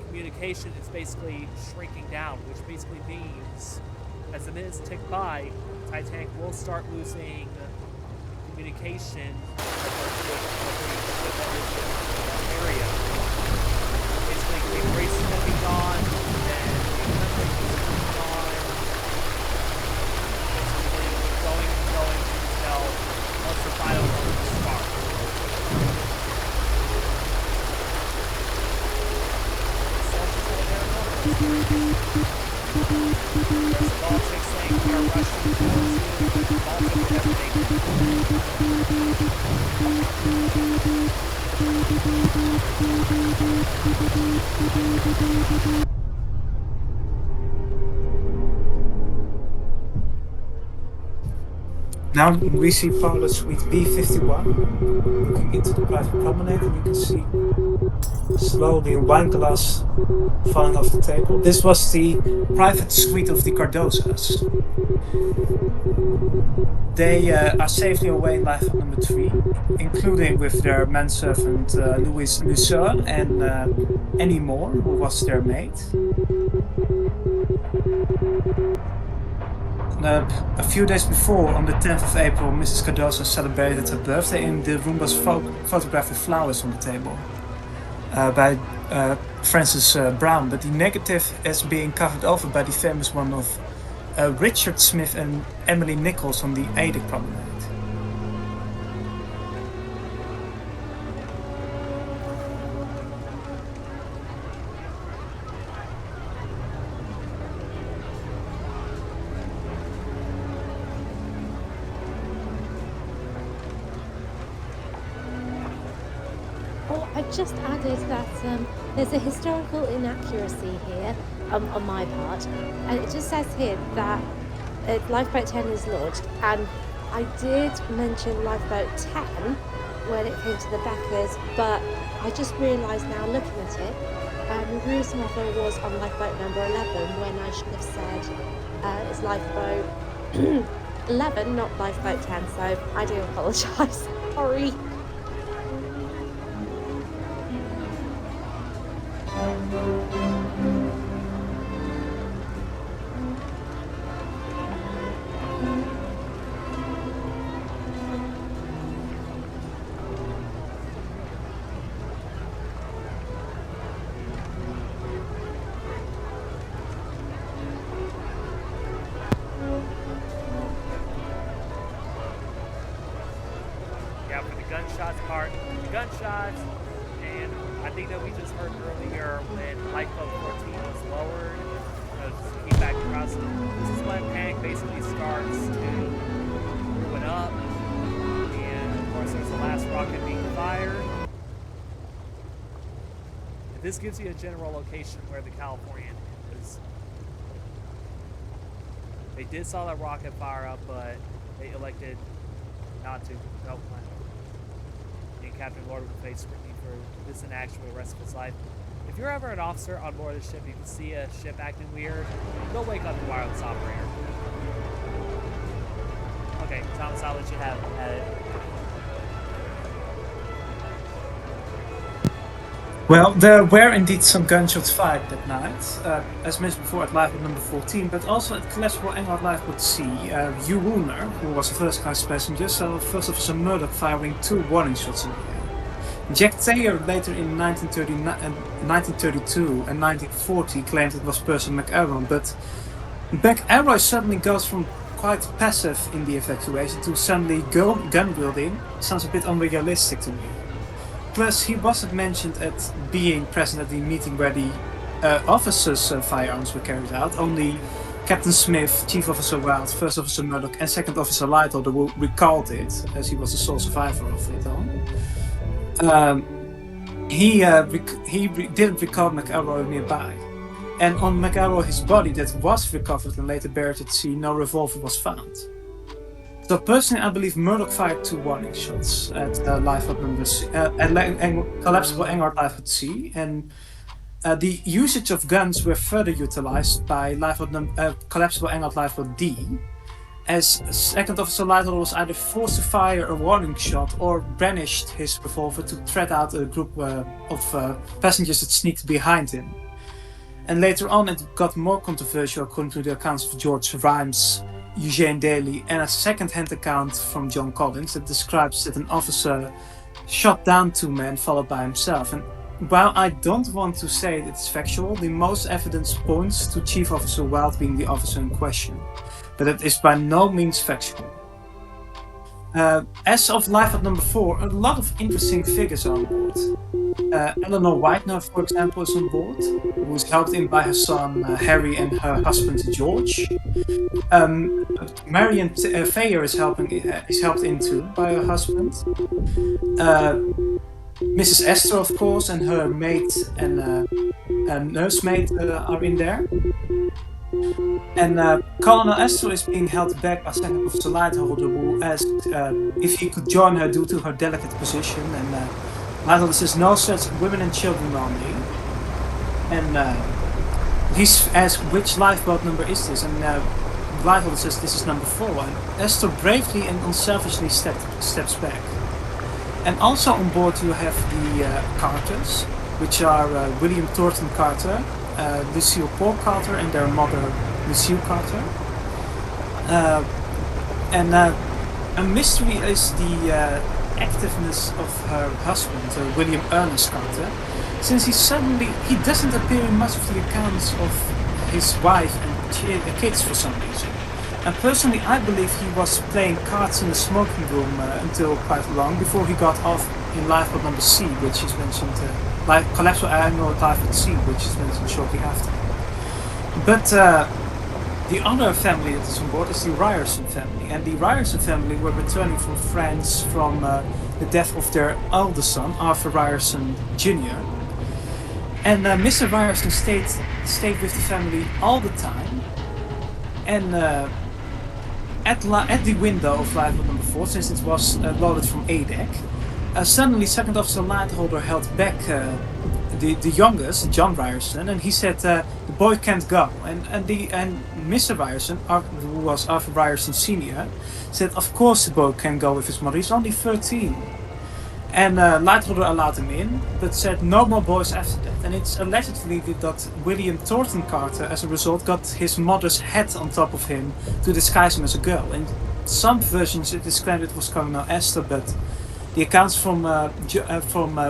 communication is basically shrinking down, which basically means as the minutes tick by, Titanic will start losing communication with that area. Basically, the race is going to be gone, then the Olympics is going to be gone. Basically, going until once the final moments start. There's the Baltic saying we are rushing towards the Baltic everything. Now we see pilot suite B51 looking into the private promenade, and you can see slowly a wine glass falling off the table. This was the private suite of the Cardozas. They are safely away in Lifeboat number 3, including with their manservant Louis Luceur and Annie Moore, who was their maid. A few days before, on the 10th of April, Mrs. Cardozo celebrated her birthday, and the room was photographed with flowers on the table by Francis Brown, but the negative is being covered over by the famous one of Richard Smith and Emily Nichols on the Adik promenade. I just added that there's a historical inaccuracy here on my part, and it just says here that Lifeboat 10 is launched, and I did mention Lifeboat 10 when it came to the backers, but I just realised now looking at it, Maurice Mother was on Lifeboat number 11 when I should have said it's Lifeboat 11, not Lifeboat 10, so I do apologise. Sorry. Yeah, for the gunshots part, the gunshots, and I think that we just heard earlier when Lifeboat 14 was lowered, keep back across. This is when panic basically starts to ruin up, and of course there's the last rocket being fired. And this gives you a general location where the Californian is. They did saw that rocket fire up, but they elected not to. No plan. And Captain Lord will face scrutiny for this in action for the rest of his life. If you're ever an officer on board a ship, you can see a ship acting weird, go wake up the wireless operator. Okay, Thomas, I'll let you have it. Well, there were indeed some gunshots fired that night, as mentioned before at lifeboat number 14, but also at collapsible Engelhard Lifeboat C. Hugh Wooner, who was the first class passenger, saw First Officer Murdoch firing 2 warning shots in the air. Jack Thayer later in 1932 and 1940 claimed it was Percy McElroy, but McElroy suddenly goes from quite passive in the evacuation to suddenly gun wielding. Sounds a bit unrealistic to me. Plus, he wasn't mentioned at being present at the meeting where the officers' firearms were carried out. Only Captain Smith, Chief Officer Wild, First Officer Murdoch, and Second Officer Lightholder who recalled it, as he was the sole survivor of it all. He didn't recall McElroy nearby. And on McElroy's body that was recovered and later buried at sea, no revolver was found. So personally, I believe Murdoch fired 2 warning shots at lifeboat number C, at collapsible Engelhard Lifeboat C, and the usage of guns were further utilized by collapsible Engelhard Lifeboat D, as Second Officer Lightholder was either forced to fire a warning shot or brandished his revolver to threat out a group of passengers that sneaked behind him. And later on, it got more controversial according to the accounts of George Rhymes, Eugene Daly, and a second-hand account from John Collins that describes that an officer shot down 2 men followed by himself. And while I don't want to say it's factual, the most evidence points to Chief Officer Wild being the officer in question, but it is by no means factual. As of lifeboat number 4, a lot of interesting figures are on board. Eleanor Whitener, for example, is on board, who is helped in by her son Harry and her husband George. Marion Thayer is helped in too by her husband. Mrs. Esther, of course, and her maid and nursemaid are in there. And Colonel Esther is being held back by Second Officer Lightholder, who asked if he could join her due to her delicate position. And Lightholder says, "No, such women and children only." And he's asked which lifeboat number is this, and Lightholder says this is number 4. And Esther bravely and unselfishly steps back. And also on board you have the Carters, which are William Thornton Carter, Lucille Paul Carter, and their mother Lucille Carter. And a mystery is the activeness of her husband, William Ernest Carter, since he doesn't appear in much of the accounts of his wife and kids for some reason. And personally, I believe he was playing cards in the smoking room until quite long before he got off in lifeboat number C, which is mentioned, collapsible Engelhard Lifeboat C, which is mentioned shortly after. But the other family that is on board is the Ryerson family, and the Ryerson family were returning from France from the death of their eldest son, Arthur Ryerson Jr. And Mr. Ryerson stayed with the family all the time. And at the window of lifeboat number 4, since it was loaded from A deck, suddenly Second Officer Lightholder held back the youngest, John Ryerson, and he said the boy can't go. And Mr. Ryerson, who was Arthur Ryerson Sr., said of course the boy can go with his mother. He's only 13. And Lightholder allowed him in, but said no more boys after that. And it's allegedly that William Thornton Carter, as a result, got his mother's head on top of him to disguise him as a girl. In some versions it is claimed it was Colonel Esther, but the accounts from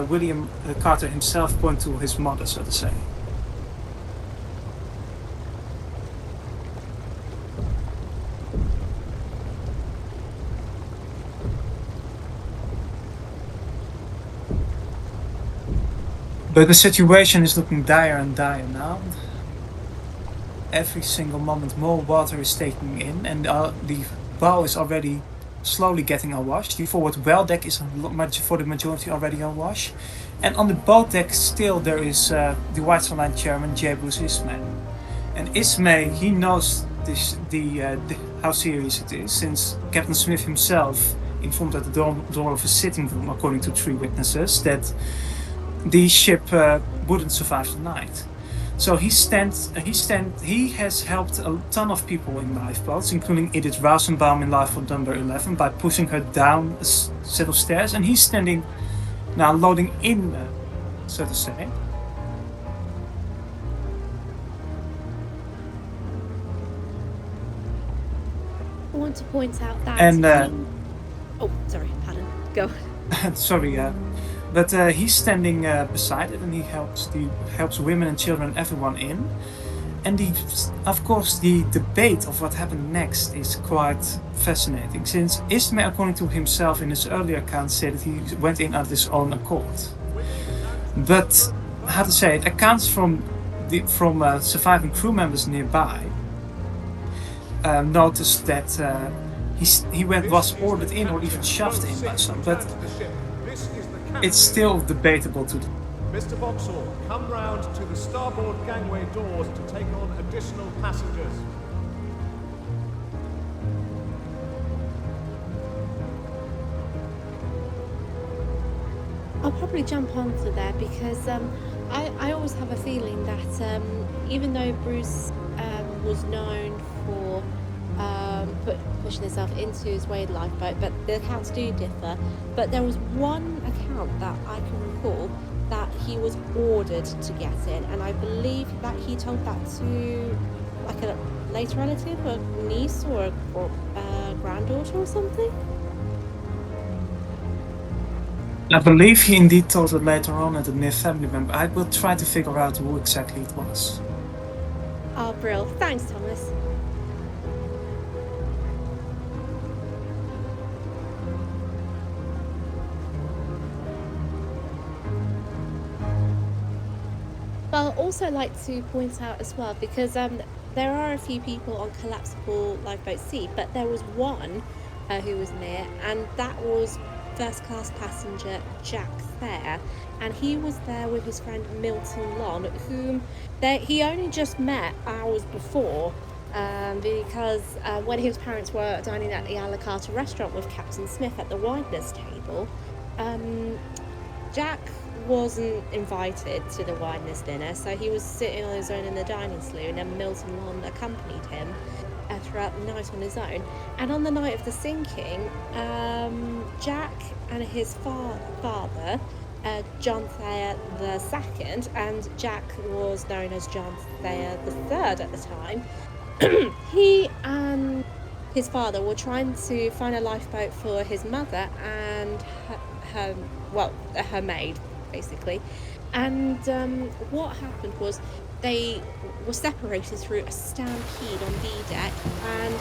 William Carter himself point to his mother, so to say. But the situation is looking dire and dire now. Every single moment more water is taking in, and the bow is already slowly getting awash. The forward well deck is for the majority already awash. And on the boat deck still there is the White Star Line chairman, J. Bruce Ismay. And Ismay, he knows how serious it is, since Captain Smith himself informed at the door of his sitting room, according to 3 witnesses, that the ship wouldn't survive the night. So he has helped a ton of people in lifeboats, including Edith Rosenbaum in lifeboat number 11, by pushing her down a set of stairs, and he's standing now loading in, so to say. I want to point out that. And oh, sorry, pardon. Go. Sorry, but he's standing beside it, and he helps women and children, everyone in. And of course, the debate of what happened next is quite fascinating, since Ismay, according to himself in his earlier account, said that he went in of his own accord. But how to say it, accounts from surviving crew members nearby noticed that he was ordered in or even shoved in by some, but it's still debatable to. Mr. Vauxhall, come round to the starboard gangway doors to take on additional passengers. I'll probably jump onto there because I always have a feeling that even though Bruce was known for pushing himself into his Wade lifeboat, but the accounts do differ. But there was one account that I can recall that he was ordered to get in, and I believe that he told that to like a later relative, a niece or a granddaughter or something. I believe he indeed told it later on at a near family member. I will try to figure out who exactly it was. Oh, brill. Thanks, Thomas. I'll also like to point out as well, because there are a few people on collapsible lifeboat C, but there was one who was near, and that was first class passenger Jack Thayer, and he was there with his friend Milton Lon, whom he only just met hours before, because when his parents were dining at the a la carte restaurant with Captain Smith at the wideness table, Jack wasn't invited to the wideness dinner, so he was sitting on his own in the dining saloon, and Milton Lon accompanied him throughout the night on his own. And on the night of the sinking, Jack and his father, John Thayer II, and Jack was known as John Thayer III at the time, he and his father were trying to find a lifeboat for his mother and her maid, basically. And what happened was they were separated through a stampede on B deck, and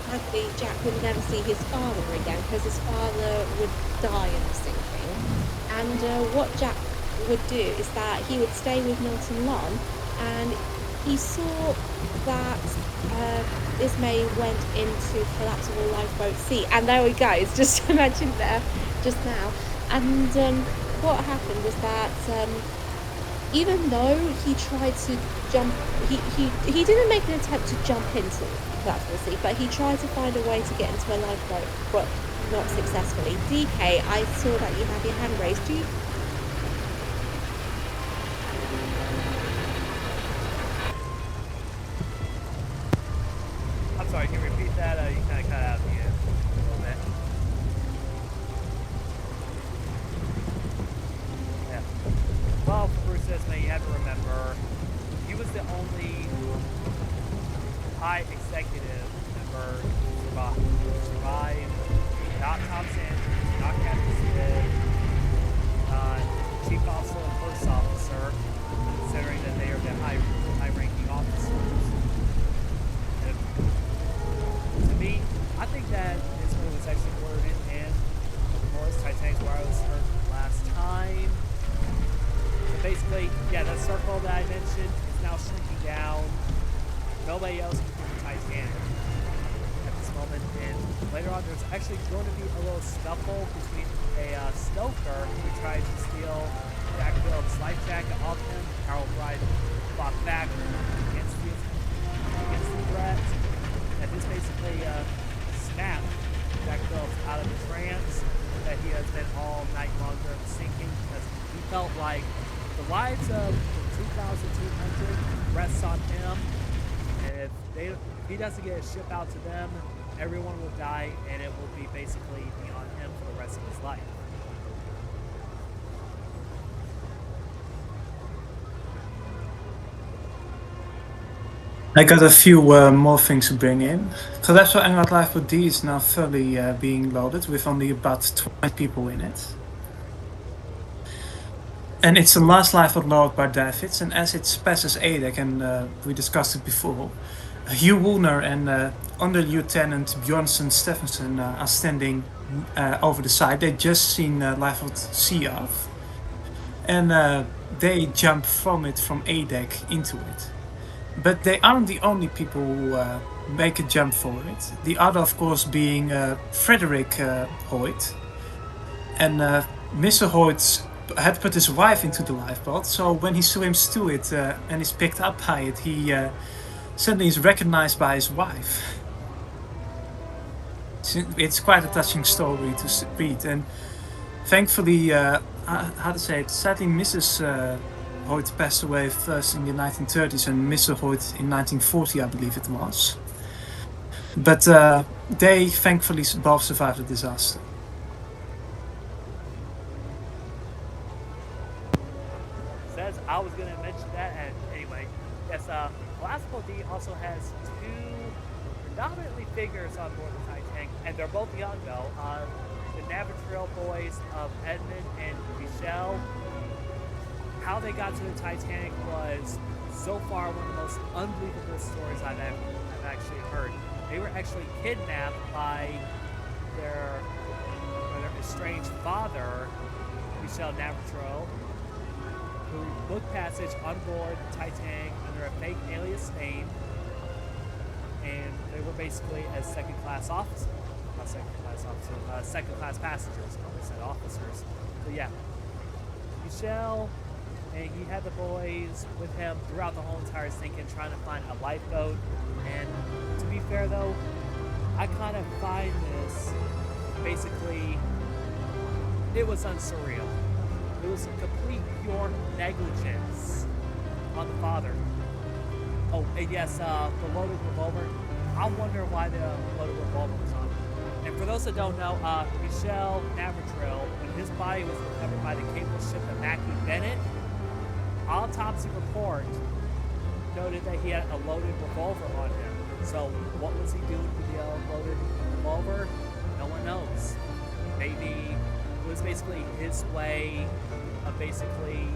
frankly Jack would never see his father again because his father would die in the sinking. And what Jack would do is that he would stay with Milton Lon, and he saw that Ismay went into collapsible lifeboat C, and there we go. It's just to mention there, just now. And what happened was that even though he tried to jump, he didn't make an attempt to jump into that sea, but he tried to find a way to get into a lifeboat, but not successfully. DK, I saw that you have your hand raised. Do you? I'm sorry, can you repeat that? You kind of cut out at the end a little bit. Yeah. Well, for Bruce Esme, you have to remember, he was the only high executive member to survive. Not Tom Sanders, not Captain Smith, Chief Officer and First Officer, considering that they are the high-ranking officers. And to me, I think that this movie was actually worded in, of course, Titanic's wireless heard last time. So basically, yeah, that circle that I mentioned is now shrinking down. Nobody else can do the Titanic at this moment, and later on there's actually going to be a little scuffle between a stoker who tried to steal Jack Phillips' life jacket off him. Harold Wright fought back against the threat, and this basically snapped Jack Phillips out of the trance that he has been all night long during the sinking, because he felt like the lives of the 2,200 rests on him, and if he doesn't get a ship out to them, everyone will die, and it will be basically be on him for the rest of his life. I got a few more things to bring in. Calypso Engelhard Lifeboat D is now fully being loaded with only about 20 people in it. And it's the last lifeboat lowered by Davids, and as it passes ADEC, and we discussed it before, Hugh Woolner and Under Lieutenant Bjornsson Stephenson are standing over the side. They just seen Lifeboat C off, and they jump from ADEC into it. But they aren't the only people who make a jump for it. The other, of course, being Frederick Hoyt. And Mr. Hoyt had put his wife into the lifeboat, so when he swims to it and is picked up by it, he suddenly is recognized by his wife. It's quite a touching story to read, and thankfully, how to say it, sadly Mrs. Hoyt passed away first in the 1930s and Mr. Hoyt in 1940, I believe it was. But they thankfully both survived the disaster. Says I was going to mention that, and anyway, yes, Lifeboat D also has two predominantly figures on board the Titanic, and they're both young though. The Navatril boys of Edmund and Michelle. How they got to the Titanic was so far one of the most unbelievable stories I've actually heard. They were actually kidnapped by their estranged father, Michel Navatril, who booked passage on board the Titanic under a fake alias name, and they were basically as second-class officers. Not second-class officers, second-class passengers. I always said officers. So yeah, Michel, and he had the boys with him throughout the whole entire sinking, trying to find a lifeboat. And to be fair though, I kind of find this, basically, it was unsurreal. It was a complete pure negligence on the father. Oh, and yes, the loaded revolver. I wonder why the loaded revolver was on. And for those that don't know, Michel Navatril, when his body was recovered by the cable ship the Mackie Bennett, autopsy report noted that he had a loaded revolver on him. So what was he doing with the loaded revolver? No one knows. Maybe it was basically his way of basically,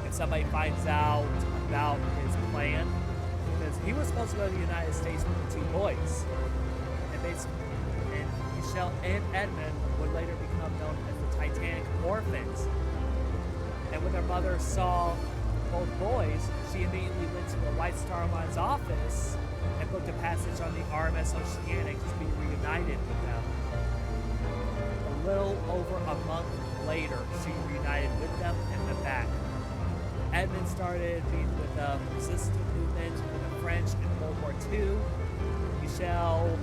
if somebody finds out about his plan, because he was supposed to go to the United States with the two boys, and Michelle and Edmund would later become known as the Titanic Orphans. And when their mother saw both boys, she immediately went to the White Star Line's office and booked a passage on the RMS Oceanic to be reunited with them. A little over a month later, she reunited with them and went back. Edmund started being with the resistance movement with the French in World War II. Michel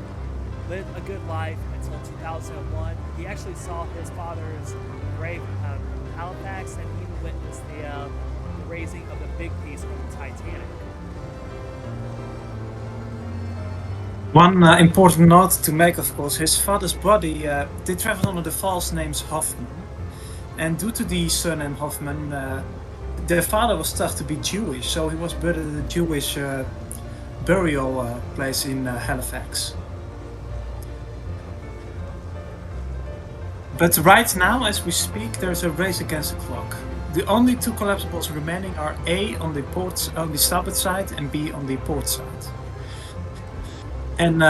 lived a good life until 2001. He actually saw his father's grave in Halifax and even witnessed the raising of the big piece of the Titanic. One important note to make, of course, his father's body did travel under the false names Hoffman. And due to the surname Hoffman, their father was thought to be Jewish, so he was buried at a Jewish burial place in Halifax. But right now, as we speak, there's a race against the clock. The only two collapsibles remaining are A on the starboard side and B on the port side. And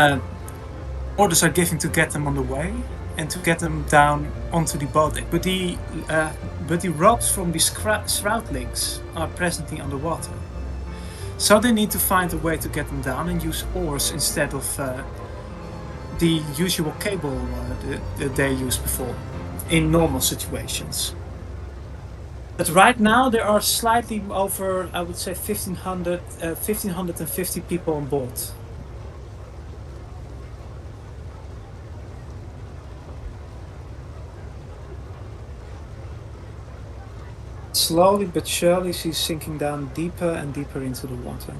orders are given to get them on the way and to get them down onto the boat deck. But the ropes from the shroud links are presently underwater. So they need to find a way to get them down and use oars instead of the usual cable that they used before in normal situations. But right now there are slightly over, I would say, 1,550 people on board. Slowly but surely she's sinking down deeper and deeper into the water.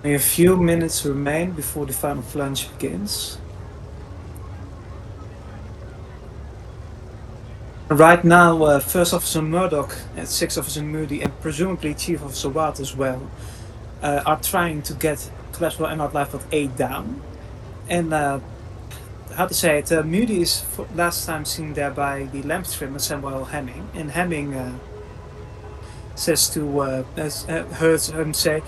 Only a few minutes remain before the final plunge begins. Right now, First Officer Murdoch and Sixth Officer Moody and presumably Chief Officer Watt as well are trying to get Collapsible Emerald Lifeboat A down. And how to say it, Moody is last time seen there by the lamp trimmer Samuel Hemming, and Hemming says to heard him say,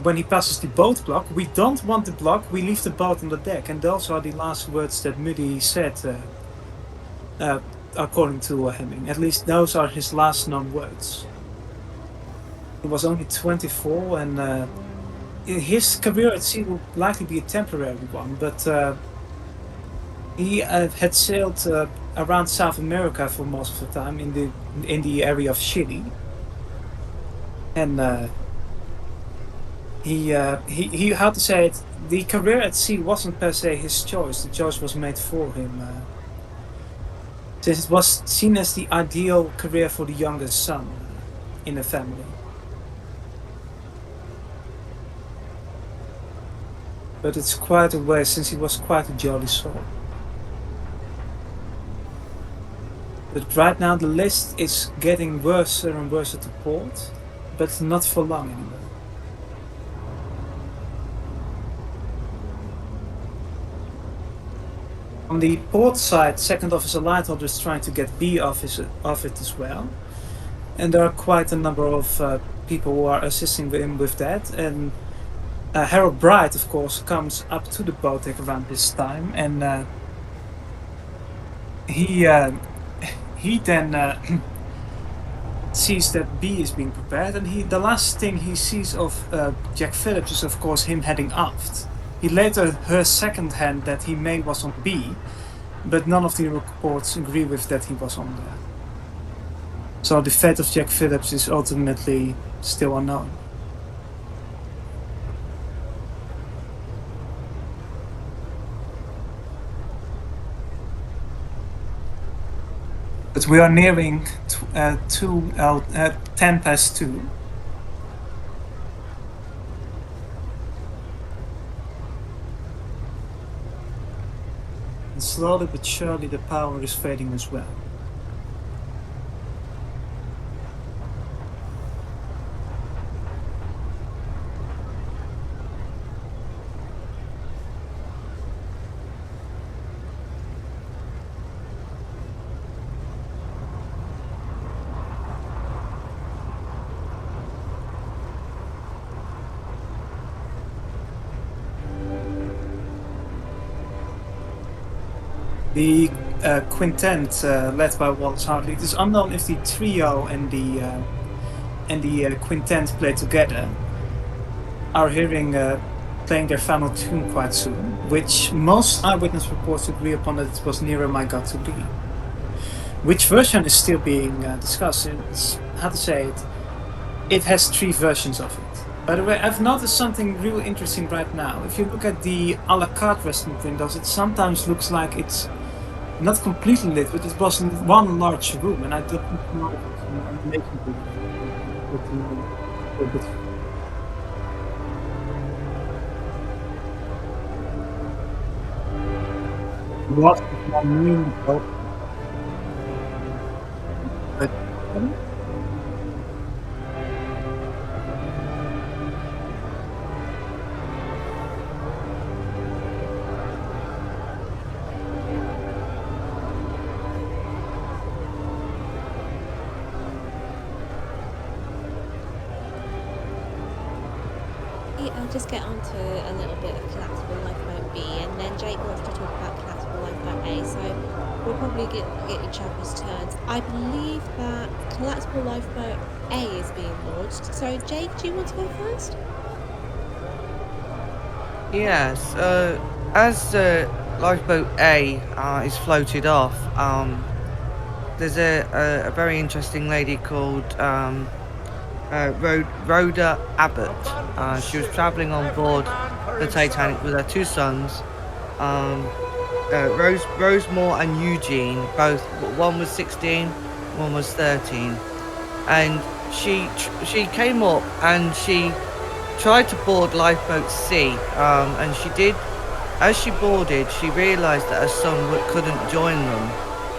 when he passes the boat block, we don't want the block, we leave the boat on the deck. And those are the last words that Moody said, according to Hemming. At least those are his last known words. He was only 24 and his career at sea will likely be a temporary one, but he had sailed around South America for most of the time in the area of Chile. And he how to say it, the career at sea wasn't per se his choice, the choice was made for him. Since it was seen as the ideal career for the youngest son in a family. But it's quite a way since he was quite a jolly soul. But right now the list is getting worse and worse at the port, but not for long anymore. On the port side, Second Officer Lightholder is trying to get B off it as well. And there are quite a number of people who are assisting him with that. And Harold Bright, of course, comes up to the boat deck around this time, and he then sees that B is being prepared, and the last thing he sees of Jack Phillips is, of course, him heading aft. He later heard secondhand that he was on B, but none of the reports agree with that he was on there. So the fate of Jack Phillips is ultimately still unknown. But we are nearing 10 past 2. And slowly but surely the power is fading as well. The quintet led by Wallace Hartley. It is unknown if the trio and the and the quintet play together are playing their final tune quite soon, which most eyewitness reports agree upon that it was Nearer My God to Thee. Which version is still being discussed? It's, how to say it? It has 3 versions of it. By the way, I've noticed something real interesting right now. If you look at the a la carte restaurant windows, it sometimes looks like it's not completely lit, but it was in one large room, and I don't know if it's an animation but what I mean, but I'll just get on to a little bit of collapsible lifeboat B, and then Jake wants to talk about collapsible lifeboat A, so we'll probably get each other's turns. I believe that collapsible lifeboat A is being launched, so Jake, do you want to go first? Yes, as lifeboat A is floated off, there's a very interesting lady called Rhoda Abbott. She was travelling on board the Titanic with her 2 sons, Rosemore and Eugene. Both, one was 16, one was 13, and she came up and she tried to board lifeboat C, and she did. As she boarded, she realised that her son couldn't join them.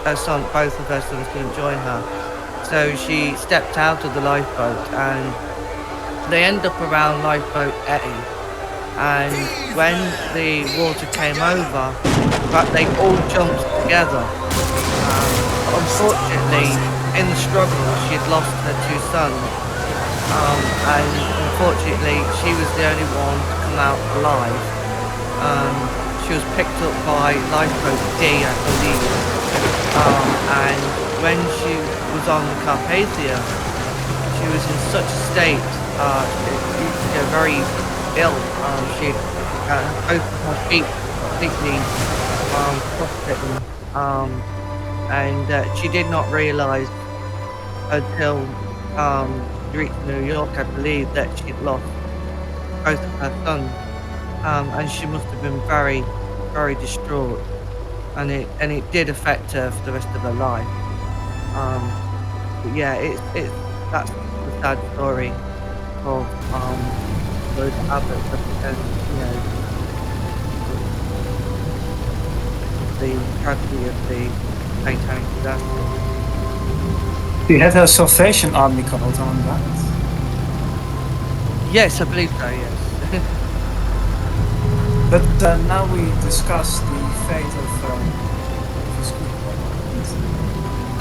Both of her sons couldn't join her. So she stepped out of the lifeboat, and they end up around lifeboat A. And when the water came over, they all jumped together. Unfortunately, in the struggle, she had lost her 2 sons. And unfortunately, she was the only one to come out alive. She was picked up by lifeboat D, I believe. And when she was on the Carpathia, she was in such a state, very ill. She both of her feet completely frostbitten, and she did not realise until she reached New York, I believe, that she'd lost both of her sons, and she must have been very, very distraught, and it did affect her for the rest of her life. But yeah, that's the sad story of Rhoda Abbott, and the tragedy of the Titanic disaster. She had her Salvation Army called on that. Yes, I believe so, yes. But now we discuss the fate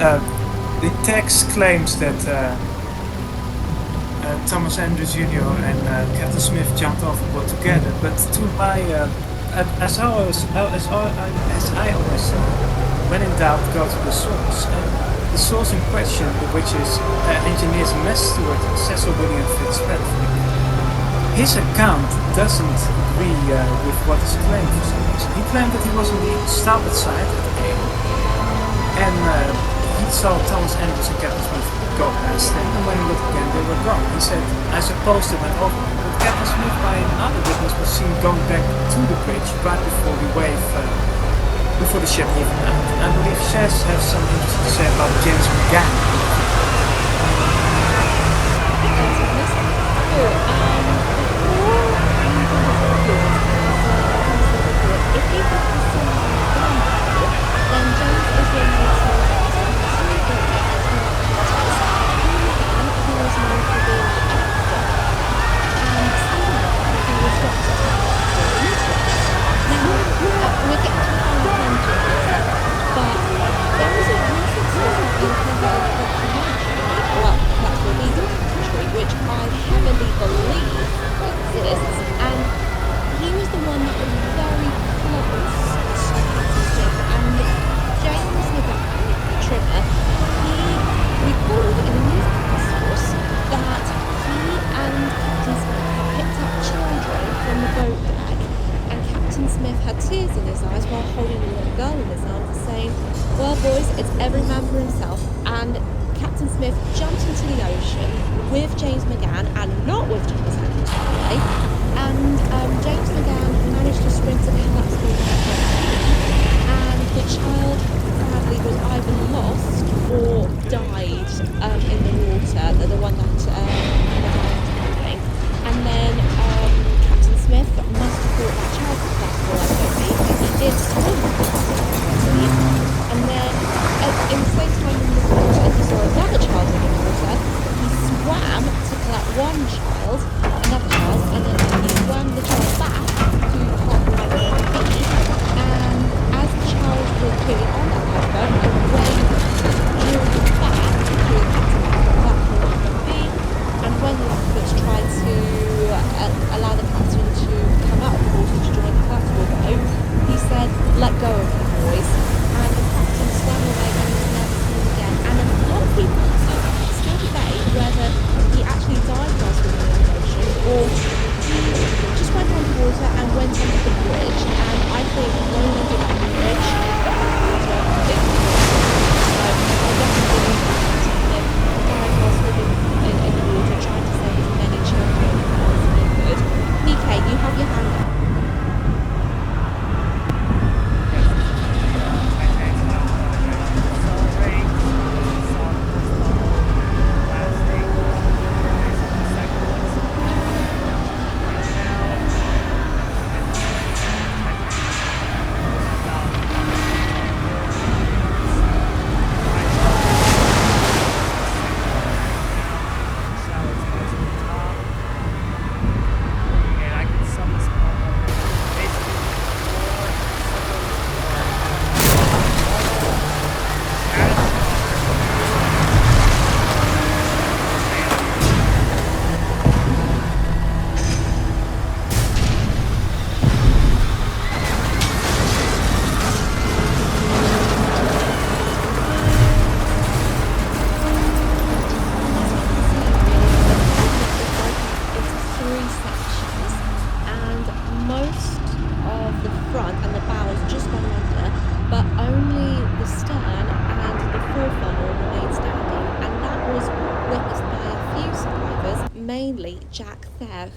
of the text claims that Thomas Andrews Jr. and Captain Smith jumped overboard together, but to my as I always say, when in doubt, go to the source. And the source in question, which is engineer's mess steward Cecil William Fitzpatrick, his account doesn't agree with what is claimed for some reason. He claimed that he was on the starboard side at the gate, and he saw Thomas Andrews and Captain Smith go past him, and when he looked again, they were gone. He said, I suppose they went over, but Captain Smith, by another witness, was seen going back to the bridge right before the wave, before the ship even out. I believe Chess has some interesting to say about James McGann. Which I heavily believe exists, and he was the one that was very clever boys, it's every man for himself, and Captain Smith jumped into the ocean with James McGann and not with Thomas Hanks, by the way, and James McGann managed to swim to collapsible and the child sadly was either lost or died in the water, the one that McGann was holding, and then Captain Smith must have thought that child was collapsible lifeboat B, and he did swim and then in the same time in the water he saw another child in the water. He swam to collect another child, and then he swam the child back to hot lifeboat B, and as the child was clearly on that lifeboat, and when during back to the lifeboat B, and when the lifeboats tried to allow the captain to come out of the water to join the collapsible boat, he said, "Let go of the boys," and the captain swam away and was never seen again. And a lot of people still debate whether he actually died while swimming in the ocean or he just went underwater and went under the bridge. And I think going under that bridge is I definitely believe that he died while swimming in the water, trying to save as many children as he could. PK, you have your hand up.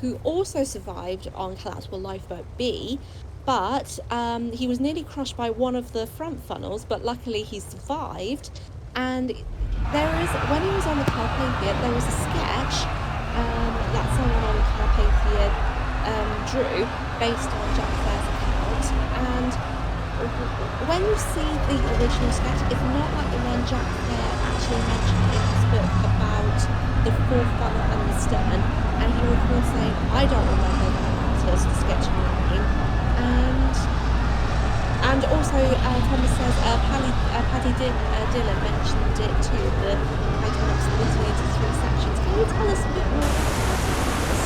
Who also survived on collapsible lifeboat B, but he was nearly crushed by one of the front funnels, but luckily he survived. And when he was on the Carpathia, there was a sketch that someone on the Carpathia drew based on Jack Fair's account, and when you see the original sketch, it's not like the one Jack Fair actually mentioned in his book about the fourth funnel and the stern, and he recalls saying, "I don't remember that artist sketching the name." And also Thomas says Paddy Dillon mentioned it too, the Titanic splitting into 3 sections. Can you tell us a bit more about this?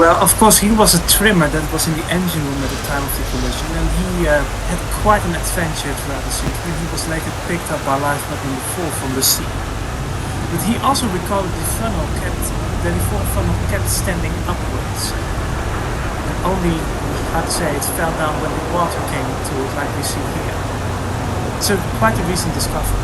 Well, of course, he was a trimmer that was in the engine room at the time of the collision, and he had quite an adventure throughout the sea. He was later picked up by lifeboat number 4 from the sea. But he also recalled that the fourth funnel kept standing upwards. And only, I'd say, it fell down when the water came into it, like we see here. So quite a recent discovery.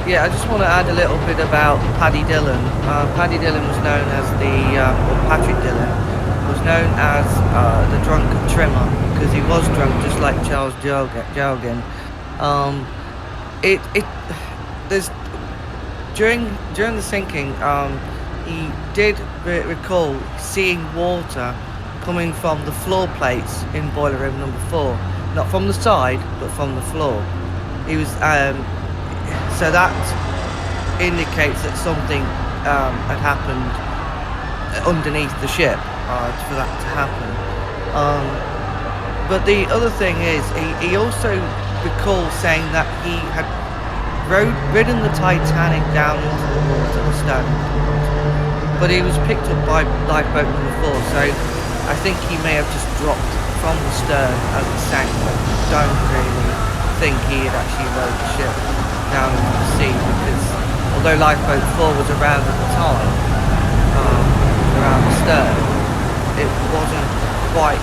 Yeah, I just want to add a little bit about Paddy Dillon. Paddy Dillon was known as or Patrick Dillon was known as the drunk trimmer because he was drunk just like Charles Jalgan. There's during the sinking, he did recall seeing water coming from the floor plates in boiler room number 4, not from the side but from the floor. He was so that indicates that something had happened underneath the ship for that to happen. But the other thing is, he also recalls saying that he had ridden the Titanic down into the water, the stern, but he was picked up by lifeboat number 4, so I think he may have just dropped from the stern as it sank, but don't really think he had actually rowed the ship down into the sea, because although lifeboat 4 was around at the time, around the stern, it wasn't quite,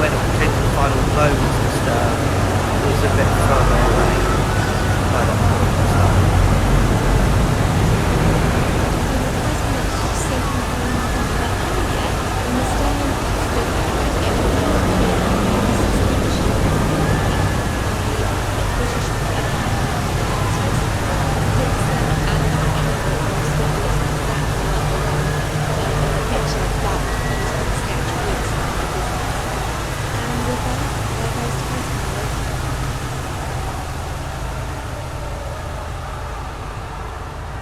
when it came to the final blow to the stern, it was a bit further away. I don't know.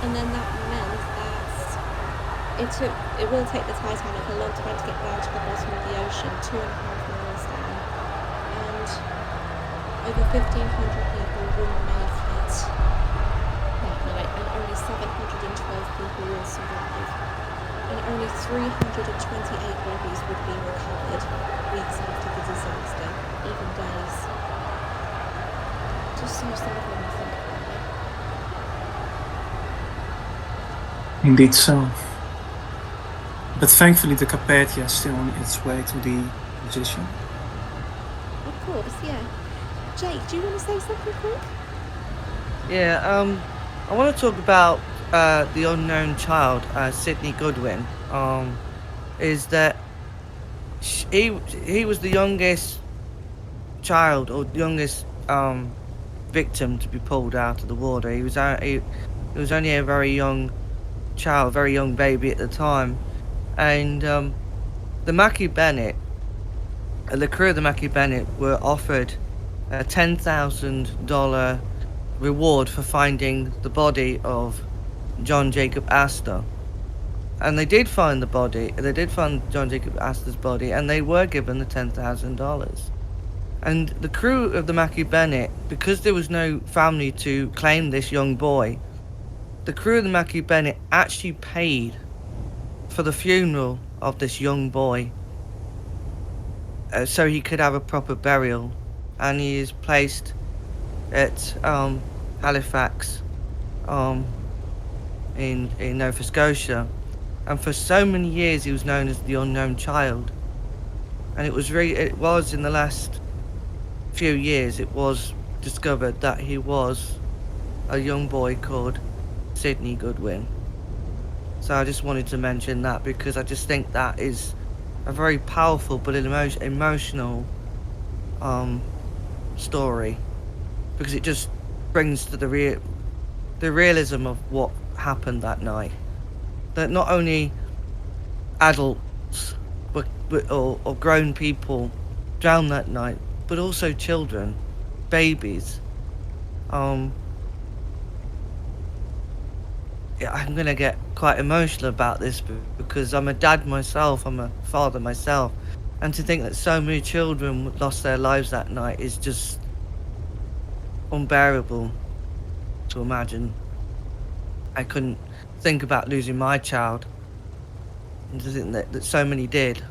And then that meant that it will take the Titanic a long time to get down to the bottom of the ocean, 2.5 miles down, and over 1,500 people will make it that night, and only 712 people will survive, and only 328 bodies would be recovered weeks after the disaster, even days. Just so sad when you think about it. Indeed so. But thankfully the Carpathia is still on its way to the position. Of course, yeah. Jake, do you want to say something quick? Yeah, I want to talk about the unknown child, Sydney Goodwin. Is that he was the youngest child or youngest victim to be pulled out of the water. He was only a very young child, very young baby at the time, and the Mackie Bennett, the crew of the Mackie Bennett were offered a $10,000 reward for finding the body of John Jacob Astor, and they did find the body. They did find John Jacob Astor's body, and they were given the $10,000. And the crew of the Mackie Bennett, because there was no family to claim this young boy, the crew of the Mackie Bennett actually paid for the funeral of this young boy so he could have a proper burial, and he is placed at Halifax in Nova Scotia, and for so many years he was known as the unknown child, and it was in the last few years it was discovered that he was a young boy called Sydney Goodwin. So I just wanted to mention that because I just think that is a very powerful but emotional story, because it just brings to the realism of what happened that night. That not only adults or grown people drowned that night, but also children, babies. Yeah, I'm gonna get quite emotional about this because I'm a dad myself, I'm a father myself, and to think that so many children lost their lives that night is just unbearable to imagine. I couldn't think about losing my child, and to think that so many did.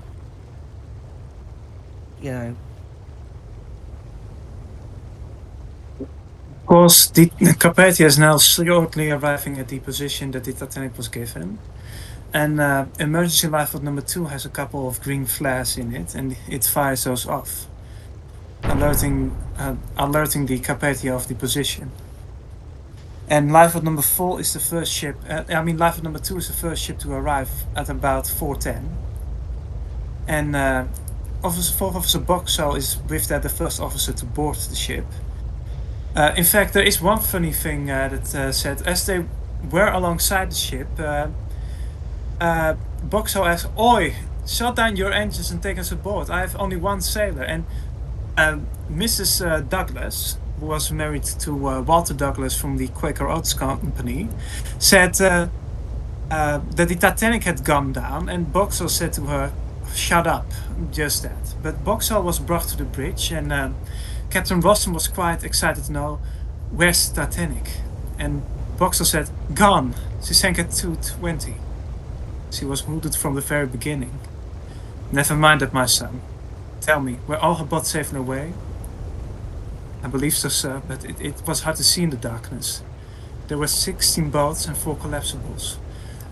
Of course, the Carpathia is now shortly arriving at the position that the Titanic was given. And emergency lifeboat number 2 has a couple of green flares in it, and it fires those off, alerting the Carpathia of the position. And Lifeboat number 4 is the first ship. Lifeboat number 2 is the first ship to arrive at about 4:10. And Fourth Officer Boxall is with that the first officer to board the ship. In fact, there is one funny thing that said as they were alongside the ship, Boxall asked, "Oi, shut down your engines and take us aboard. I have only one sailor." And Mrs. Douglas, who was married to Walter Douglas from the Quaker Oats Company, said that the Titanic had gone down, and Boxall said to her, "Shut up," just that. But Boxall was brought to the bridge, and Captain Roston was quite excited to know, "Where's the Titanic?" And Boxall said, "Gone. She sank at 2:20. She was wounded from the very beginning." "Never mind that, my son. Tell me, were all her boats safely away?" "I believe so, sir, but it was hard to see in the darkness. There were 16 boats and 4 collapsibles.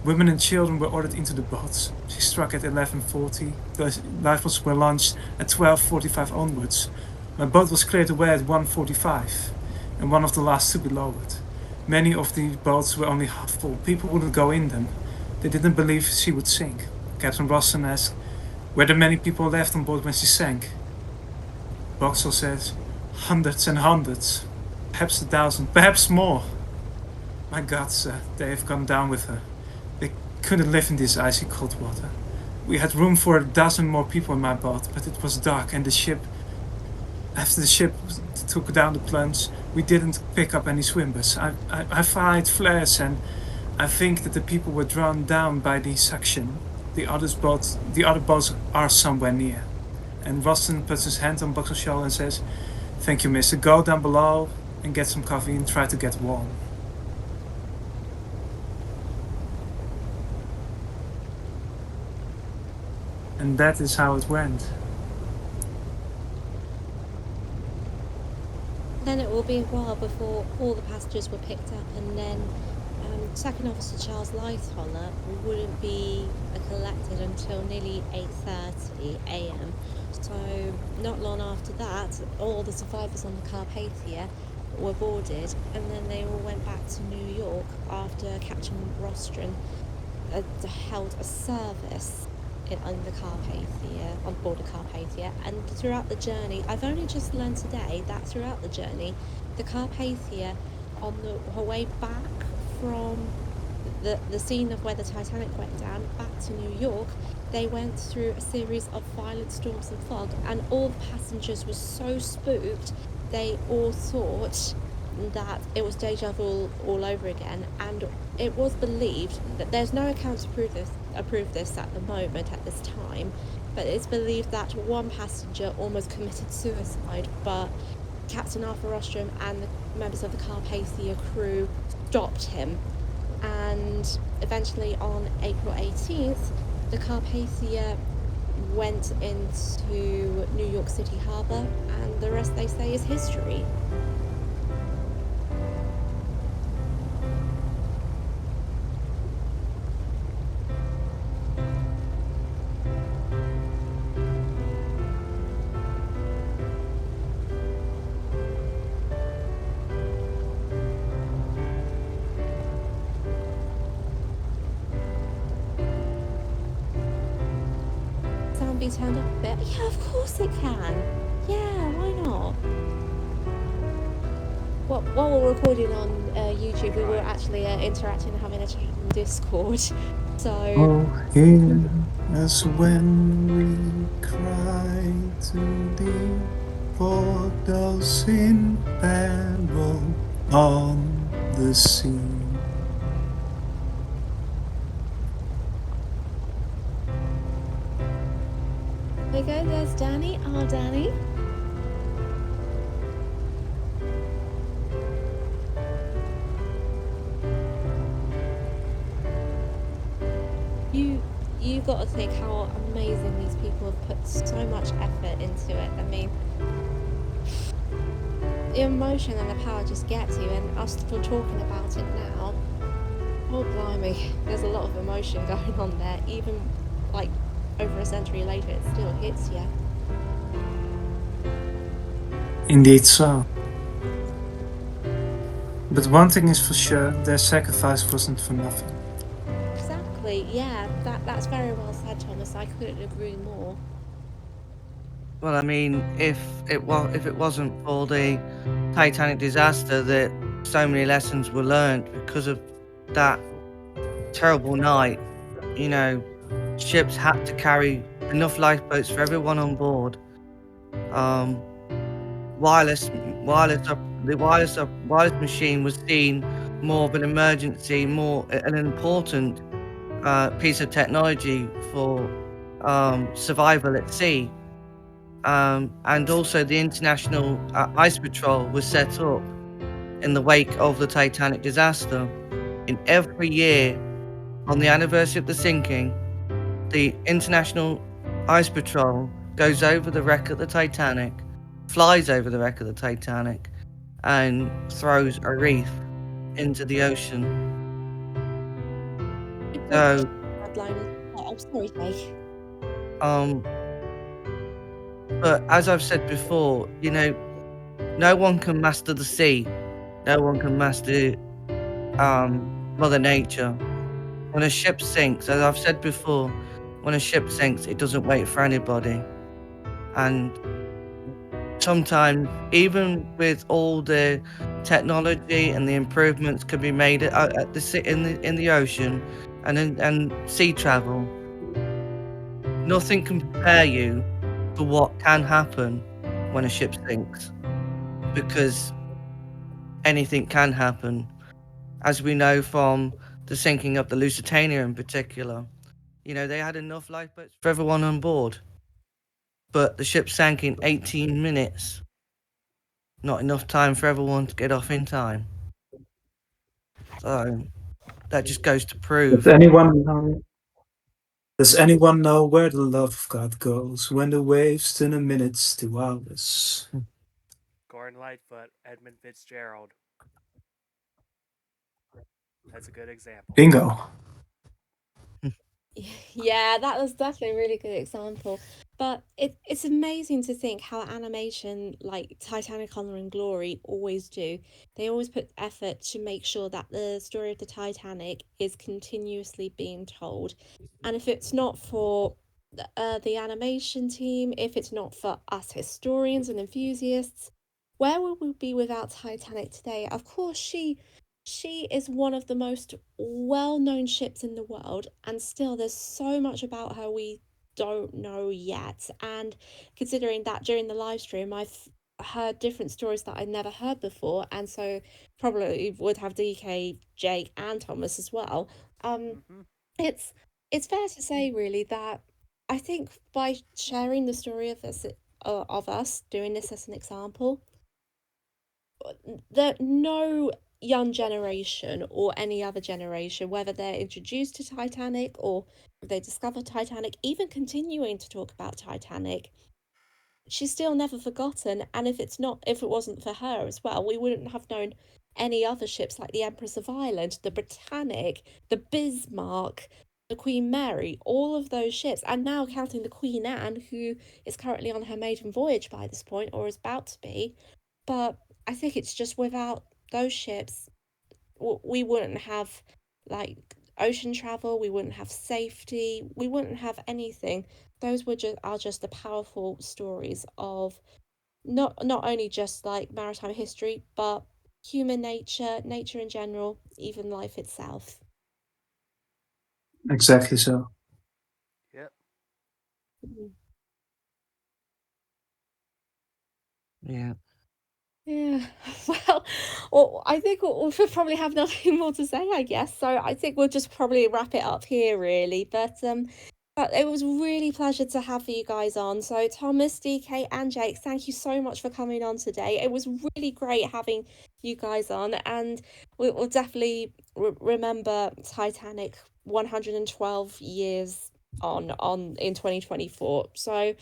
Women and children were ordered into the boats. She struck at 11:40. The lifeboats were launched at 12:45 onwards. My boat was cleared away at 1:45, and one of the last to be lowered. Many of the boats were only half full. People wouldn't go in them. They didn't believe she would sink." Captain Roston asked, "Were there many people left on board when she sank?" Boxall says, "Hundreds and hundreds. Perhaps 1,000, perhaps more. My God, sir, they have gone down with her. They couldn't live in this icy cold water. We had room for 12 more people in my boat, but it was dark, and after the ship took down the plunge, we didn't pick up any swimmers. I fired flares, and I think that the people were drawn down by the suction. The other boats are somewhere near." And Roston puts his hand on Boxall's shoulder and says, "Thank you, mister. Go down below and get some coffee and try to get warm." And that is how it went. Then it will be a while before all the passengers were picked up, and then Second Officer Charles Lightoller wouldn't be collected until nearly 8:30 a.m. So not long after that, all the survivors on the Carpathia were boarded, and then they all went back to New York after Captain Rostron held a service on the Carpathia, on board the Carpathia. And throughout the journey, I've only just learned today that throughout the journey, the Carpathia, on her way back from the scene of where the Titanic went down back to New York, they went through a series of violent storms and fog, and all the passengers were so spooked they all thought that it was deja vu all over again. And it was believed that there's no account to prove this at the moment at this time, but it's believed that one passenger almost committed suicide, but Captain Arthur Rostrom and the members of the Carpathia crew stopped him, and eventually on April 18th the Carpathia went into New York City Harbour, and the rest, they say, is history. Be turned up a bit? Yeah, of course it can. Yeah, why not? While we're recording on YouTube, we were actually interacting and having a chat on Discord. So. Oh, hear us when we cry to thee, for those in peril on the sea. There we go, there's Danny. Oh, Danny. You've got to think how amazing these people have put so much effort into it. I mean, the emotion and the power just gets you, and us still talking about it now, oh blimey, there's a lot of emotion going on there. Even like over a century later, it still hits you. Indeed so. But one thing is for sure, their sacrifice wasn't for nothing. Exactly. Yeah, that's very well said, Thomas. I couldn't agree more. Well, I mean, if it wasn't for the Titanic disaster, that so many lessons were learned because of that terrible night. You know, ships had to carry enough lifeboats for everyone on board. Um, wireless machine was seen more of an emergency, more an important piece of technology for survival at sea. And also the International Ice Patrol was set up in the wake of the Titanic disaster. In every year, on the anniversary of the sinking, the International Ice Patrol goes over the wreck of the Titanic, flies over the wreck of the Titanic, and throws a wreath into the ocean. So, Headliners. Oh, I'm sorry, Jake. um, but as I've said before, you know, no one can master the sea. No one can master Mother Nature. When a ship sinks, as I've said before, when a ship sinks, it doesn't wait for anybody. And sometimes, even with all the technology and the improvements can be made at in the ocean and sea travel, nothing can prepare you for what can happen when a ship sinks, because anything can happen, as we know from the sinking of the Lusitania in particular. You know, they had enough lifeboats for everyone on board, but the ship sank in 18 minutes. Not enough time for everyone to get off in time. So that just goes to Does prove. anyone know? Does anyone know where the love of God goes when the waves turn the minutes to hours? Gordon Lightfoot, Edmund Fitzgerald. That's a good example. Bingo. Yeah, that was definitely a really good example. But it's amazing to think how animation like Titanic Honor and Glory always do. They always put effort to make sure that the story of the Titanic is continuously being told. And if it's not for the animation team, if it's not for us historians and enthusiasts, where would we be without Titanic today? Of course, she is one of the most well-known ships in the world, and still there's so much about her we don't know yet. And considering that during the live stream I've heard different stories that I'd never heard before, and so probably would have DK, Jake, and Thomas as well. Mm-hmm. It's it's fair to say really that I think by sharing the story of us doing this as an example, that no young generation or any other generation, whether they're introduced to Titanic or if they discover Titanic, even continuing to talk about Titanic, she's still never forgotten. And if it wasn't for her as well, we wouldn't have known any other ships like the Empress of Ireland, the Britannic, the Bismarck, the Queen Mary, all of those ships, and now counting the Queen Anne, who is currently on her maiden voyage by this point or is about to be. But I think it's just without those ships, we wouldn't have like ocean travel, we wouldn't have safety, we wouldn't have anything. Those are just the powerful stories of not only just like maritime history, but human nature, nature in general, even life itself. Exactly so. Yep. Mm. Yeah. Yeah, well, I think we'll probably have nothing more to say, I guess. So I think we'll just probably wrap it up here, really. But it was really pleasure to have you guys on. So Thomas, DK, and Jake, thank you so much for coming on today. It was really great having you guys on, and we'll definitely remember Titanic 112 years on in 2024. So.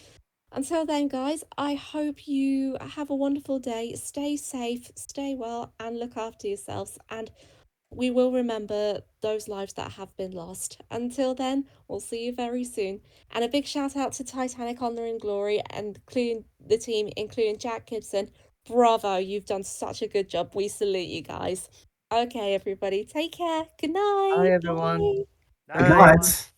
Until then, guys, I hope you have a wonderful day. Stay safe, stay well, and look after yourselves. And we will remember those lives that have been lost. Until then, we'll see you very soon. And a big shout out to Titanic Honor and Glory, and including the team, including Jack Gibson, Bravo, you've done such a good job. We salute you guys. Okay, everybody, take care. Good night. Hi, everyone. Bye. Night, Bye. everyone. Right.